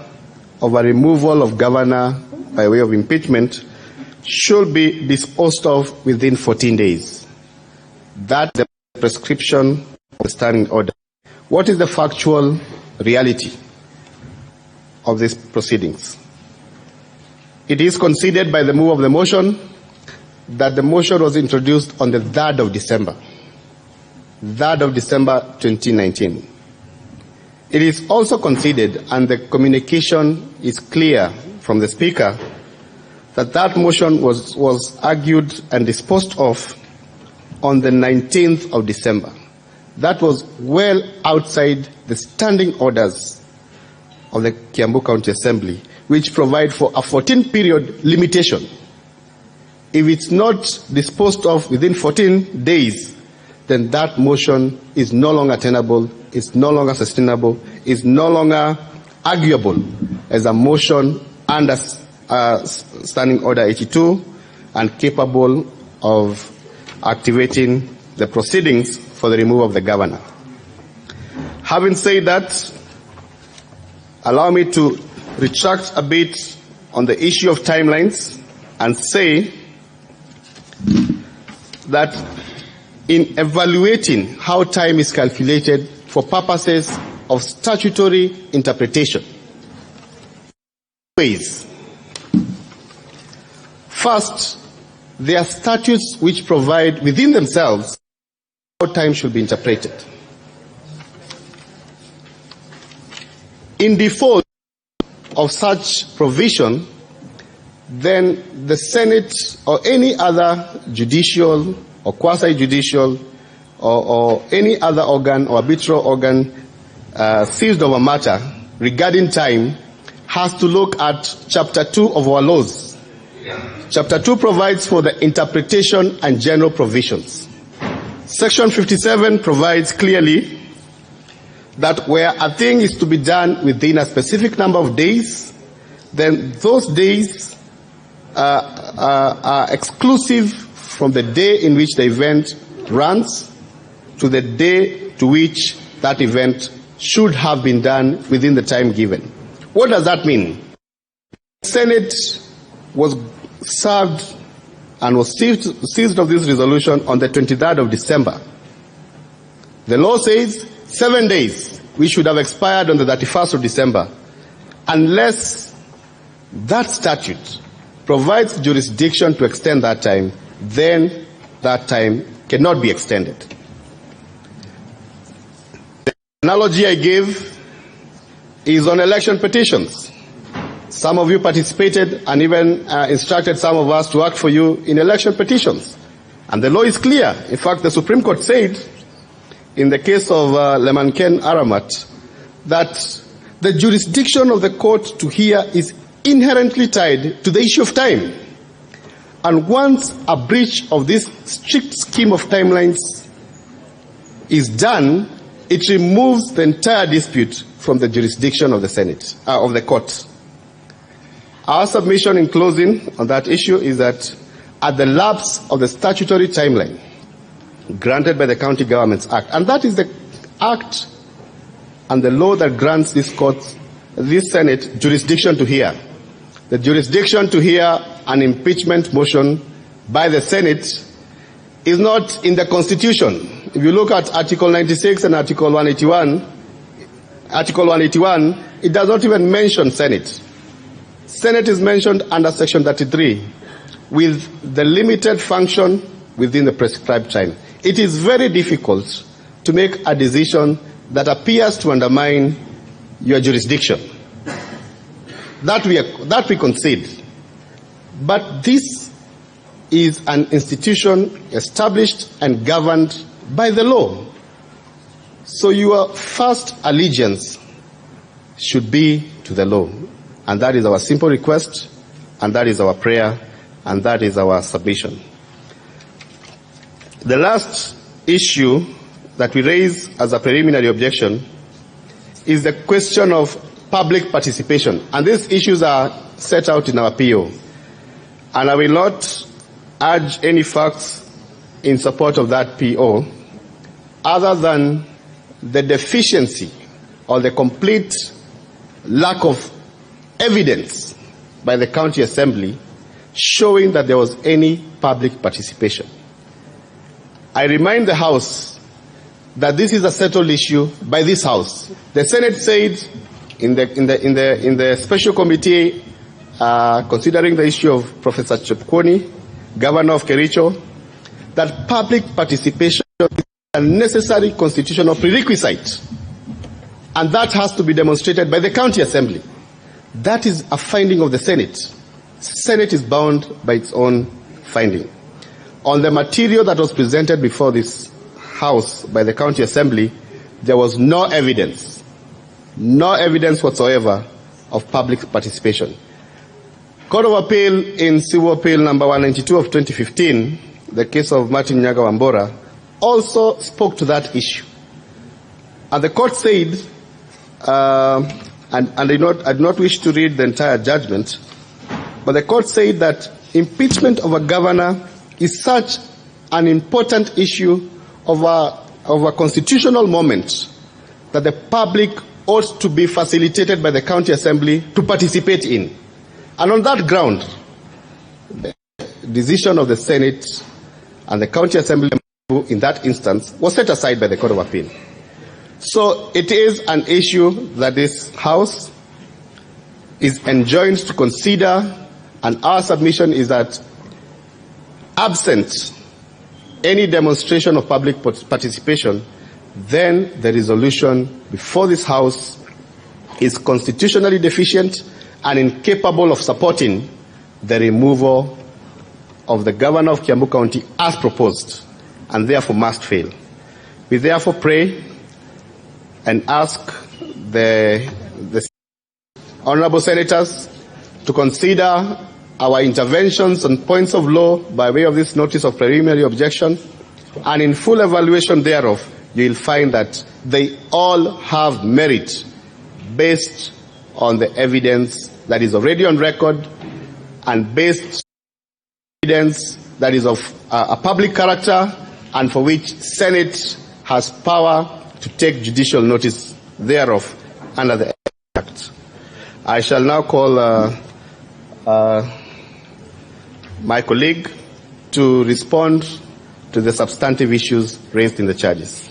of a removal of governor by way of impeachment should be disposed of within 14 days. That's the prescription of the standing order. What is the factual reality of these proceedings? It is conceded by the move of the motion that the motion was introduced on the 3rd of December. 3rd of December 2019. It is also conceded, and the communication is clear from the Speaker, that that motion was argued and disposed of on the 19th of December. That was well outside the standing orders of the Kiambu County Assembly, which provide for a 14-period limitation. If it's not disposed of within 14 days, then that motion is no longer tenable, is no longer sustainable, is no longer arguable as a motion under Standing Order 82 and capable of activating the proceedings for the removal of the governor. Having said that, allow me to retract a bit on the issue of timelines and say that in evaluating how time is calculated for purposes of statutory interpretation, ways. First, there are statutes which provide within themselves how time should be interpreted. In default of such provision, then the Senate or any other judicial or quasi-judicial or any other organ or arbitral organ seized of a matter regarding time has to look at Chapter 2 of our laws. Chapter 2 provides for the interpretation and general provisions. Section 57 provides clearly that where a thing is to be done within a specific number of days, then those days are exclusive from the day in which the event runs to the day to which that event should have been done within the time given. What does that mean? The Senate was served and was seized of this resolution on the 23rd of December. The law says 7 days, which should have expired on the 31st of December, unless that statute provides jurisdiction to extend that time, then that time cannot be extended. The analogy I gave is on election petitions. Some of you participated and even instructed some of us to act for you in election petitions. And the law is clear. In fact, the Supreme Court said, in the case of Lemanken Aramat, that the jurisdiction of the court to hear is inherently tied to the issue of time. And once a breach of this strict scheme of timelines is done, it removes the entire dispute from the jurisdiction of the Senate, of the court. Our submission in closing on that issue is that at the lapse of the statutory timeline granted by the County Governments Act, and that is the act and the law that grants this Senate jurisdiction to hear. The jurisdiction to hear an impeachment motion by the Senate is not in the Constitution. If you look at Article 96 and Article 181, it does not even mention Senate. Senate is mentioned under Section 33 with the limited function within the prescribed time. It is very difficult to make a decision that appears to undermine your jurisdiction. That we concede. But this is an institution established and governed by the law. So your first allegiance should be to the law. And that is our simple request, and that is our prayer, and that is our submission. The last issue that we raise as a preliminary objection is the question of public participation. And these issues are set out in our PO. And I will not urge any facts in support of that PO other than the deficiency or the complete lack of evidence by the County Assembly showing that there was any public participation. I remind the House that this is a settled issue by this House. The Senate said in the special committee considering the issue of Professor Chepkwony, Governor of Kericho, that public participation is a necessary constitutional prerequisite, and that has to be demonstrated by the County Assembly. That is a finding of the Senate. Senate is bound by its own finding. On the material that was presented before this House by the County Assembly, there was no evidence whatsoever of public participation. Court of Appeal in Civil Appeal number 192 of 2015, the case of Martin Nyaga Wambora, also spoke to that issue. And the court said, and I do not wish to read the entire judgment, but the court said that impeachment of a governor is such an important issue of a constitutional moment that the public ought to be facilitated by the County Assembly to participate in. And on that ground, the decision of the Senate and the County Assembly in that instance was set aside by the Court of Appeal. So it is an issue that this House is enjoined to consider, and our submission is that absent any demonstration of public participation, then the resolution before this House is constitutionally deficient and incapable of supporting the removal of the Governor of Kiambu County as proposed, and therefore must fail. We therefore pray and ask the honorable senators to consider our interventions on points of law by way of this notice of preliminary objection, and in full evaluation thereof, you will find that they all have merit based on the evidence that is already on record and based on evidence that is of a public character and for which Senate has power to take judicial notice thereof under the Act. I shall now call my colleague to respond to the substantive issues raised in the charges.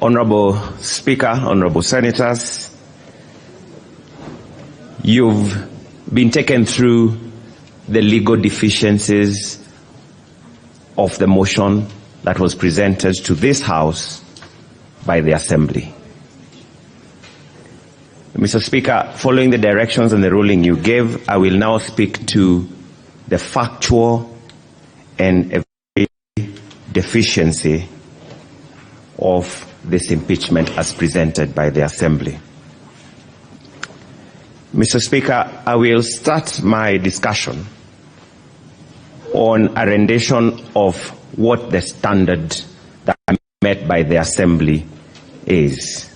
Honorable Speaker, honorable senators, you've been taken through the legal deficiencies of the motion that was presented to this House by the Assembly. Mr. Speaker, following the directions and the ruling you gave, I will now speak to the factual and deficiency of this impeachment as presented by the Assembly. Mr. Speaker, I will start my discussion on a rendition of what the standard that met by the Assembly is.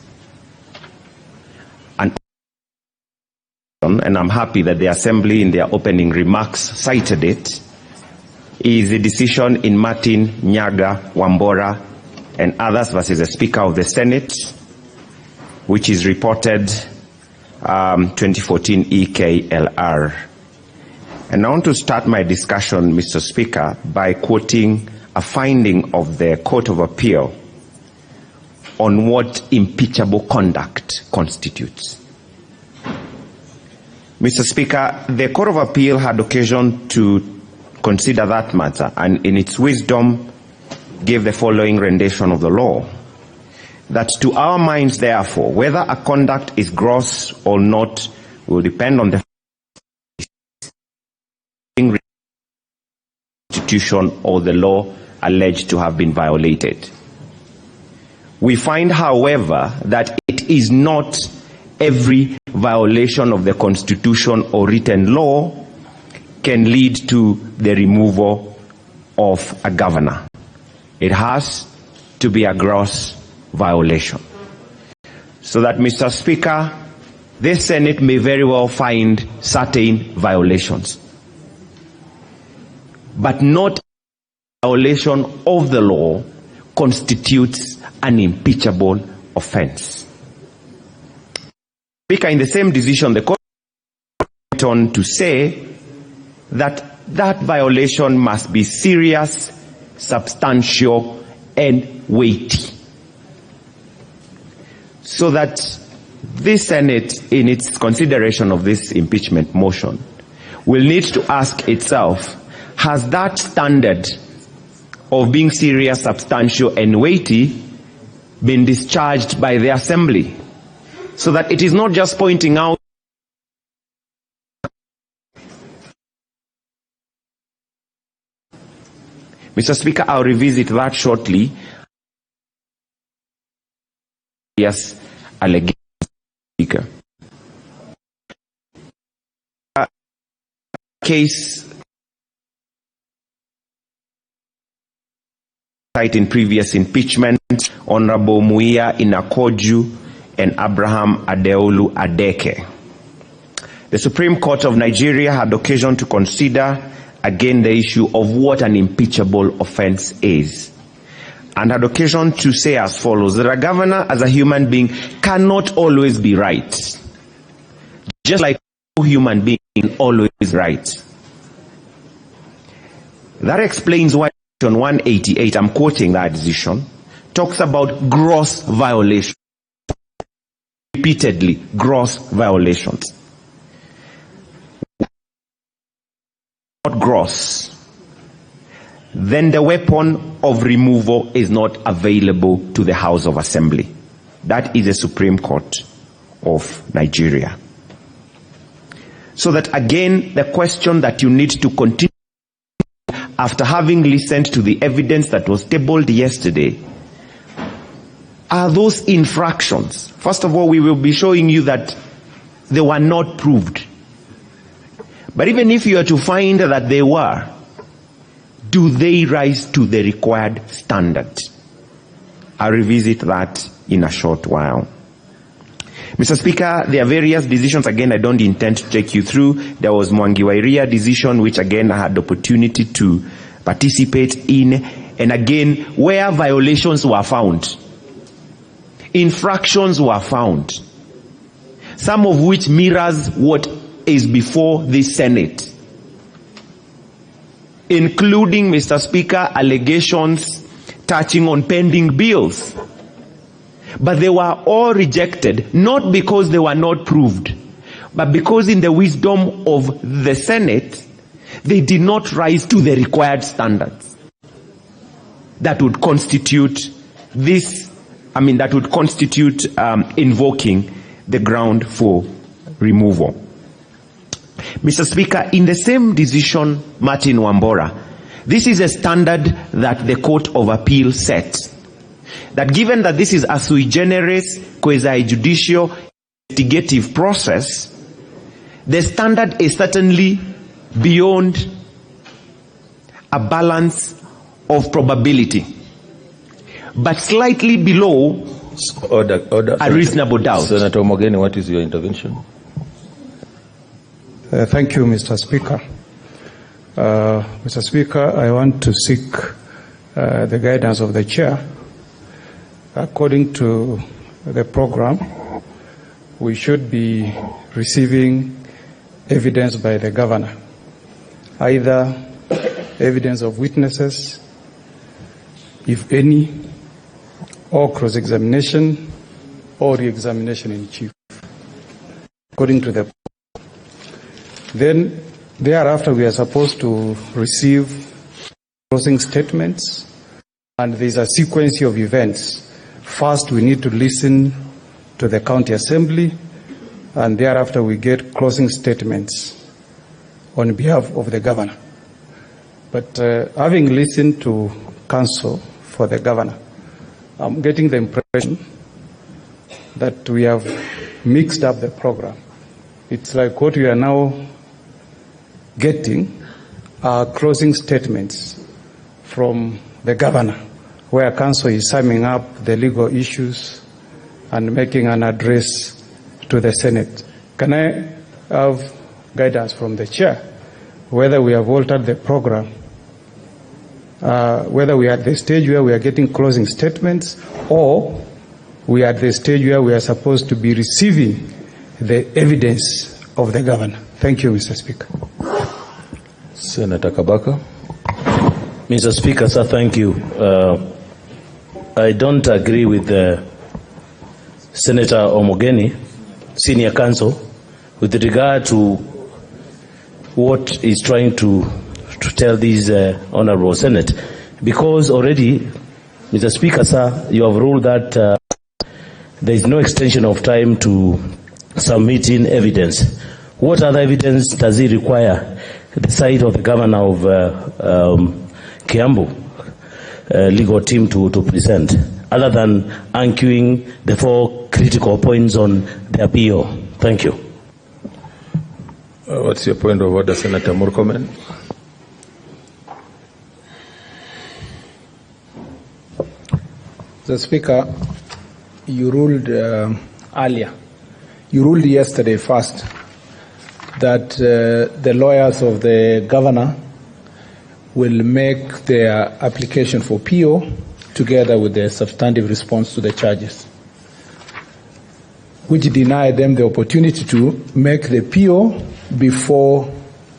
And I'm happy that the Assembly in their opening remarks cited it, is a decision in Martin Nyaga, Wambora, and others versus the Speaker of the Senate, which is reported 2014 EKLR. And I want to start my discussion, Mr. Speaker, by quoting a finding of the Court of Appeal on what impeachable conduct constitutes. Mr. Speaker, the Court of Appeal had occasion to consider that matter, and in its wisdom gave the following rendition of the law: that to our minds, therefore, whether a conduct is gross or not will depend on the constitution or the law alleged to have been violated. We find, however, that it is not every violation of the Constitution or written law can lead to the removal of a governor. It has to be a gross violation. So that, Mr. Speaker, this Senate may very well find certain violations, but not a violation of the law constitutes an impeachable offense. Speaker, in the same decision, the court went on to say that that violation must be serious, substantial, and weighty. So that this Senate, in its consideration of this impeachment motion, will need to ask itself, has that standard of being serious, substantial, and weighty been discharged by the Assembly? So that it is not just pointing out Mr. Speaker, I'll revisit that shortly. Yes, allegation, Speaker. Case in previous impeachment, Honorable Muia Inakoju and Abraham Adeolu Adeke. The Supreme Court of Nigeria had occasion to consider again the issue of what an impeachable offense is, and had occasion to say as follows: that a governor as a human being cannot always be right, just like no human being always right. That explains why Section 188, I'm quoting that decision, talks about gross violations. Repeatedly, gross violations. Not gross, then the weapon of removal is not available to the House of Assembly. That is the Supreme Court of Nigeria. So that again, the question that you need to continue after having listened to the evidence that was tabled yesterday are those infractions. First of all, we will be showing you that they were not proved. But even if you are to find that they were, do they rise to the required standard? I'll revisit that in a short while. Mr. Speaker, there are various decisions. Again, I don't intend to take you through. There was Mwangi Wairia decision, which again I had the opportunity to participate in. And again, where violations were found, infractions were found, some of which mirrors what is before the Senate, including, Mr. Speaker, allegations touching on pending bills. But they were all rejected, not because they were not proved, but because in the wisdom of the Senate, they did not rise to the required standards that would constitute this, that would constitute invoking the ground for removal. Mr. Speaker, in the same decision, Martin Wambora, this is a standard that the Court of Appeal set. That given that this is a sui generis, quasi-judicial, investigative process, the standard is certainly beyond a balance of probability, but slightly below a reasonable doubt. Senator Omogeni, what is your intervention? Thank you, Mr. Speaker. Mr. Speaker, I want to seek the guidance of the chair. According to the program, we should be receiving evidence by the governor, either evidence of witnesses, if any, or cross-examination or re-examination in chief, according to the program. Then thereafter we are supposed to receive closing statements, and there's a sequence of events. First, we need to listen to the county assembly, and thereafter we get closing statements on behalf of the governor. But having listened to counsel for the governor, I'm getting the impression that we have mixed up the program. It's like what we are now getting are closing statements from the governor, where counsel is summing up the legal issues and making an address to the Senate. Can I have guidance from the chair whether we have altered the program, whether we are at the stage where we are getting closing statements, or we are at the stage where we are supposed to be receiving the evidence of the governor? Thank you, Mr. Speaker. Senator Kabaka. Mr. Speaker, sir, thank you. I don't agree with Senator Omogeni, senior counsel, with regard to what he's trying to tell this Honorable Senate. Because already, Mr. Speaker, sir, you have ruled that there is no extension of time to submitting evidence. What other evidence does he require the side of the governor of Kiambu legal team to present, other than anchoring the 4 critical points on the appeal? Thank you. What's your point of order, Senator Murkomen? The Speaker, you ruled earlier. You ruled yesterday first that the lawyers of the governor will make their application for PO together with their substantive response to the charges, which denied them the opportunity to make the PO before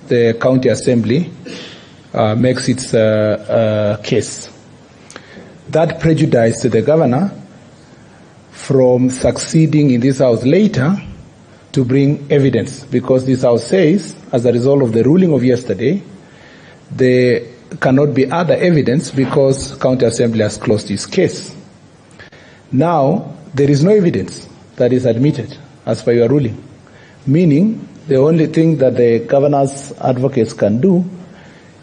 the county assembly makes its case. That prejudiced the governor from succeeding in this house later to bring evidence, because this house says, as a result of the ruling of yesterday, there cannot be other evidence because county assembly has closed its case. Now, there is no evidence that is admitted as per your ruling, meaning the only thing that the governor's advocates can do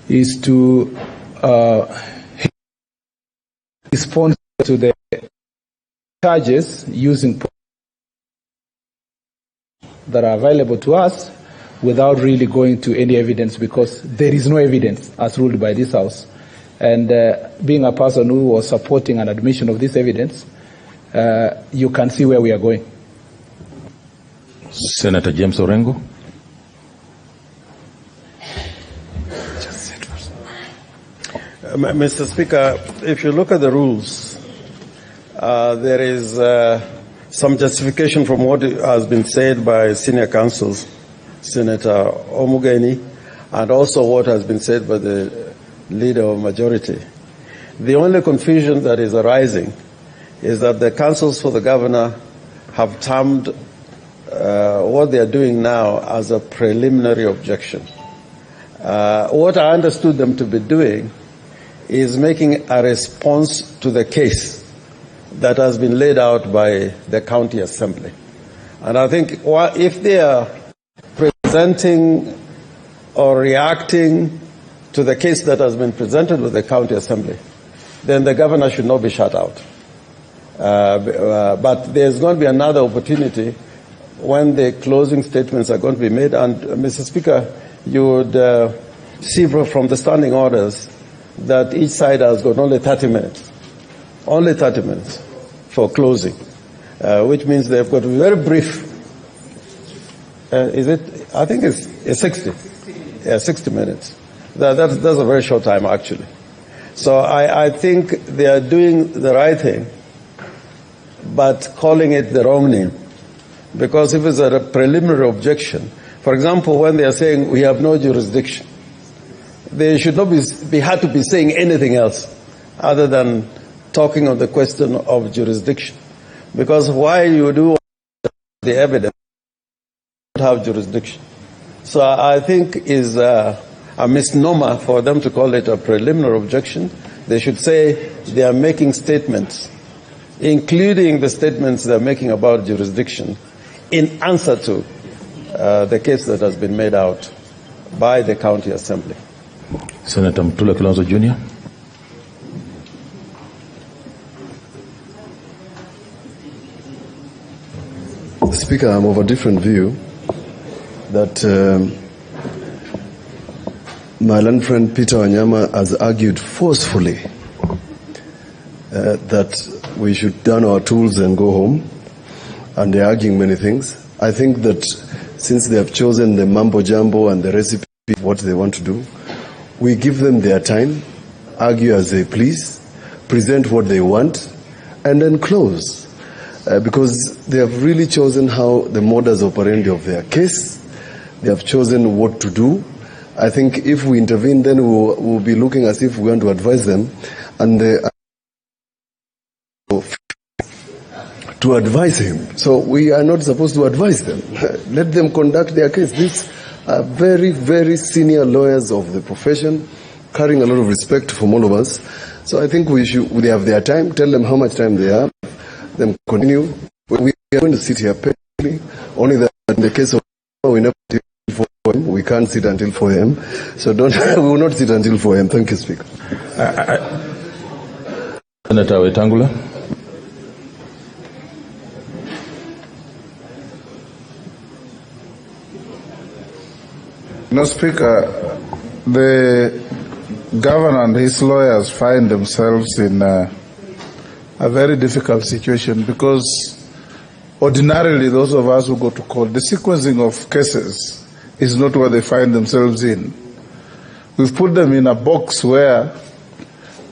is to respond to the charges using that are available to us without really going to any evidence, because there is no evidence as ruled by this house. And being a person who was supporting an admission of this evidence, you can see where we are going. Senator James Orengo. Mr. Speaker, if you look at the rules, there is some justification from what has been said by senior counsels, Senator Omogeni, and also what has been said by the leader of majority. The only confusion that is arising is that the counsels for the governor have termed what they are doing now as a preliminary objection. What I understood them to be doing is making a response to the case that has been laid out by the county assembly. And I think if they are presenting or reacting to the case that has been presented with the county assembly, then the governor should not be shut out. But there's going to be another opportunity when the closing statements are going to be made. And Mr. Speaker, you would see from the standing orders that each side has got only 30 minutes. Only 30 minutes for closing, which means they've got a very brief, I think it's 60. Yeah, 60 minutes. That's a very short time, actually. So I think they are doing the right thing, but calling it the wrong name. Because if it's a preliminary objection, for example, when they are saying we have no jurisdiction, they should not be had to be saying anything else other than talking on the question of jurisdiction. Because why you do the evidence don't have jurisdiction. So I think is a misnomer for them to call it a preliminary objection. They should say they are making statements, including the statements they're making about jurisdiction, in answer to the case that has been made out by the county assembly. Senator Mtula Kilonzo Jr. Speaker, I'm of a different view that my learned friend Peter Wanyama has argued forcefully that we should down our tools and go home, and they're arguing many things. I think that since they have chosen the mambo jumbo and the recipe of what they want to do, we give them their time, argue as they please, present what they want, and then close. Because they have really chosen how the modus operandi of their case, they have chosen what to do. I think if we intervene, then we'll be looking as if we want to advise them, and to advise him. So we are not supposed to advise them. Let them conduct their case. These are very, very senior lawyers of the profession, carrying a lot of respect from all of us. So I think they have their time. Tell them how much time they have. Them continue. We are going to sit here patiently. Only that in the case of we never sit for him. We can't sit until 4 a.m. So we will not sit until 4 a.m. Thank you, Speaker. Senator Wetangula. No, Speaker, the governor and his lawyers find themselves in a very difficult situation, because ordinarily those of us who go to court, the sequencing of cases is not what they find themselves in. We've put them in a box where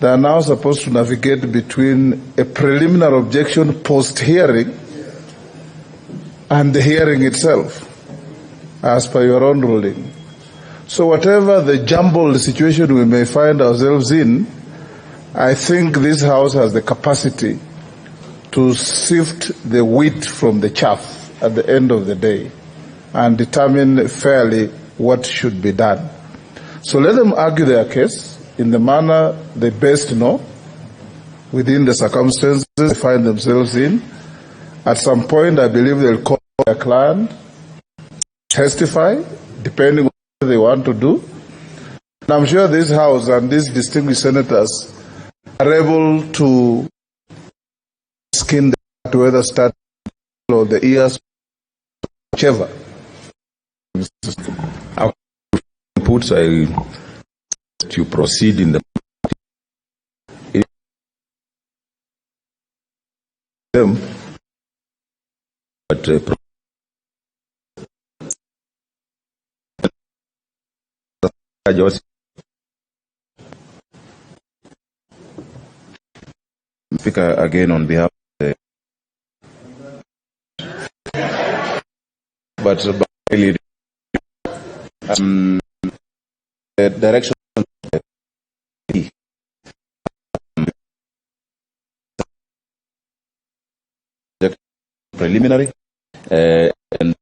they are now supposed to navigate between a preliminary objection post-hearing and the hearing itself, as per your own ruling. So whatever the jumbled situation we may find ourselves in, I think this House has the capacity to sift the wheat from the chaff at the end of the day and determine fairly what should be done. So let them argue their case in the manner they best know, within the circumstances they find themselves in. At some point, I believe they'll call their client, testify, depending on what they want to do. And I'm sure this House and these distinguished senators are able to skin the cat, whether start or the ears, whichever. Puts I to proceed in the them, but Speaker, again on behalf of the the direction preliminary and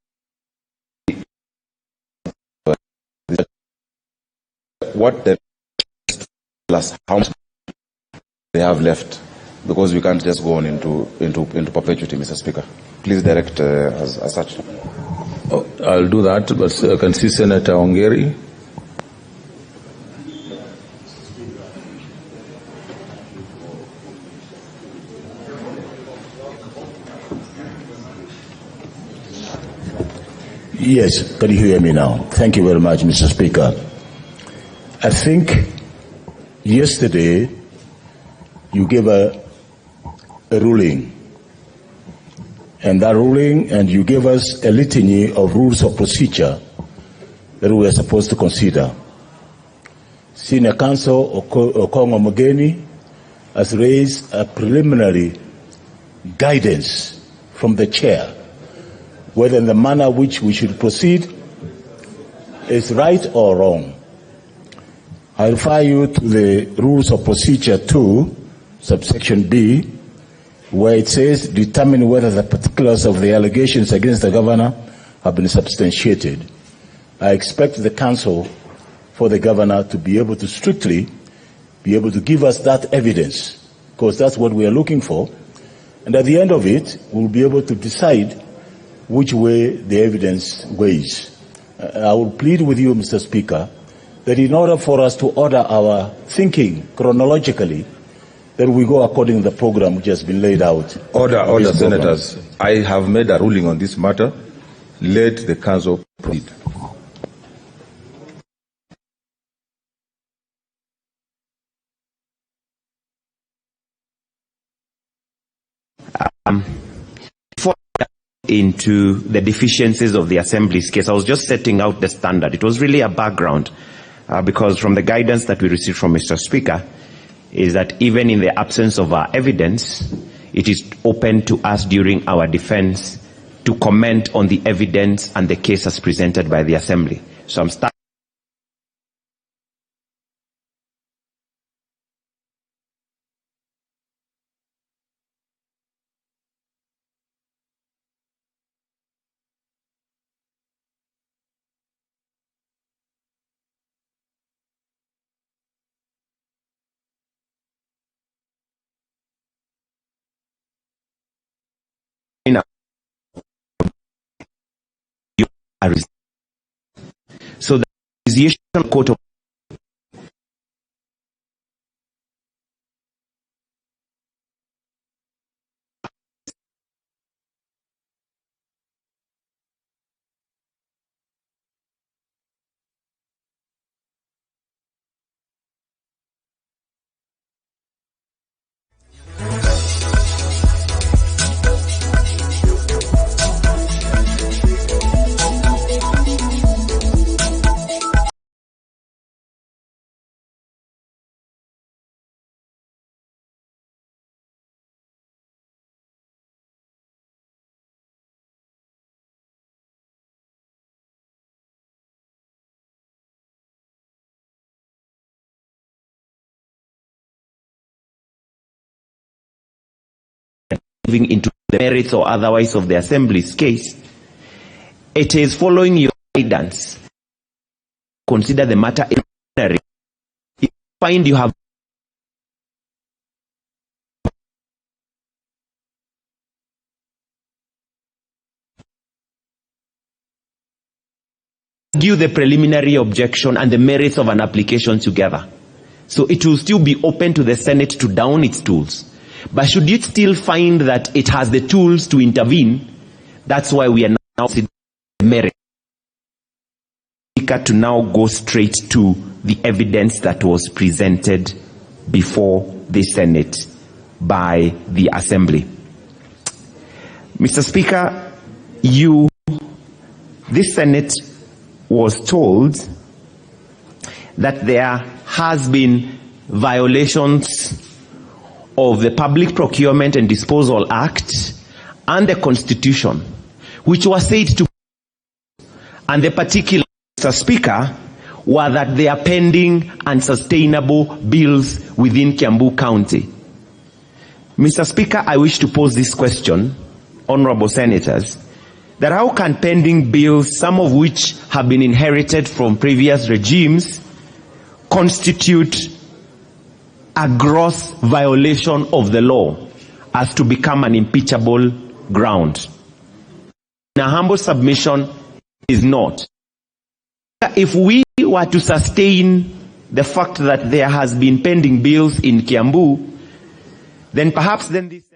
what the plus how much they have left, because we can't just go on into perpetuity, Mr. Speaker. Please direct as such. Oh, I'll do that, but I can see Senator Ongeri. Yes, can you hear me now? Thank you very much, Mr. Speaker. I think yesterday you gave a ruling, and that ruling, and you gave us a litany of rules of procedure that we were supposed to consider. Senior Counsel Okongo Omogeni has raised a preliminary guidance from the chair whether in the manner which we should proceed is right or wrong. I refer you to the Rules of Procedure 2, subsection B, where it says, determine whether the particulars of the allegations against the governor have been substantiated. I expect the counsel for the governor to be able to strictly be able to give us that evidence, because that's what we are looking for. And at the end of it, we'll be able to decide which way the evidence weighs. I will plead with you, Mr. Speaker, that in order for us to order our thinking chronologically, that we go according to the program which has been laid out. Order, senators. I have made a ruling on this matter. Let the council proceed. Before into the deficiencies of the Assembly's case, I was just setting out the standard. It was really a background because from the guidance that we received from Mr. Speaker is that even in the absence of our evidence, it is open to us during our defense to comment on the evidence and the case as presented by the Assembly. So I'm starting. So the Association Court of moving into the merits or otherwise of the Assembly's case, it is following your guidance. Consider the matter preliminary. If you find you have argue the preliminary objection and the merits of an application together. So it will still be open to the Senate to down its tools. But should you still find that it has the tools to intervene, that's why we are now considering the merit to now go straight to the evidence that was presented before the Senate by the Assembly. Mr. Speaker, this Senate was told that there has been violations of the Public Procurement and Disposal Act and the Constitution, which was said to, and the particular, Mr. Speaker, were that they are pending unsustainable bills within Kiambu County. Mr. Speaker, I wish to pose this question, honorable senators, that how can pending bills, some of which have been inherited from previous regimes, constitute a gross violation of the law as to become an impeachable ground? In a humble submission, is not. If we were to sustain the fact that there has been pending bills in Kiambu, then perhaps this